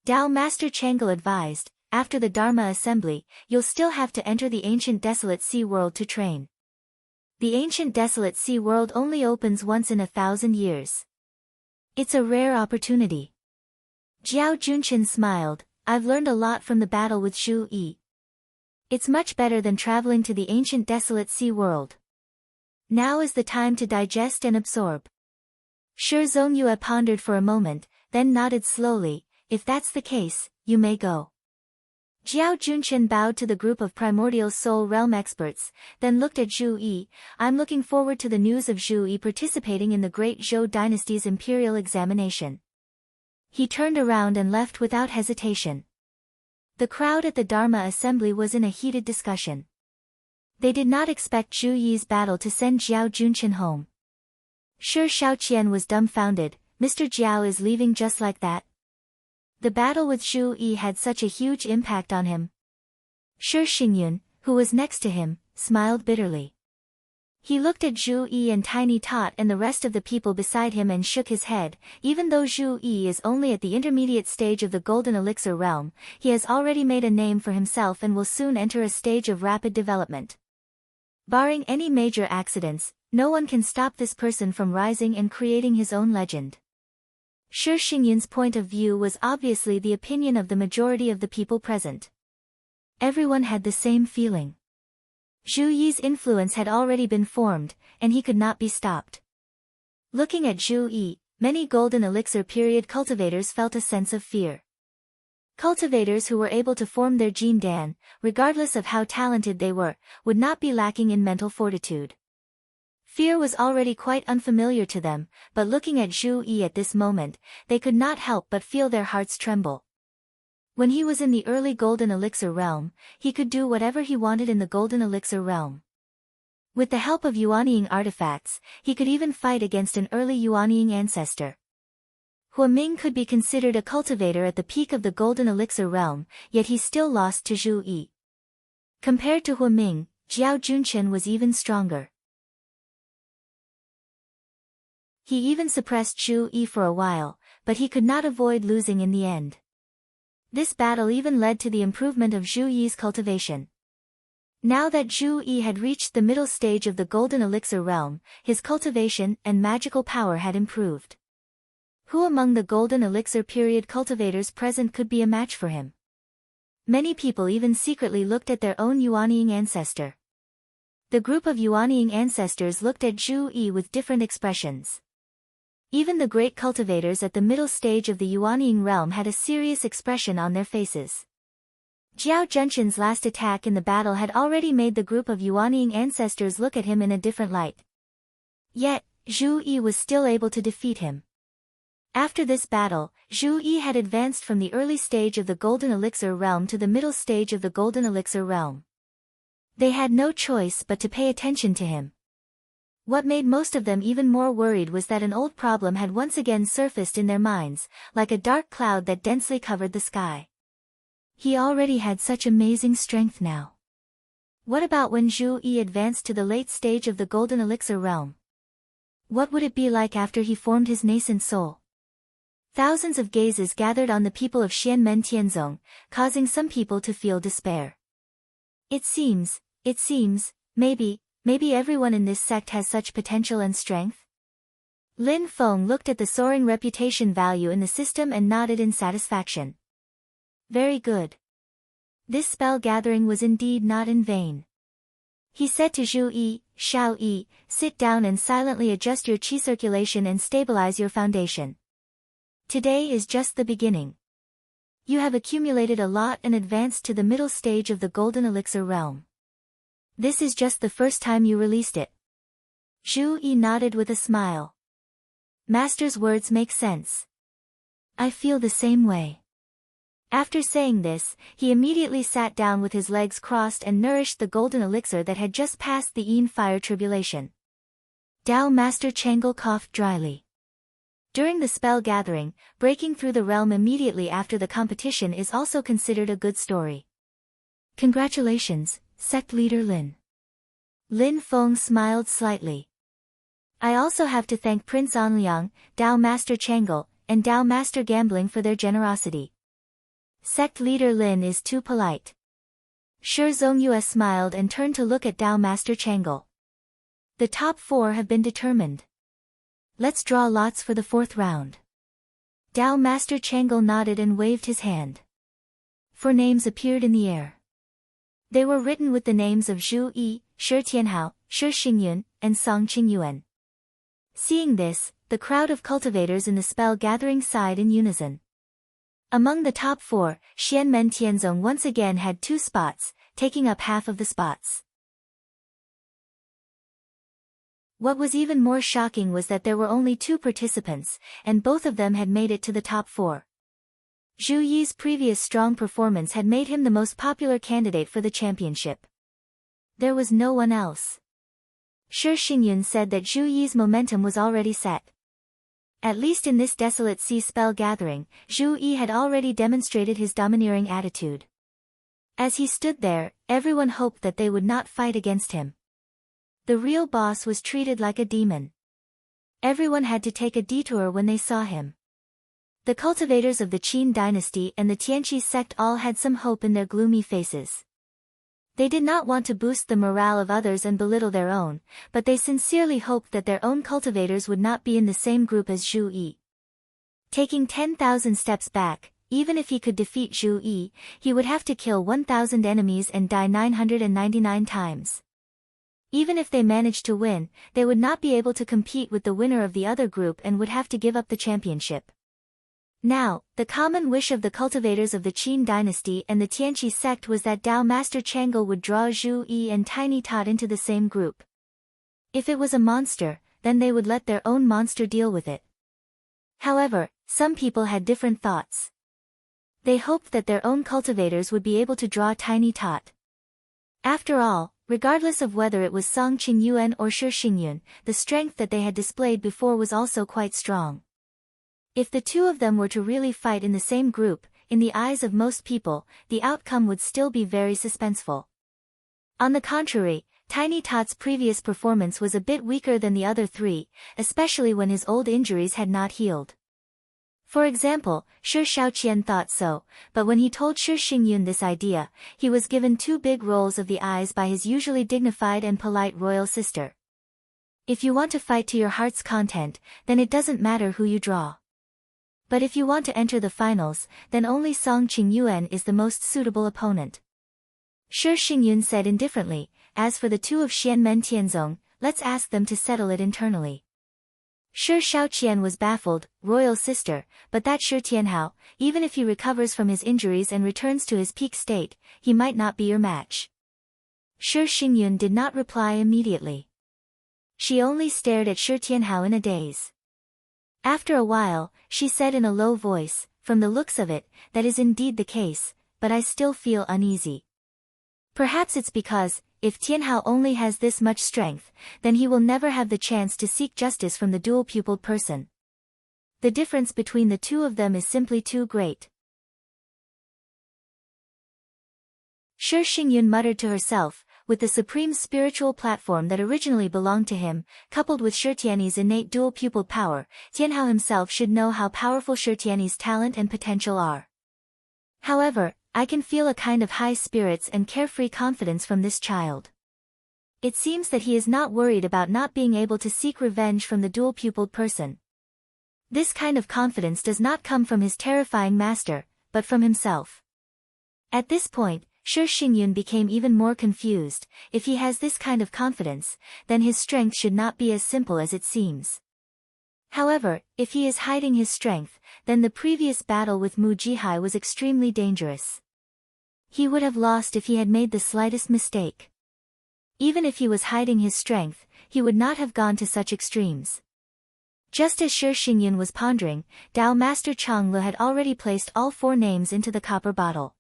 Dao Master Chang'e advised, "After the Dharma assembly, you'll still have to enter the ancient desolate sea world to train. The ancient desolate sea world only opens once in 1,000 years. It's a rare opportunity." Jiao Junchen smiled, "I've learned a lot from the battle with Zhu Yi. It's much better than traveling to the ancient desolate sea world. Now is the time to digest and absorb." Shi Zongyue pondered for a moment, then nodded slowly, "If that's the case, you may go." Jiao Junchen bowed to the group of primordial soul realm experts, then looked at Zhu Yi. "I'm looking forward to the news of Zhu Yi participating in the great Zhou dynasty's imperial examination." He turned around and left without hesitation. The crowd at the Dharma assembly was in a heated discussion. They did not expect Zhu Yi's battle to send Jiao Junchen home. Shi Shaoqian was dumbfounded. "Mr. Jiao is leaving just like that?" The battle with Zhu Yi had such a huge impact on him. Shi Xingyun, who was next to him, smiled bitterly. He looked at Zhu Yi and Tiny Tot and the rest of the people beside him and shook his head. Even though Zhu Yi is only at the intermediate stage of the golden elixir realm, he has already made a name for himself and will soon enter a stage of rapid development. Barring any major accidents, no one can stop this person from rising and creating his own legend. Shi Xingyun's point of view was obviously the opinion of the majority of the people present. Everyone had the same feeling. Zhu Yi's influence had already been formed, and he could not be stopped. Looking at Zhu Yi, many golden elixir period cultivators felt a sense of fear. Cultivators who were able to form their Jin Dan, regardless of how talented they were, would not be lacking in mental fortitude. Fear was already quite unfamiliar to them, but looking at Zhu Yi at this moment, they could not help but feel their hearts tremble. When he was in the early Golden Elixir realm, he could do whatever he wanted in the Golden Elixir realm. With the help of Yuanying artifacts, he could even fight against an early Yuanying ancestor. Hua Ming could be considered a cultivator at the peak of the Golden Elixir realm, yet he still lost to Zhu Yi. Compared to Hua Ming, Jiao Junchen was even stronger. He even suppressed Zhu Yi for a while, but he could not avoid losing in the end. This battle even led to the improvement of Zhu Yi's cultivation. Now that Zhu Yi had reached the middle stage of the Golden Elixir realm, his cultivation and magical power had improved. Who among the Golden Elixir period cultivators present could be a match for him? Many people even secretly looked at their own Yuanying ancestor. The group of Yuanying ancestors looked at Zhu Yi with different expressions. Even the great cultivators at the middle stage of the Yuanying realm had a serious expression on their faces. Jiao Junchen's last attack in the battle had already made the group of Yuanying ancestors look at him in a different light. Yet, Zhu Yi was still able to defeat him. After this battle, Zhu Yi had advanced from the early stage of the Golden Elixir realm to the middle stage of the Golden Elixir realm. They had no choice but to pay attention to him. What made most of them even more worried was that an old problem had once again surfaced in their minds, like a dark cloud that densely covered the sky. He already had such amazing strength now. What about when Zhu Yi advanced to the late stage of the Golden Elixir realm? What would it be like after he formed his nascent soul? Thousands of gazes gathered on the people of Xianmen Tianzong, causing some people to feel despair. It seems, maybe everyone in this sect has such potential and strength? Lin Feng looked at the soaring reputation value in the system and nodded in satisfaction. Very good. This spell gathering was indeed not in vain. He said to Zhu Yi, Shao Yi, sit down and silently adjust your qi circulation and stabilize your foundation. Today is just the beginning. You have accumulated a lot and advanced to the middle stage of the Golden Elixir realm. This is just the first time you released it. Zhu Yi nodded with a smile. Master's words make sense. I feel the same way. After saying this, he immediately sat down with his legs crossed and nourished the Golden Elixir that had just passed the Yin fire tribulation. Dao Master Changel coughed dryly. During the spell gathering, breaking through the realm immediately after the competition is also considered a good story. Congratulations, Sect Leader Lin. Lin Feng smiled slightly. I also have to thank Prince Anliang, Dao Master Changel, and Dao Master Gambling for their generosity. Sect Leader Lin is too polite. Shi Zongyue smiled and turned to look at Dao Master Changel. The top 4 have been determined. Let's draw lots for the 4th round. Dao Master Changel nodded and waved his hand. 4 names appeared in the air. They were written with the names of Zhu Yi, Shi Tianhao, Shi Xingyun, and Song Qingyuan. Seeing this, the crowd of cultivators in the spell gathering sighed in unison. Among the top 4, Xianmen Tianzong once again had 2 spots, taking up half of the spots. What was even more shocking was that there were only 2 participants, and both of them had made it to the top 4. Zhu Yi's previous strong performance had made him the most popular candidate for the championship. There was no one else. Shi Xingyun said that Zhu Yi's momentum was already set. At least in this desolate sea spell gathering, Zhu Yi had already demonstrated his domineering attitude. As he stood there, everyone hoped that they would not fight against him. The real boss was treated like a demon. Everyone had to take a detour when they saw him. The cultivators of the Qin dynasty and the Tianqi sect all had some hope in their gloomy faces. They did not want to boost the morale of others and belittle their own, but they sincerely hoped that their own cultivators would not be in the same group as Zhu Yi. Taking 10,000 steps back, even if he could defeat Zhu Yi, he would have to kill 1,000 enemies and die 999 times. Even if they managed to win, they would not be able to compete with the winner of the other group and would have to give up the championship. Now, the common wish of the cultivators of the Qin dynasty and the Tianqi sect was that Dao Master Changel would draw Zhu Yi and Tiny Tot into the same group. If it was a monster, then they would let their own monster deal with it. However, some people had different thoughts. They hoped that their own cultivators would be able to draw Tiny Tot. After all, regardless of whether it was Song Qingyuan or Shi Xingyun, the strength that they had displayed before was also quite strong. If the two of them were to really fight in the same group, in the eyes of most people, the outcome would still be very suspenseful. On the contrary, Tiny Tot's previous performance was a bit weaker than the other three, especially when his old injuries had not healed. For example, Shi Shaoqian thought so, but when he told Shi Xingyun this idea, he was given 2 big rolls of the eyes by his usually dignified and polite royal sister. If you want to fight to your heart's content, then it doesn't matter who you draw. But if you want to enter the finals, then only Song Qingyuan is the most suitable opponent. Shi Xingyun said indifferently, as for the two of Xianmen Tianzong, let's ask them to settle it internally. Shi Shaoqian was baffled, royal sister, but that Shi Tianhao, even if he recovers from his injuries and returns to his peak state, he might not be your match. Shi Xingyun did not reply immediately. She only stared at Shi Tianhao in a daze. After a while, she said in a low voice, from the looks of it, that is indeed the case, but I still feel uneasy. Perhaps it's because, if Tianhao only has this much strength, then he will never have the chance to seek justice from the dual-pupiled person. The difference between the two of them is simply too great. Shi Xingyun muttered to herself, with the supreme spiritual platform that originally belonged to him, coupled with Shi Tiany's innate dual-pupiled power, Tianhao himself should know how powerful Shi Tiany's talent and potential are. However, I can feel a kind of high spirits and carefree confidence from this child. It seems that he is not worried about not being able to seek revenge from the dual-pupiled person. This kind of confidence does not come from his terrifying master, but from himself. At this point, Shi Xingyun became even more confused. If he has this kind of confidence, then his strength should not be as simple as it seems. However, if he is hiding his strength, then the previous battle with Mu Jihai was extremely dangerous. He would have lost if he had made the slightest mistake. Even if he was hiding his strength, he would not have gone to such extremes. Just as Shi Xingyun was pondering, Dao Master Changli had already placed all 4 names into the copper bottle.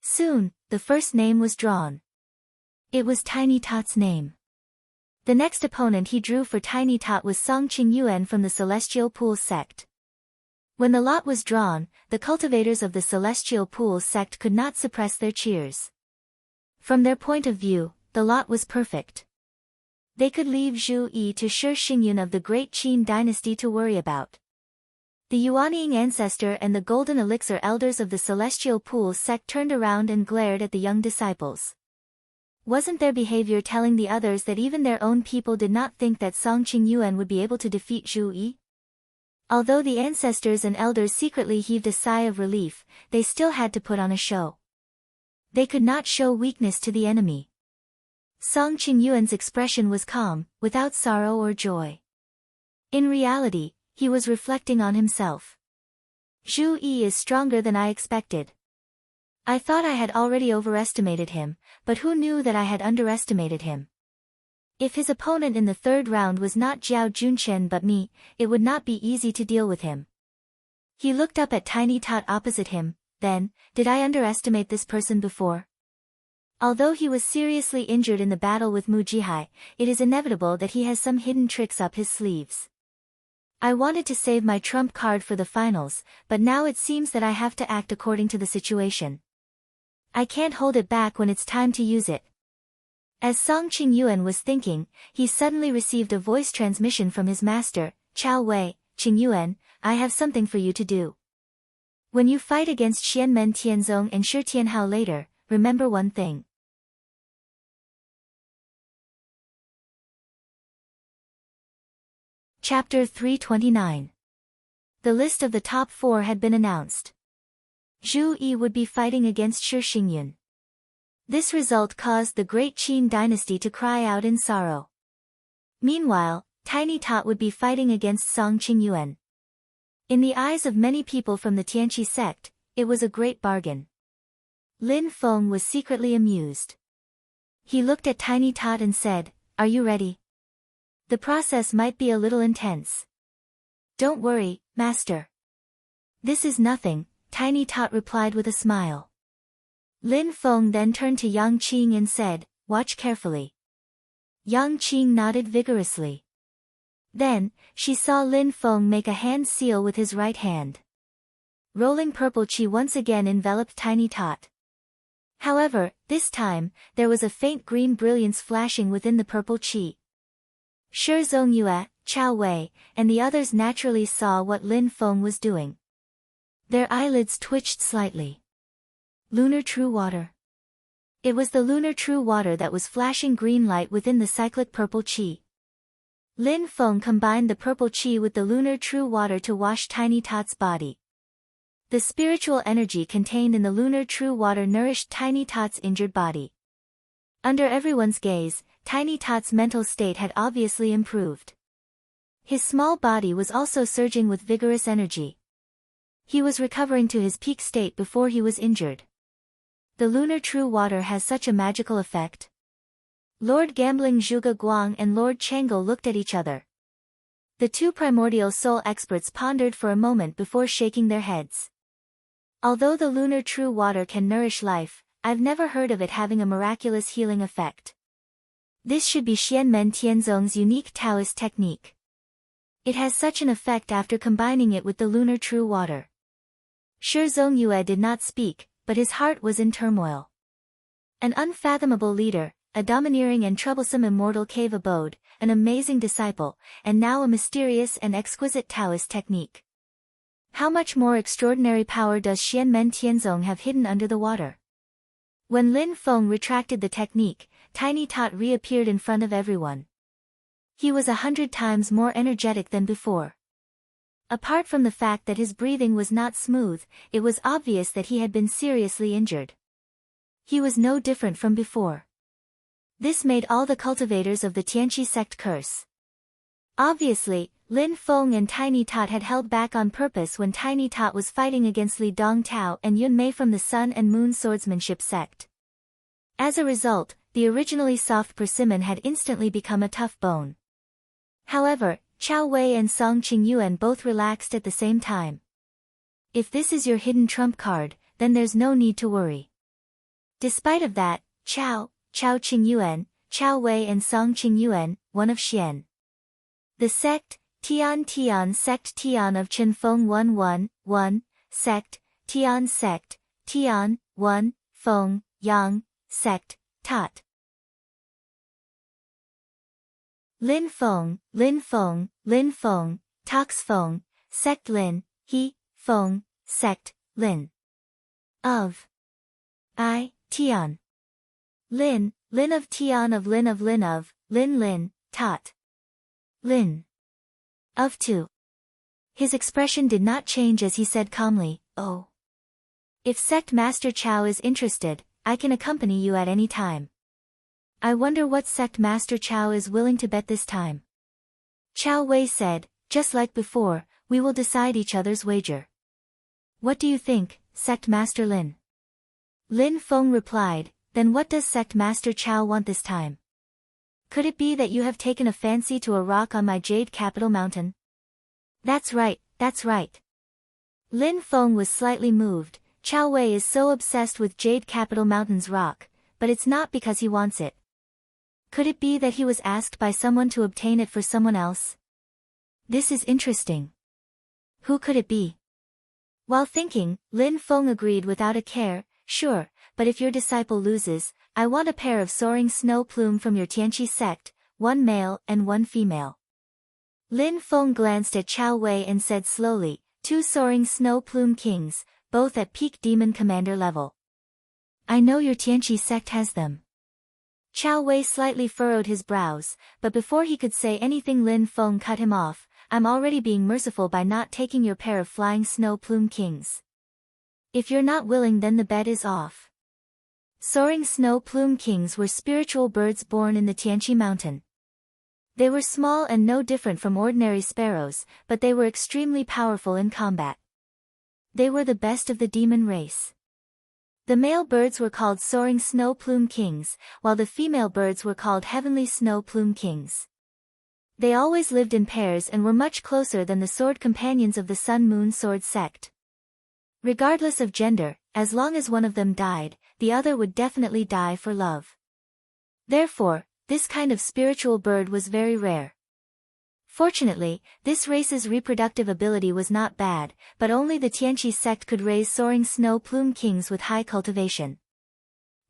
Soon, the first name was drawn. It was Tiny Tot's name. The next opponent he drew for Tiny Tot was Song Qingyuan from the Celestial Pools sect. When the lot was drawn, the cultivators of the Celestial Pools sect could not suppress their cheers. From their point of view, the lot was perfect. They could leave Zhu Yi to Shi Xingyun of the Great Qin dynasty to worry about. The Yuanying ancestor and the Golden Elixir elders of the Celestial Pools sect turned around and glared at the young disciples. Wasn't their behavior telling the others that even their own people did not think that Song Qingyuan would be able to defeat Zhu Yi? Although the ancestors and elders secretly heaved a sigh of relief, they still had to put on a show. They could not show weakness to the enemy. Song Qingyuan's expression was calm, without sorrow or joy. In reality, he was reflecting on himself. Zhu Yi is stronger than I expected. I thought I had already overestimated him, but who knew that I had underestimated him? If his opponent in the 3rd round was not Jiao Junchen but me, it would not be easy to deal with him. He looked up at Tiny Tot opposite him. Then, did I underestimate this person before? Although he was seriously injured in the battle with Mu Jihai, it is inevitable that he has some hidden tricks up his sleeves. I wanted to save my trump card for the finals, but now it seems that I have to act according to the situation. I can't hold it back when it's time to use it. As Song Qingyuan was thinking, he suddenly received a voice transmission from his master, Chao Wei. Qingyuan, I have something for you to do. When you fight against Xianmen Tianzong and Shi Tianhao later, remember one thing. Chapter 329. The list of the top 4 had been announced. Zhu Yi would be fighting against Shi Xingyun. This result caused the Great Qin dynasty to cry out in sorrow. Meanwhile, Tiny Tot would be fighting against Song Qingyuan. In the eyes of many people from the Tianqi sect, it was a great bargain. Lin Feng was secretly amused. He looked at Tiny Tot and said, "Are you ready? The process might be a little intense." "Don't worry, Master. This is nothing, Tiny Tot replied with a smile. Lin Feng then turned to Yang Qing and said, "Watch carefully." Yang Qing nodded vigorously. Then, she saw Lin Feng make a hand seal with his right hand. Rolling purple qi once again enveloped Tiny Tot. However, this time, there was a faint green brilliance flashing within the purple qi. Shi Zongyue, Chao Wei, and the others naturally saw what Lin Feng was doing. Their eyelids twitched slightly. Lunar True Water. It was the lunar true water that was flashing green light within the cyclic purple qi. Lin Feng combined the purple qi with the lunar true water to wash Tiny Tot's body. The spiritual energy contained in the lunar true water nourished Tiny Tot's injured body. Under everyone's gaze, Tiny Tot's mental state had obviously improved. His small body was also surging with vigorous energy. He was recovering to his peak state before he was injured. The lunar true water has such a magical effect. Lord Gambling Zhuge Guang and Lord Changle looked at each other. The two primordial soul experts pondered for a moment before shaking their heads. Although the lunar true water can nourish life, I've never heard of it having a miraculous healing effect. This should be Xianmen Tianzong's unique Taoist technique. It has such an effect after combining it with the lunar true water. Shi Zongyue did not speak, but his heart was in turmoil. An unfathomable leader, a domineering and troublesome immortal cave abode, an amazing disciple, and now a mysterious and exquisite Taoist technique. How much more extraordinary power does Xianmen Tianzong have hidden under the water? When Lin Feng retracted the technique, Tiny Tot reappeared in front of everyone. He was 100 times more energetic than before. Apart from the fact that his breathing was not smooth, it was obvious that he had been seriously injured. He was no different from before. This made all the cultivators of the Tianqi sect curse. Obviously, Lin Feng and Tiny Tot had held back on purpose when Tiny Tot was fighting against Li Dongtao and Yun Mei from the Sun and Moon Swordsmanship sect. As a result, the originally soft persimmon had instantly become a tough bone. However, Chao Wei and Song Qingyuan both relaxed at the same time. If this is your hidden trump card, then there's no need to worry. Despite of that, Chao Qingyuan, Chao Wei and Song Qingyuan, one of Xian. The sect, Tian sect Tian of Qinfeng 1 sect, Tian sect, Tian, 1, Feng, Yang, sect, Tot. Lin Feng, Tox Feng, sect Lin, He, Feng, sect, Lin. Of I, Tian. Lin of Tian of Lin, Tot. Lin. Of 2. His expression did not change as he said calmly, "Oh. If Sect Master Chao is interested, I can accompany you at any time. I wonder what Sect Master Chao is willing to bet this time." Chao Wei said, "Just like before, we will decide each other's wager." "What do you think, Sect Master Lin?" Lin Feng replied, "Then what does Sect Master Chao want this time? Could it be that you have taken a fancy to a rock on my Jade Capital Mountain?" That's right. Lin Feng was slightly moved. Chao Wei is so obsessed with Jade Capital Mountain's rock, but it's not because he wants it. Could it be that he was asked by someone to obtain it for someone else? This is interesting. Who could it be? While thinking, Lin Feng agreed without a care, "Sure, but if your disciple loses, I want a pair of soaring snow plume from your Tianqi sect, one male and one female." Lin Feng glanced at Chao Wei and said slowly, "2 soaring snow plume kings, both at peak demon commander level. I know your Tianqi sect has them." Chao Wei slightly furrowed his brows, but before he could say anything Lin Feng cut him off. "I'm already being merciful by not taking your pair of flying snow plume kings. If you're not willing, then the bet is off." Soaring snow plume kings were spiritual birds born in the Tianqi mountain. They were small and no different from ordinary sparrows, but they were extremely powerful in combat. They were the best of the demon race. The male birds were called soaring snow plume kings, while the female birds were called heavenly snow plume kings. They always lived in pairs and were much closer than the sword companions of the Sun Moon Sword sect. Regardless of gender, as long as one of them died, the other would definitely die for love. Therefore, this kind of spiritual bird was very rare. Fortunately, this race's reproductive ability was not bad, but only the Tianqi sect could raise soaring snow plume kings with high cultivation.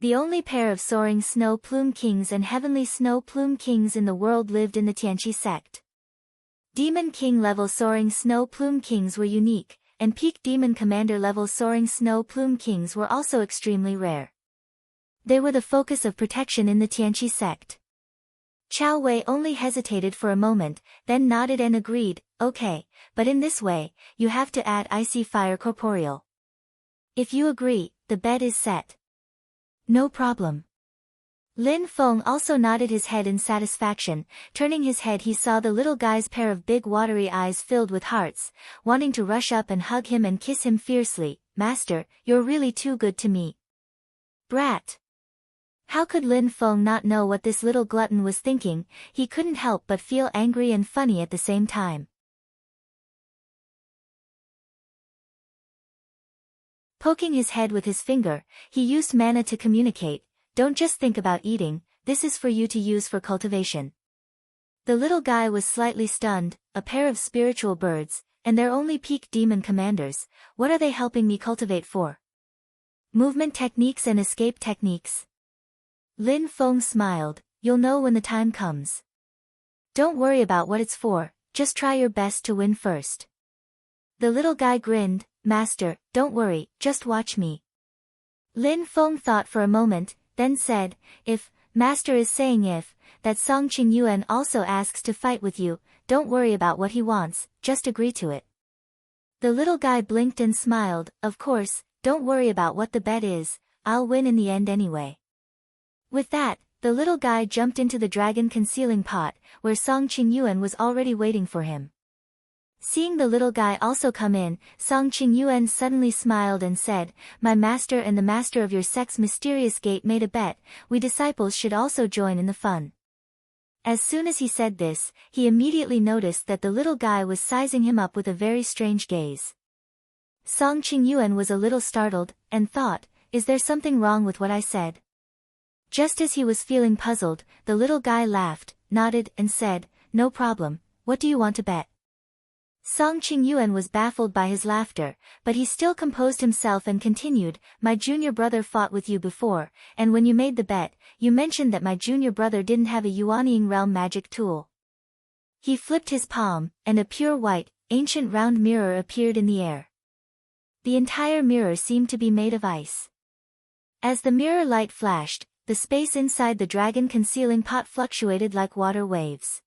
The only pair of soaring snow plume kings and heavenly snow plume kings in the world lived in the Tianqi sect. Demon King level soaring snow plume kings were unique, and peak Demon Commander level soaring snow plume kings were also extremely rare. They were the focus of protection in the Tianqi sect. Chao Wei only hesitated for a moment, then nodded and agreed, okay, but in this way, you have to add icy fire corporeal. If you agree, the bet is set. No problem. Lin Feng also nodded his head in satisfaction. Turning his head, he saw the little guy's pair of big watery eyes filled with hearts, wanting to rush up and hug him and kiss him fiercely. Master, you're really too good to me. Brat. How could Lin Feng not know what this little glutton was thinking? He couldn't help but feel angry and funny at the same time. Poking his head with his finger, he used mana to communicate. Don't just think about eating, this is for you to use for cultivation. The little guy was slightly stunned. A pair of spiritual birds, and they're only peak demon commanders. What are they helping me cultivate for? Movement techniques and escape techniques. Lin Feng smiled. You'll know when the time comes. Don't worry about what it's for, just try your best to win first. The little guy grinned. Master, don't worry, just watch me. Lin Feng thought for a moment, then said, if, Master is saying if, that Song Qingyuan also asks to fight with you, don't worry about what he wants, just agree to it. The little guy blinked and smiled. Of course, don't worry about what the bet is, I'll win in the end anyway. With that, the little guy jumped into the dragon concealing pot, where Song Qingyuan was already waiting for him. Seeing the little guy also come in, Song Qingyuan suddenly smiled and said, my master and the master of your sect's mysterious gate made a bet, we disciples should also join in the fun. As soon as he said this, he immediately noticed that the little guy was sizing him up with a very strange gaze. Song Qingyuan was a little startled, and thought, is there something wrong with what I said? Just as he was feeling puzzled, the little guy laughed, nodded, and said, no problem, what do you want to bet? Song Qingyuan was baffled by his laughter, but he still composed himself and continued, my junior brother fought with you before, and when you made the bet, you mentioned that my junior brother didn't have a Yuanying realm magic tool. He flipped his palm, and a pure white, ancient round mirror appeared in the air. The entire mirror seemed to be made of ice. As the mirror light flashed, the space inside the dragon concealing pot fluctuated like water waves.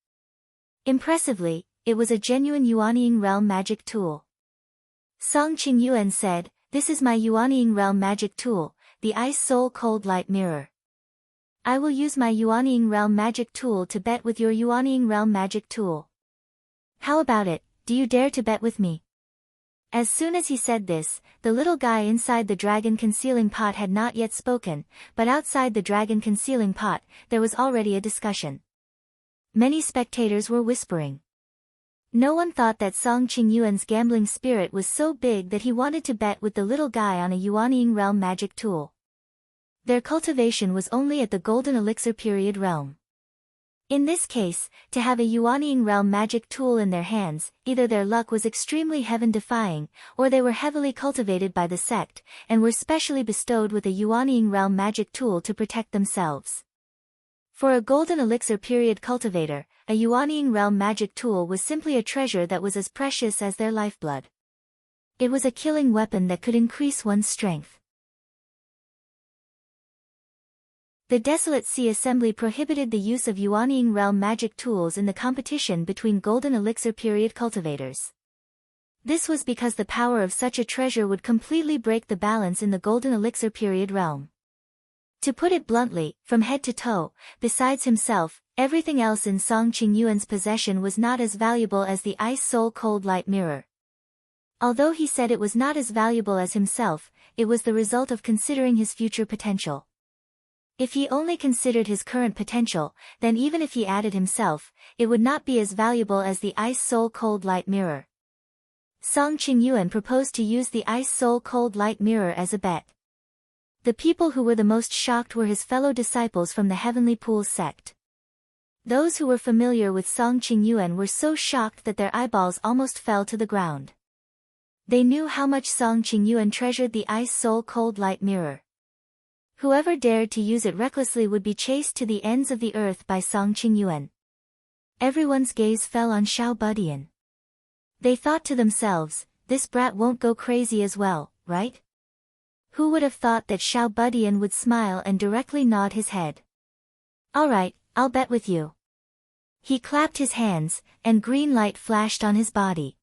Impressively, it was a genuine Yuanying realm magic tool. Song Qingyuan said, this is my Yuanying realm magic tool, the Ice Soul Cold Light Mirror. I will use my Yuanying realm magic tool to bet with your Yuanying realm magic tool. How about it, do you dare to bet with me? As soon as he said this, the little guy inside the dragon concealing pot had not yet spoken, but outside the dragon concealing pot, there was already a discussion. Many spectators were whispering. No one thought that Song Qingyuan's gambling spirit was so big that he wanted to bet with the little guy on a Yuanying realm magic tool. Their cultivation was only at the Golden Elixir period realm. In this case, to have a Yuanying realm magic tool in their hands, either their luck was extremely heaven-defying, or they were heavily cultivated by the sect, and were specially bestowed with a Yuanying realm magic tool to protect themselves. For a Golden Elixir period cultivator, a Yuanying realm magic tool was simply a treasure that was as precious as their lifeblood. It was a killing weapon that could increase one's strength. The Desolate Sea Assembly prohibited the use of Yuanying realm magic tools in the competition between Golden Elixir period cultivators. This was because the power of such a treasure would completely break the balance in the Golden Elixir period realm. To put it bluntly, from head to toe, besides himself, everything else in Song Qingyuan's possession was not as valuable as the Ice Soul Cold Light Mirror. Although he said it was not as valuable as himself, it was the result of considering his future potential. If he only considered his current potential, then even if he added himself, it would not be as valuable as the Ice Soul Cold Light Mirror. Song Qingyuan proposed to use the ice soul cold light mirror as a bet. The people who were the most shocked were his fellow disciples from the Heavenly Pools sect. Those who were familiar with Song Qingyuan were so shocked that their eyeballs almost fell to the ground. They knew how much Song Qingyuan treasured the ice soul cold light mirror. Whoever dared to use it recklessly would be chased to the ends of the earth by Song Qingyuan. Everyone's gaze fell on Xiao Budian. They thought to themselves, this brat won't go crazy as well, right? Who would have thought that Xiao Budian would smile and directly nod his head? All right, I'll bet with you. He clapped his hands, and green light flashed on his body.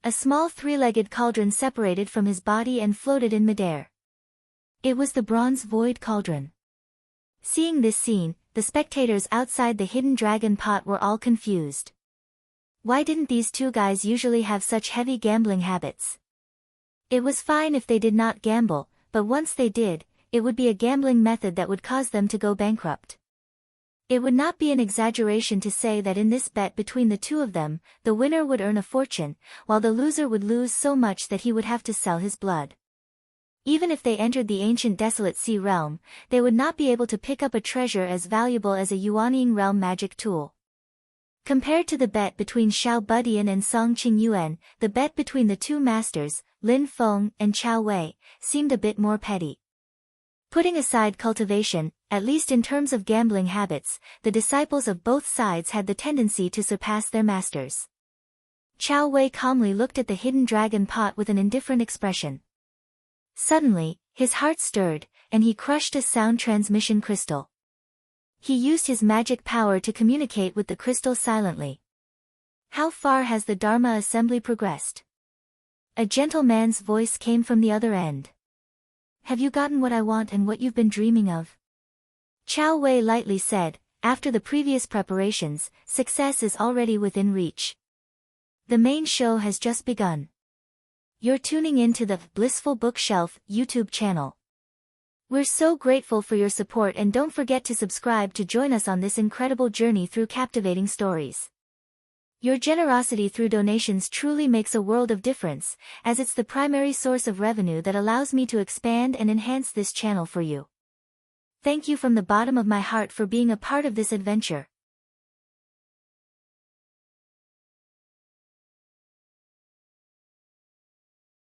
A small three-legged cauldron separated from his body and floated in midair. It was the bronze void cauldron. Seeing this scene, the spectators outside the hidden dragon pot were all confused. Why didn't these two guys usually have such heavy gambling habits? It was fine if they did not gamble, but once they did, it would be a gambling method that would cause them to go bankrupt. It would not be an exaggeration to say that in this bet between the two of them, the winner would earn a fortune, while the loser would lose so much that he would have to sell his blood. Even if they entered the ancient desolate sea realm, they would not be able to pick up a treasure as valuable as a Yuanying realm magic tool. Compared to the bet between Xiao Budian and Song Qingyuan, the bet between the two masters, Lin Feng and Chao Wei, seemed a bit more petty. Putting aside cultivation, at least in terms of gambling habits, the disciples of both sides had the tendency to surpass their masters. Chao Wei calmly looked at the hidden dragon pot with an indifferent expression. Suddenly, his heart stirred, and he crushed a sound transmission crystal. He used his magic power to communicate with the crystal silently. How far has the Dharma assembly progressed? A gentle man's voice came from the other end. Have you gotten what I want and what you've been dreaming of? Chao Wei lightly said, after the previous preparations, success is already within reach. The main show has just begun. You're tuning into the Blissful Bookshelf YouTube channel. We're so grateful for your support, and don't forget to subscribe to join us on this incredible journey through captivating stories. Your generosity through donations truly makes a world of difference, as it's the primary source of revenue that allows me to expand and enhance this channel for you. Thank you from the bottom of my heart for being a part of this adventure.